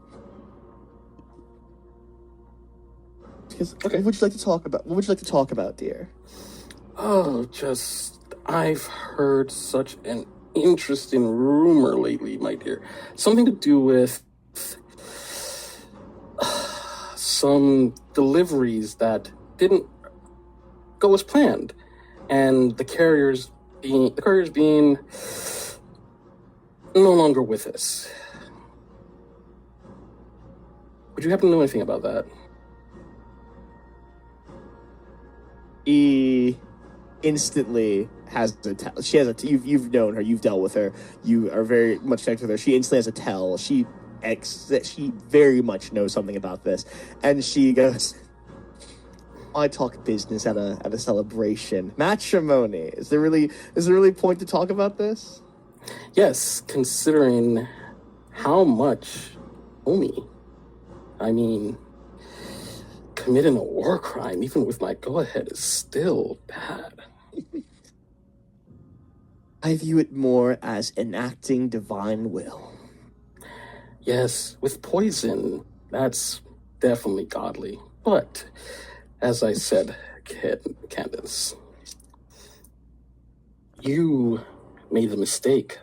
Because, Okay. What would you like to talk about? What would you like to talk about, dear? Oh, I've heard such an interesting rumor lately, my dear. Something to do with some deliveries that didn't go as planned, and the carriers being no longer with us. Would you happen to know anything about that? He instantly has a tell. She has a. You've known her. You've dealt with her. You are very much connected with her. She instantly has a tell. She very much knows something about this, and she goes, "I talk business at a celebration, matrimony. Is there really point to talk about this?" Yes, considering how much Omi, I mean, committing a war crime, even with my go-ahead, is still bad. I view it more as enacting divine will. Yes, with poison, that's definitely godly. But, as I said, Candace, you made the mistake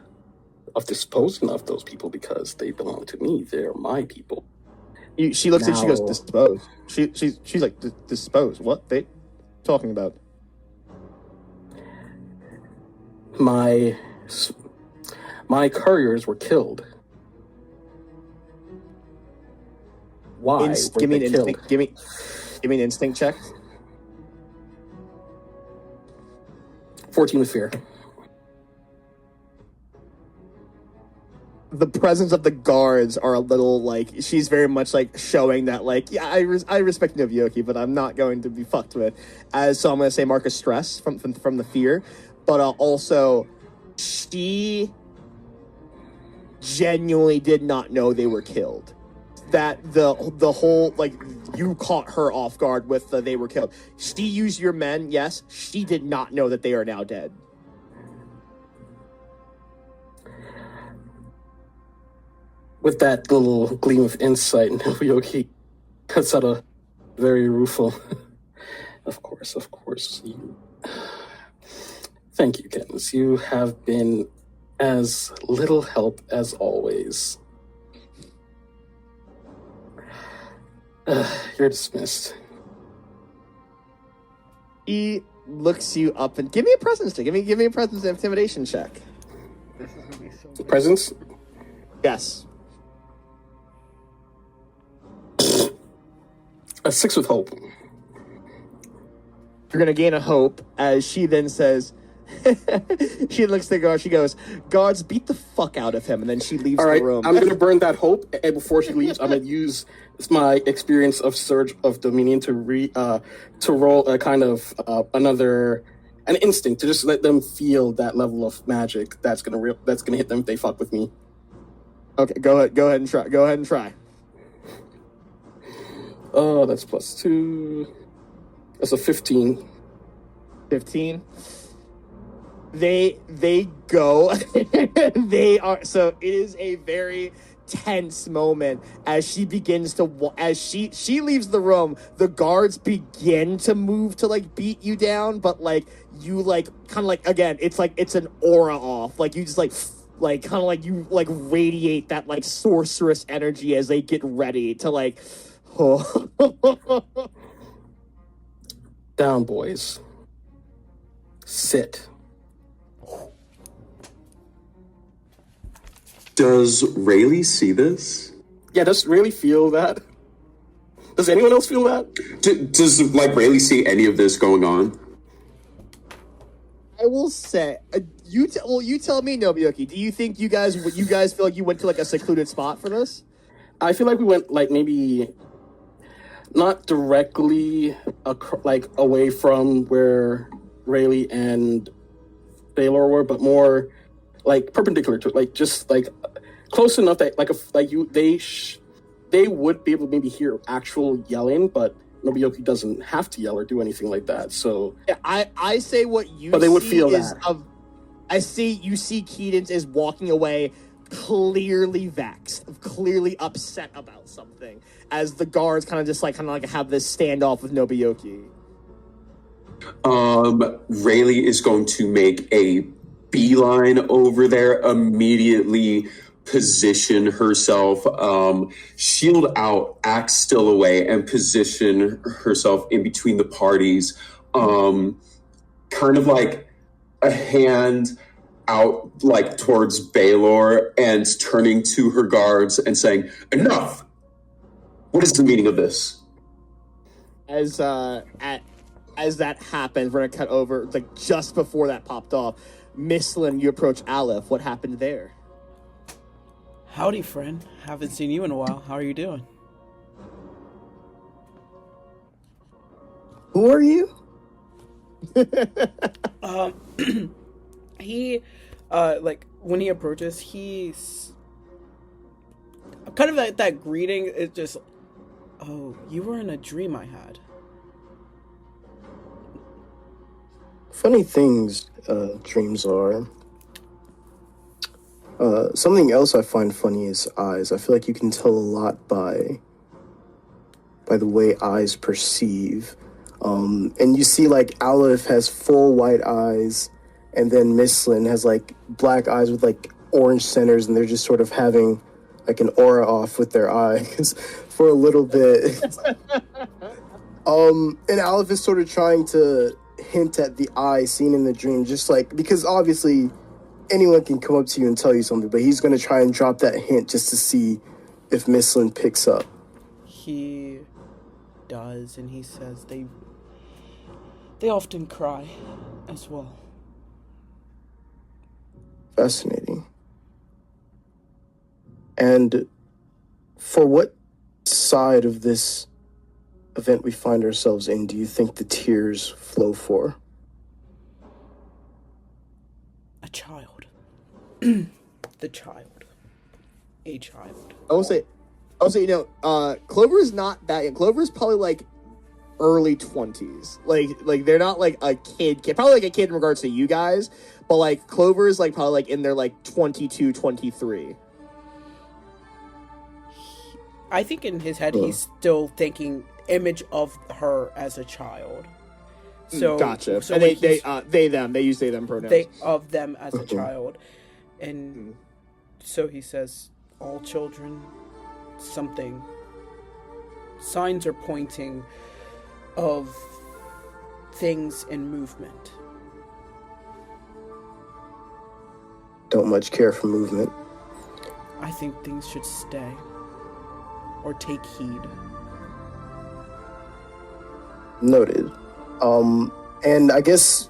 of disposing of those people because they belong to me. They're my people. She looks at. She goes, Now- dispose. She's like, dispose. What they talking about? my couriers were killed. Why? were Give me they an killed? instinct. Give me an instinct check. 14 with fear. The presence of the guards are a little like she's very much like showing that like yeah I respect Nobuyuki, but I'm not going to be fucked with. So I'm going to say mark of stress from the fear, but also she genuinely did not know they were killed. That the whole like you caught her off guard with they were killed. She used your men, yes. She did not know that they are now dead. With that little gleam of insight, Nobuyuki cuts out a very rueful. Of course. Thank you, Katniss. You have been as little help as always. You're dismissed. He looks you up and give me a presence check. Give me a presence intimidation check. Presence? Yes. A 6 with hope. You're gonna gain a hope as she then says she looks at the guard, she goes, guards, beat the fuck out of him, and then she leaves All right, the room. I'm gonna burn that hope, and before she leaves, I'm gonna use my experience of Surge of Dominion to roll a kind of an instinct to just let them feel that level of magic that's gonna hit them if they fuck with me. Okay, go ahead and try. Oh, that's +2. That's a 15. 15. They go. They are so. It is a very tense moment as she begins to as she leaves the room. The guards begin to move to like beat you down, but like you like kind of like again, it's like it's an aura off. Like you just like kind of like you like radiate that like sorceress energy as they get ready to like. Oh. Down, boys. Sit. Does Rayleigh see this? Yeah, does Rayleigh feel that? Does anyone else feel that? Does like Rayleigh see any of this going on? I will say, you tell me, Nobuyuki. Do you think you guys feel like you went to like a secluded spot for this? I feel like we went like maybe not directly like away from where Rayleigh and Baylor were, but more like perpendicular to like just like close enough that they would be able to maybe hear actual yelling, but Nobuyuki doesn't have to yell or do anything like that. So yeah, I say what you. But they would feel is that. You see Keaton is walking away, clearly vexed, clearly upset about something, as the guards kind of have this standoff with Nobuyuki. Rayleigh is going to make a beeline over there, immediately position herself, shield out, axe still away, and position herself in between the parties, kind of like a hand out like towards Baylor and turning to her guards and saying, "Enough! What is the meaning of this?" As that happens, we're gonna cut over like just before that popped off. Mislin, you approach Aleph. What happened there? Howdy, friend. Haven't seen you in a while. How are you doing? Who are you? He, like, when he approaches, he's kind of like that greeting. It's just, oh, you were in a dream I had. Funny things dreams are. Something else I find funny is eyes. I feel like you can tell a lot by the way eyes perceive. And you see, like, Aleph has full white eyes, and then Mislin has, like, black eyes with, like, orange centers, and they're just sort of having, like, an aura off with their eyes for a little bit. And Aleph is sort of trying to hint at the eye seen in the dream, just, like, because obviously anyone can come up to you and tell you something, but he's gonna try and drop that hint just to see if Mislin picks up. He does, and he says they often cry as well. Fascinating. And for what side of this event we find ourselves in do you think the tears flow for? A child. The child. A child. I will say, Clover is not that young. Clover is probably like early 20s. Like they're not like a kid, probably like a kid in regards to you guys, but like Clover is like probably like in their like 22, 23. I think in his head he's still thinking image of her as a child. So gotcha. So and when they them. They use they them pronouns. they of them as a child, and so he says all children something. Signs are pointing of things in movement. Don't much care for movement. I think things should stay or take heed. Noted. And I guess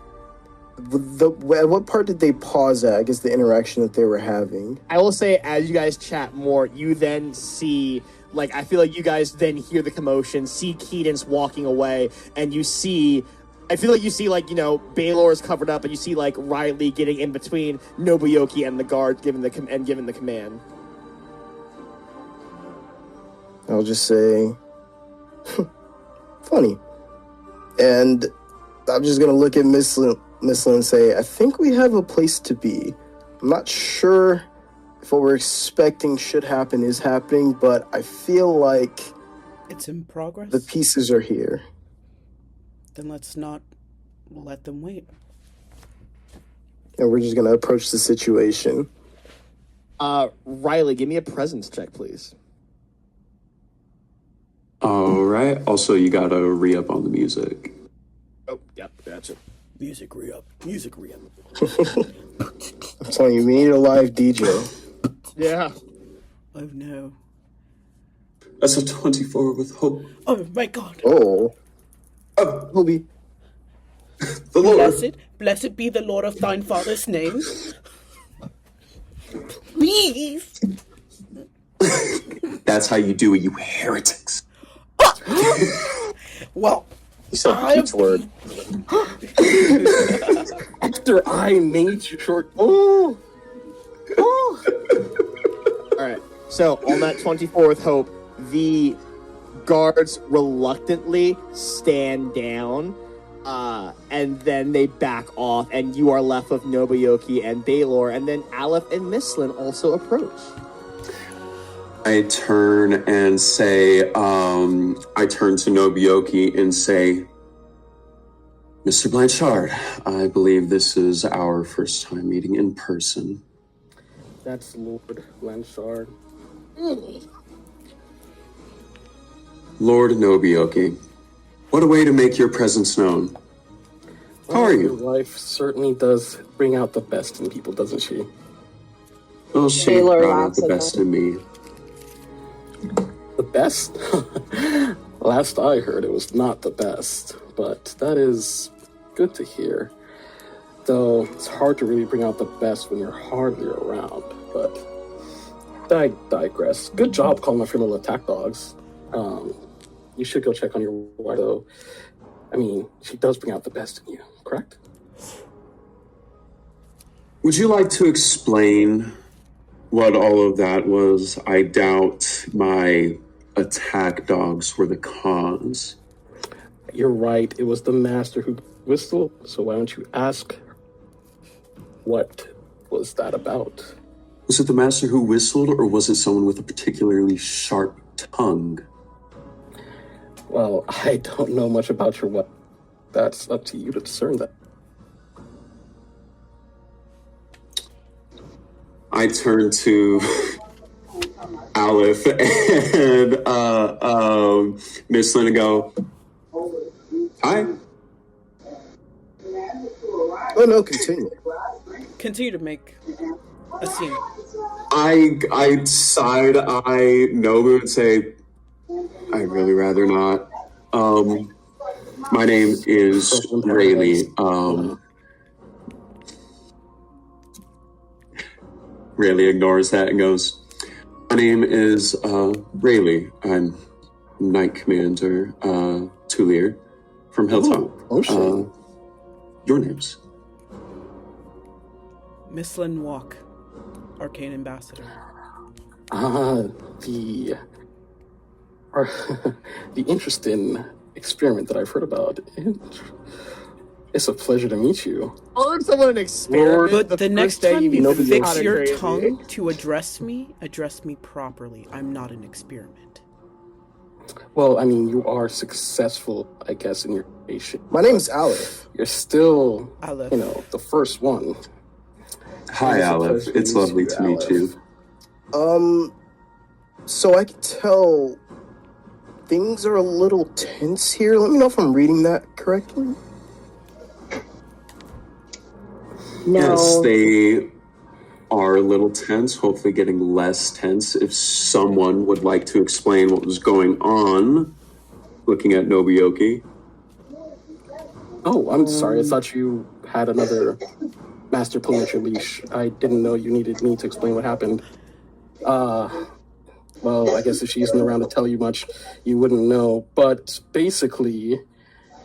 at what part did they pause at? I guess the interaction that they were having. I will say, as you guys chat more, you then see, like, I feel like you guys then hear the commotion, see Keydance walking away, and you see, I feel like you see, like, you know, Baylor is covered up, and you see, like, Riley getting in between Nobuyoki and the guard, giving the command. I'll just say, funny. And I'm just going to look at Mislin and say, I think we have a place to be. I'm not sure if what we're expecting should happen is happening, but I feel like it's in progress. The pieces are here. Then let's not let them wait. And we're just going to approach the situation. Riley, give me a presence check, please. All right. Also, you gotta re-up on the music. Oh, yep, gotcha. Music re-up. Music re-up. I'm telling you, we need a live DJ. Yeah. Oh, no. That's a 24 with hope. Oh, my God. Oh. Hobie. The Lord. Blessed be the Lord of thine father's name. Please. That's how you do it, you heretics. Well, You said Pete's word. After I made you short. Oh. All right. So on that 24th hope, the guards reluctantly stand down, and then they back off, and you are left with Nobuyoki and Baylor, and then Aleph and Mislin also approach. I turn and say, I turn to Nobuyoki and say, Mr. Blanchard, I believe this is our first time meeting in person. That's Lord Blanchard. Lord Nobuyoki, what a way to make your presence known. How are Your you? wife certainly does bring out the best in people, doesn't she? Well, she Taylor brought out laughs the at best that. in me. The best? Last I heard, it was not the best, but that is good to hear. Though it's hard to really bring out the best when you're hardly around, but I digress. Good job calling my friend little attack dogs. You should go check on your wife, though. I mean, she does bring out the best in you, correct? Would you like to explain what all of that was? I doubt my attack dogs were the cause. You're right. It was the master who whistled. So why don't you ask what was that about? Was it the master who whistled, or was it someone with a particularly sharp tongue? Well, I don't know much about your what. That's up to you to discern that. I turn to Aleph and Miss Lynn and go, hi. Oh no, continue. Continue to make A scene. I side eye Nobu and say, I'd really rather not. My name is Rayleigh. Rayleigh ignores that and goes, my name is Rayleigh. I'm Knight Commander Tulir from Hilltop. Your names? Miss Lynn Walk, Arcane Ambassador. The interesting experiment that I've heard about. It's a pleasure to meet you. Calling someone an experiment. But the next first day time you meet fix is your crazy. tongue to address me properly. I'm not an experiment. Well, I mean, you are successful, I guess, in your patient. My name's Aleph. You're still, Aleph. the first one. Hi, It's a Aleph. pleasure to It's meet lovely you, to meet Aleph. you. So I can tell things are a little tense here. Let me know if I'm reading that correctly. No. Yes, they are a little tense, hopefully getting less tense. If someone would like to explain what was going on, looking at Nobuyoki. Oh, I'm sorry. I thought you had another master pulling at your leash. I didn't know you needed me to explain what happened. Well, I guess if she isn't around to tell you much, you wouldn't know. But basically,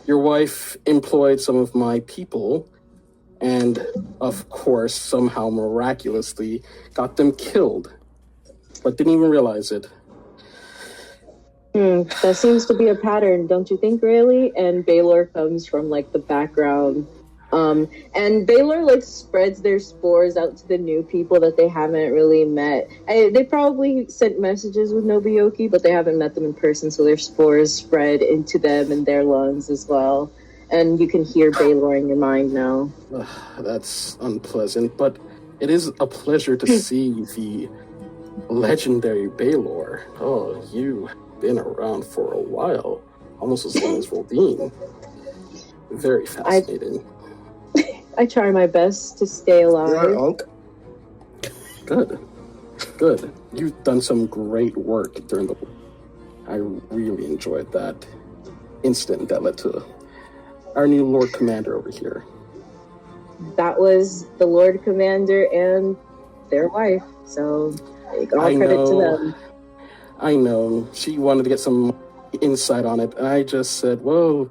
your wife employed some of my people, and of course, somehow miraculously got them killed, but didn't even realize it. That seems to be a pattern, don't you think, Rayleigh? And Baylor comes from like the background. And Baylor like spreads their spores out to the new people that they haven't really met. They probably sent messages with Nobuyoki, but they haven't met them in person, so their spores spread into them and their lungs as well. And you can hear Baylor in your mind now. That's unpleasant, but it is a pleasure to see the legendary Baylor. Oh, you've been around for a while, almost as long as Voldine. Very fascinating. I try my best to stay alive. Right, Unc? Good. You've done some great work during the... I really enjoyed that incident that led to our new Lord Commander over here. That was the Lord Commander and their wife, so all credit to them. I know. She wanted to get some insight on it, and I just said, well,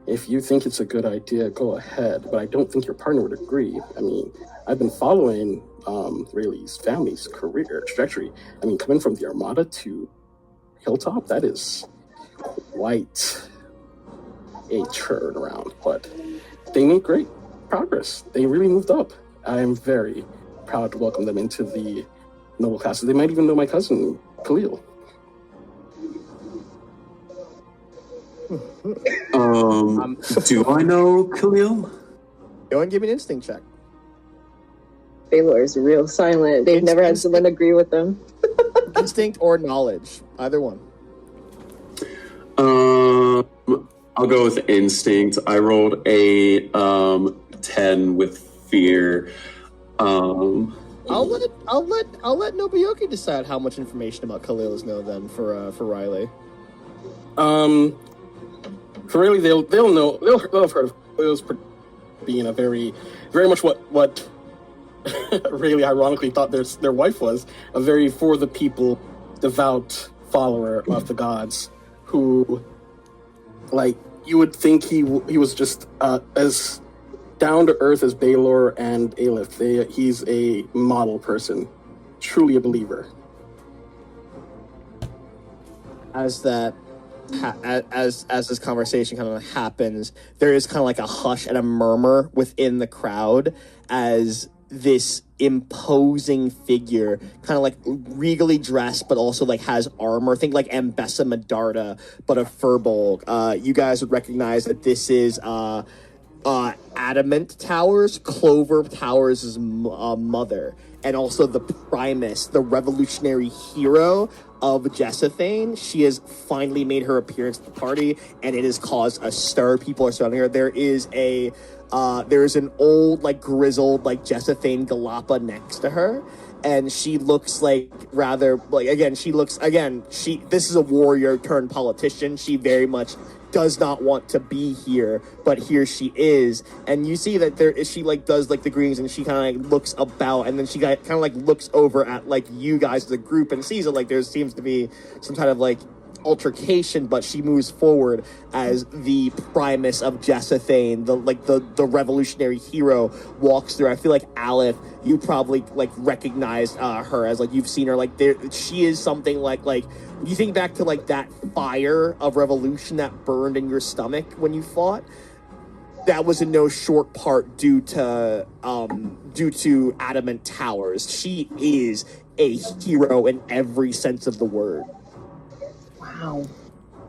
if you think it's a good idea, go ahead. But I don't think your partner would agree. I mean, I've been following Rayleigh's family's career trajectory. I mean, coming from the Armada to Hilltop, that is quite a turnaround. But they made great progress. They really moved up. I am very proud to welcome them into the noble classes. They might even know my cousin, Khalil. Do I know Khalil? Go and give me an instinct check. Baylor is real silent. They've never had someone agree with them. Instinct or knowledge, either one. I'll go with instinct. I rolled a 10 with fear. I'll let Nobuyoki decide how much information about Khalil is known then for Riley. For Rayleigh, they'll know. They'll have heard of Khalil's being a very much what Rayleigh ironically thought their wife was, a very for the people, devout follower of the gods, who, like, you would think he was just as down to earth as Baylor and Aleph. He's a model person, truly a believer. As this conversation kind of happens, there is kind of like a hush and a murmur within the crowd as this imposing figure, kind of like regally dressed, but also like has armor. Think like Ambessa Medarda, but a furbolg. You guys would recognize that this is Adamant Towers, Clover Towers' mother, and also the Primus, the revolutionary hero of Jessathane. She has finally made her appearance at the party, and it has caused a stir. People are surrounding her. There is an old, like, grizzled, like, Jessathane Galapa next to her, and she looks like this is a warrior turned politician. She very much does not want to be here, but here she is, and you see that she like does like the greetings, and she kind of like looks about, and then she kind of like looks over at like you guys as a group and sees that like there seems to be some kind of like altercation, but she moves forward as the Primus of Jessathane, the revolutionary hero, walks through. I feel like Aleph, you probably like recognized her as like you've seen her like there. She is something like you think back to like that fire of revolution that burned in your stomach when you fought. That was in no short part due to Adamant Towers. She is a hero in every sense of the word. Wow.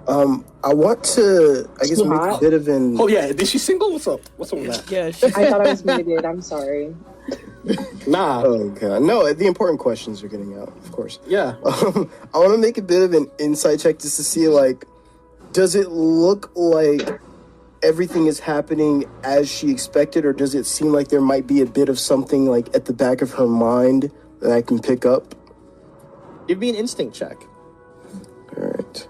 I want to, I guess, make a bit of an... Oh, yeah. Is she single? What's up? What's up with that? Yeah, I thought I was muted. I'm sorry. Nah. Okay. No, the important questions are getting out, of course. Yeah. I want to make a bit of an insight check just to see, like, does it look like everything is happening as she expected, or does it seem like there might be a bit of something, like, at the back of her mind that I can pick up? Give me an instinct check. All right.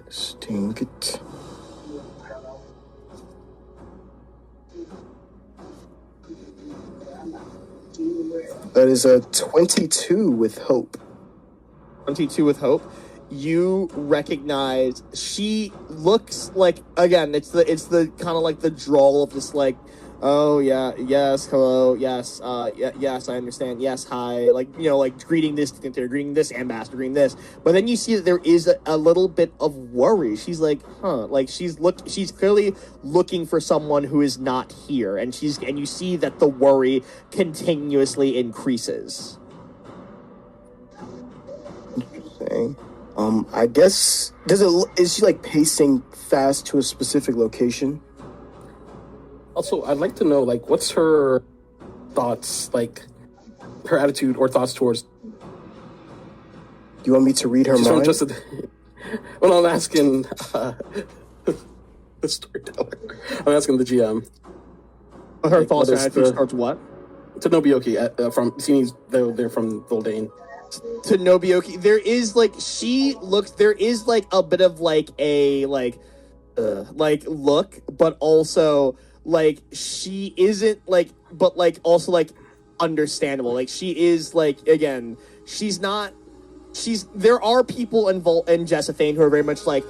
Instinct. That is a 22 with hope. 22 with hope. You recognize she looks like, again, it's the kind of like the drawl of this like, oh yeah, yes, hello, yes, yes, I understand, yes, hi, like, you know, like greeting this ambassador, greeting this, but then you see that there is a little bit of worry. She's like, like she's clearly looking for someone who is not here, and you see that the worry continuously increases. Interesting. I guess, is she like pacing fast to a specific location? Also, I'd like to know, like, what's her thoughts, like, her attitude or thoughts towards... Do you want me to read her mind? Well, I'm asking the storyteller. I'm asking the GM. Her Like, thoughts what and is attitudes the- towards what? To Nobioki, from seeing they're from Voldane. To Nobioki, there is like a bit of like a like look, but also like she isn't like, but like also like understandable. Like she is like, again, there are people in Jessathane who are very much like,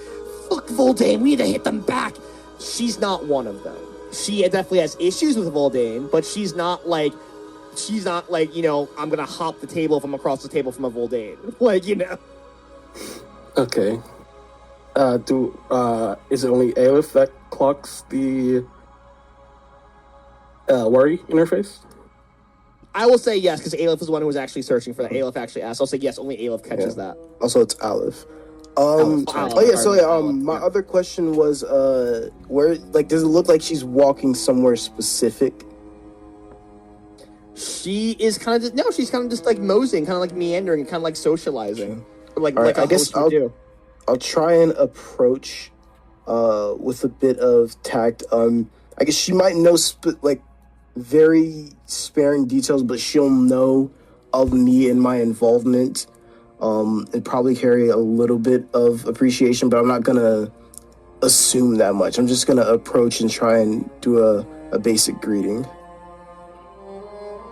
fuck Voldane, we need to hit them back. She's not one of them. She definitely has issues with Voldane, but she's not like, you know, I'm gonna hop the table if I'm across the table from a Voldane. Like, you know. Okay. Is it only Aleph that clocks the worry interface? I will say yes, because Aleph is the one who was actually searching for that. Aleph actually asked. I'll say yes, only Aleph catches that. Also, it's Aleph. My other question was, where, like, does it look like she's walking somewhere specific? She is kind of she's kind of just like moseying, kind of like meandering, kind of like socializing. Like, All right, like I guess I'll try and approach with a bit of tact. I guess she might know like very sparing details, but she'll know of me and my involvement. And probably carry a little bit of appreciation, but I'm not gonna assume that much. I'm just gonna approach and try and do a basic greeting.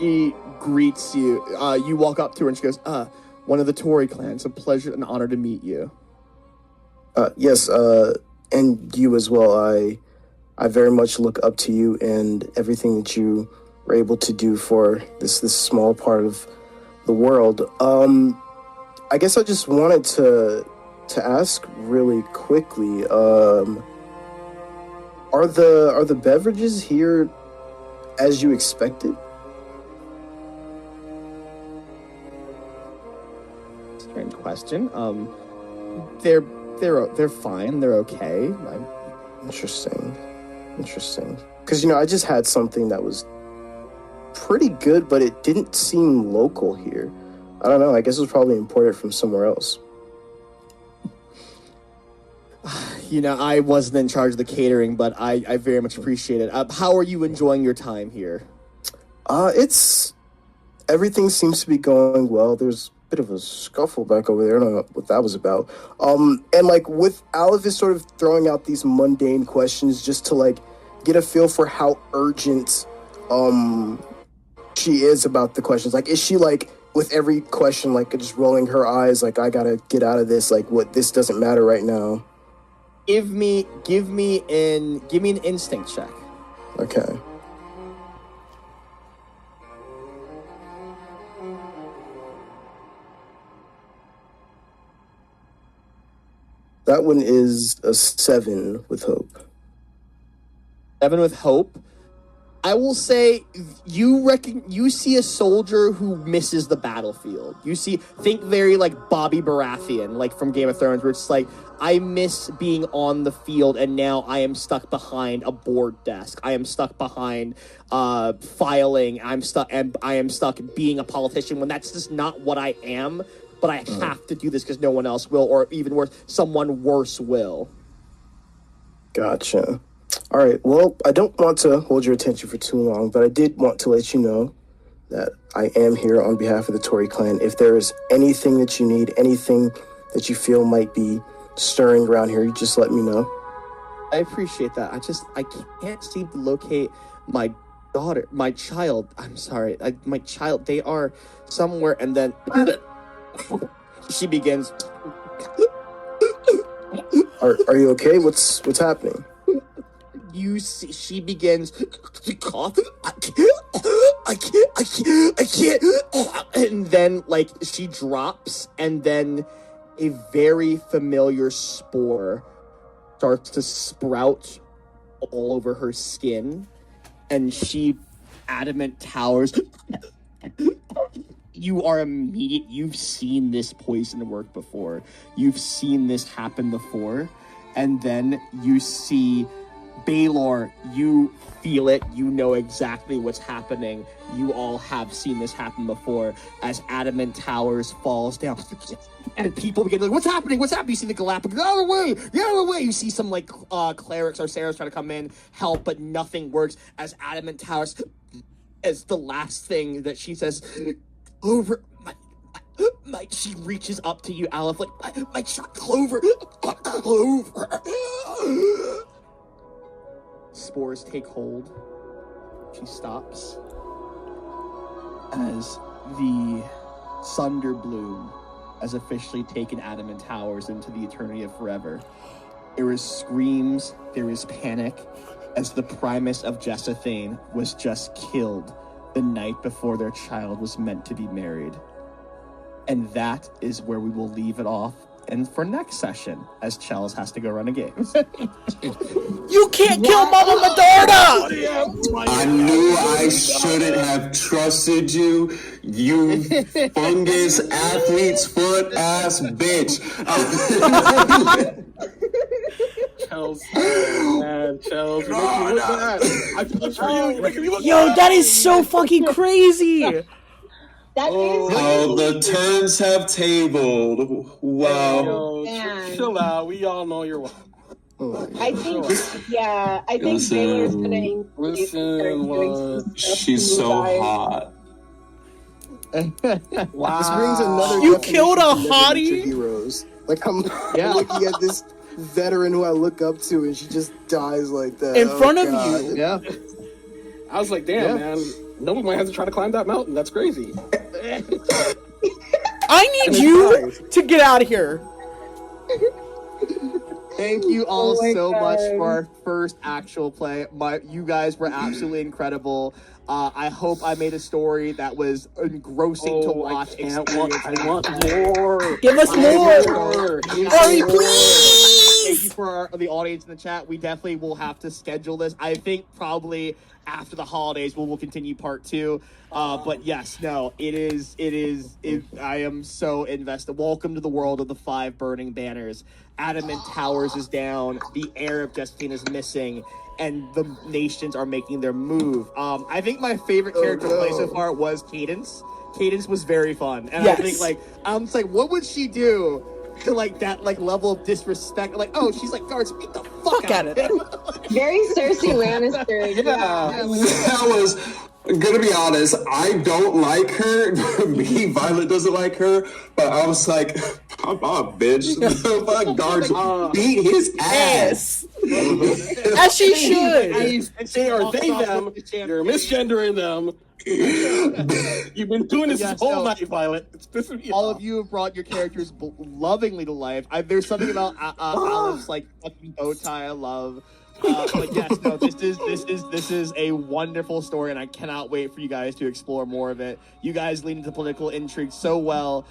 He greets you. You walk up to her and she goes, one of the Tory clans. A pleasure and honor to meet you. Yes, and you as well. I very much look up to you and everything that you were able to do for this small part of the world. I guess I just wanted to ask really quickly, are the beverages here as you expected? Strange question. They're fine. They're okay. Interesting. Because, I just had something that was pretty good, but it didn't seem local here. I don't know. I guess it was probably imported from somewhere else. I wasn't in charge of the catering, but I very much appreciate it. How are you enjoying your time here? Everything seems to be going well. There's a bit of a scuffle back over there. I don't know what that was about. And like with Aleph is sort of throwing out these mundane questions just to like get a feel for how urgent she is about the questions. Like, is she like with every question like just rolling her eyes like I gotta get out of this, like what, this doesn't matter right now? Give me an instinct check. Okay. That one is a 7 with hope. 7 with hope. I will say you see a soldier who misses the battlefield. Think very like Bobby Baratheon, like from Game of Thrones, where it's like, I miss being on the field and now I am stuck behind a board desk. I am stuck behind filing. I am stuck being a politician when that's just not what I am. But I have to do this because no one else will, or even worse, someone worse will. Gotcha. All right. Well, I don't want to hold your attention for too long, but I did want to let you know that I am here on behalf of the Tory clan. If there is anything that you need, anything that you feel might be stirring around here, you just let me know. I appreciate that. I can't seem to locate my child. I'm sorry. My child, they are somewhere, and then she begins. Are you okay? What's happening? You see, she begins to cough. I can't. And then, like, she drops, and then a very familiar spore starts to sprout all over her skin, and she adamant towers. You've seen this poison work before. You've seen this happen before. And then you see Baylor, you feel it, you know exactly what's happening. You all have seen this happen before as Adamant Towers falls down. And people begin like, what's happening? You see the Galapagos, get out of the way! You see some like clerics or Sarahs try to come in, help, but nothing works as Adamant Towers, as the last thing that she says, Clover, she reaches up to you, Aleph, like, my child, Clover. Spores take hold. She stops. As the Sunderbloom has officially taken Adamant Towers into the eternity of forever. There is screams, there is panic, as the Primus of Jessathane was just killed the night before their child was meant to be married. And that is where we will leave it off. And for next session, as Chels has to go run a game. You can't kill Mama Medarda! I knew I shouldn't have trusted you, you fungus athlete's foot ass bitch. Chels, man, Chels, you make me look bad. I feel for you. You're making me look Yo, bad. that is so fucking crazy! That is How the turns have tabled. Wow. Yo, Man. chill out. We all know you're. I think, I think Listen, Baylor's gonna increase listen, her doing some stuff She's to you so guys. hot. Wow. This brings another. You definition killed a to Never hottie? Meet Your Heroes. Like I'm Yeah. looking at this veteran who I look up to, and she just dies like that In front of God. you. Yeah. I was like, damn, man. No one might have to try to climb that mountain. That's crazy. I need you to get out of here. Thank you all Oh my so God. much for our first actual play. You guys were absolutely incredible. I hope I made a story that was engrossing to watch. I want more. Give us more. More. Hurry, please! thank you for the audience in the chat. We definitely will have to schedule this. I think probably after the holidays we'll continue part 2. But yes, no, it is. I am so invested. Welcome to the world of the 5 burning banners. Adamant Towers is down. The heir of Justine is missing. And the nations are making their move. I think my favorite character to play so far was Cadence. Cadence was very fun. And Yes. I think, like, I'm just like, what would she do to, like, that, like, level of disrespect? Like, oh, she's like, guards, beat the fuck out of him. Very Cersei Lannister. That was, gonna be honest, I don't like her. Me, Violet doesn't like her, but I was like, pop off, bitch. The fuck, guards beat his ass. As she should. And say, are they them? You're misgendering them. You've been doing this Yes, whole no. night, Violet. It's pissing me All off. of you have brought your characters lovingly to life. There's something about Alice's, like, fucking bow tie I love. But yes, no, this is a wonderful story, and I cannot wait for you guys to explore more of it. You guys lean into political intrigue so well.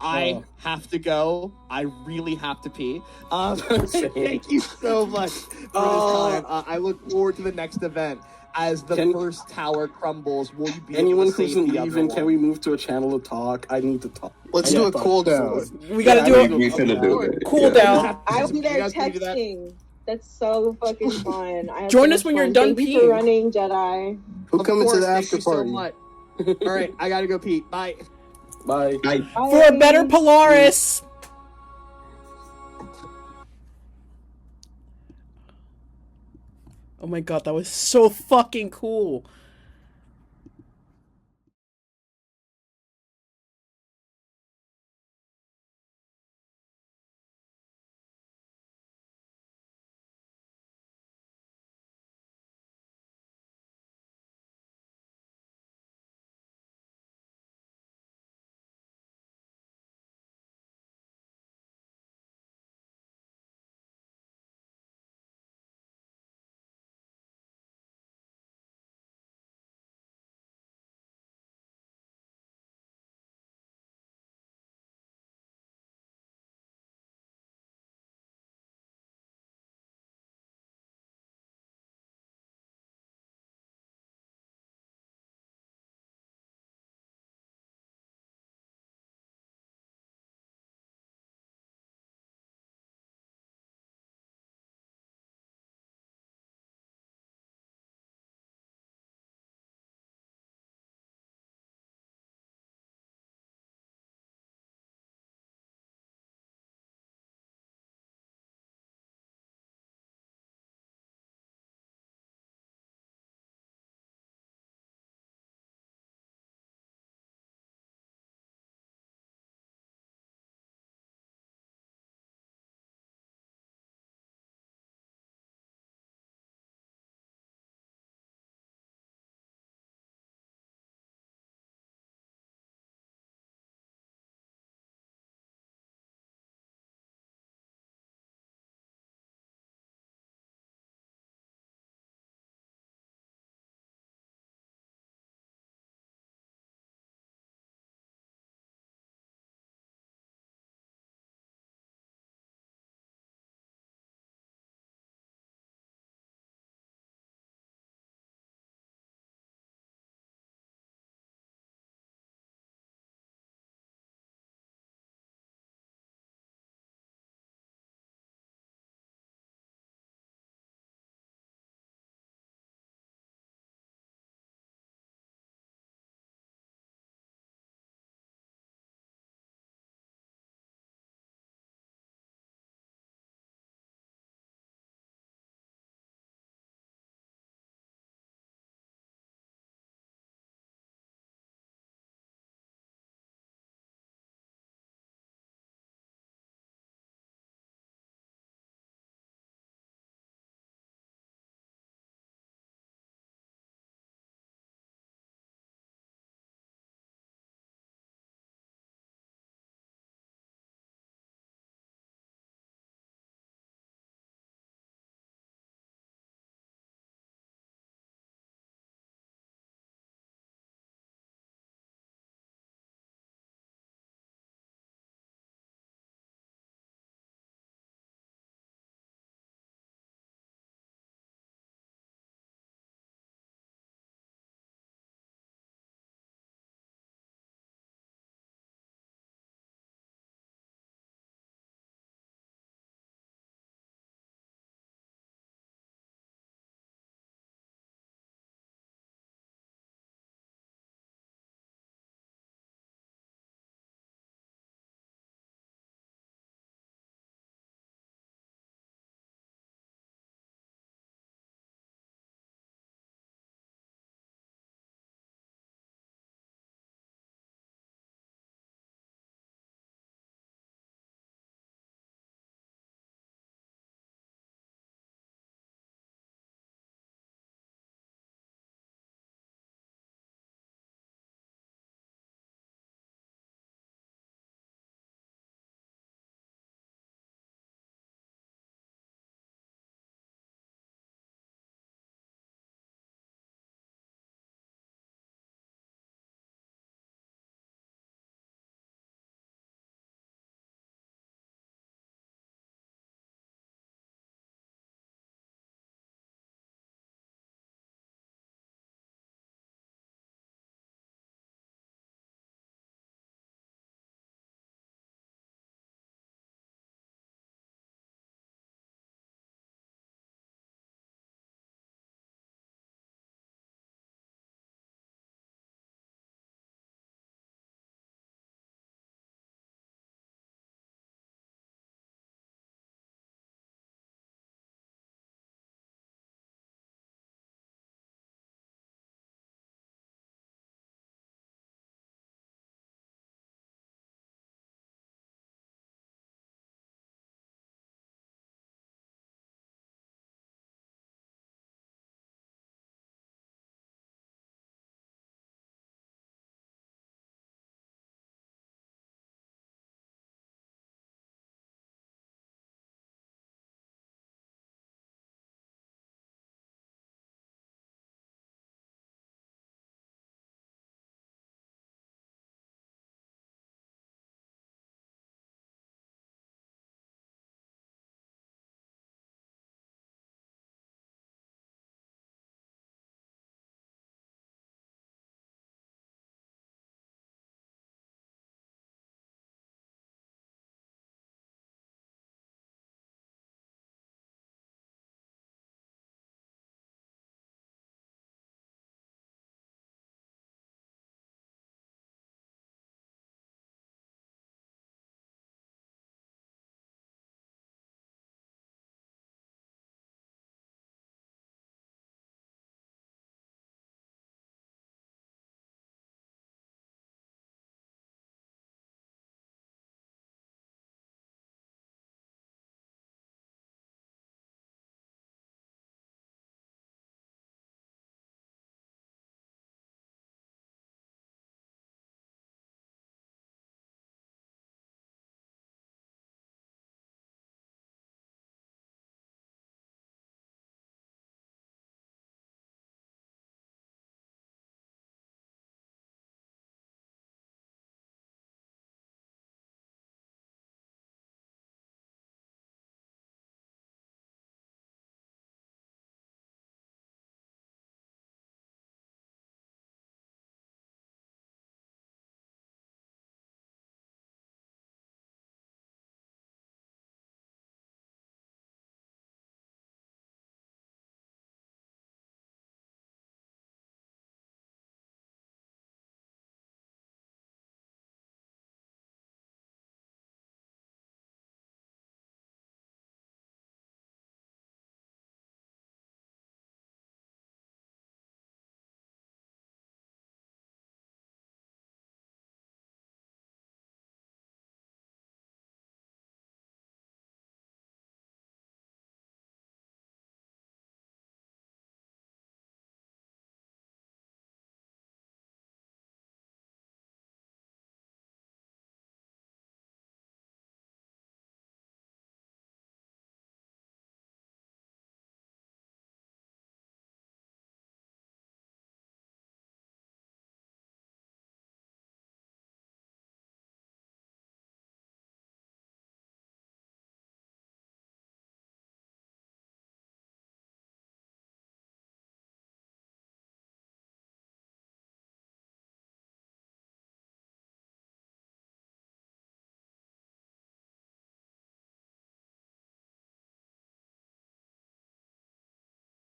I have to go. I really have to pee. Thank you so much for this time. I look forward to the next event. As the first tower crumbles, will you be Anyone able to who's save the leaving, other can one? we move to a channel to talk? I need to talk. Let's do a cooldown. We gotta do We a finna do it. cool down. I will be there You guys wanna do that? texting. That's so fucking fun. I have Join so us much when you're fun. done Thank you peeing. for running, Jedi. Who Of coming to course, the thank after you so party? much. All right, I gotta go pee. Bye. Bye. For a better Polaris. Oh my god, that was so fucking cool.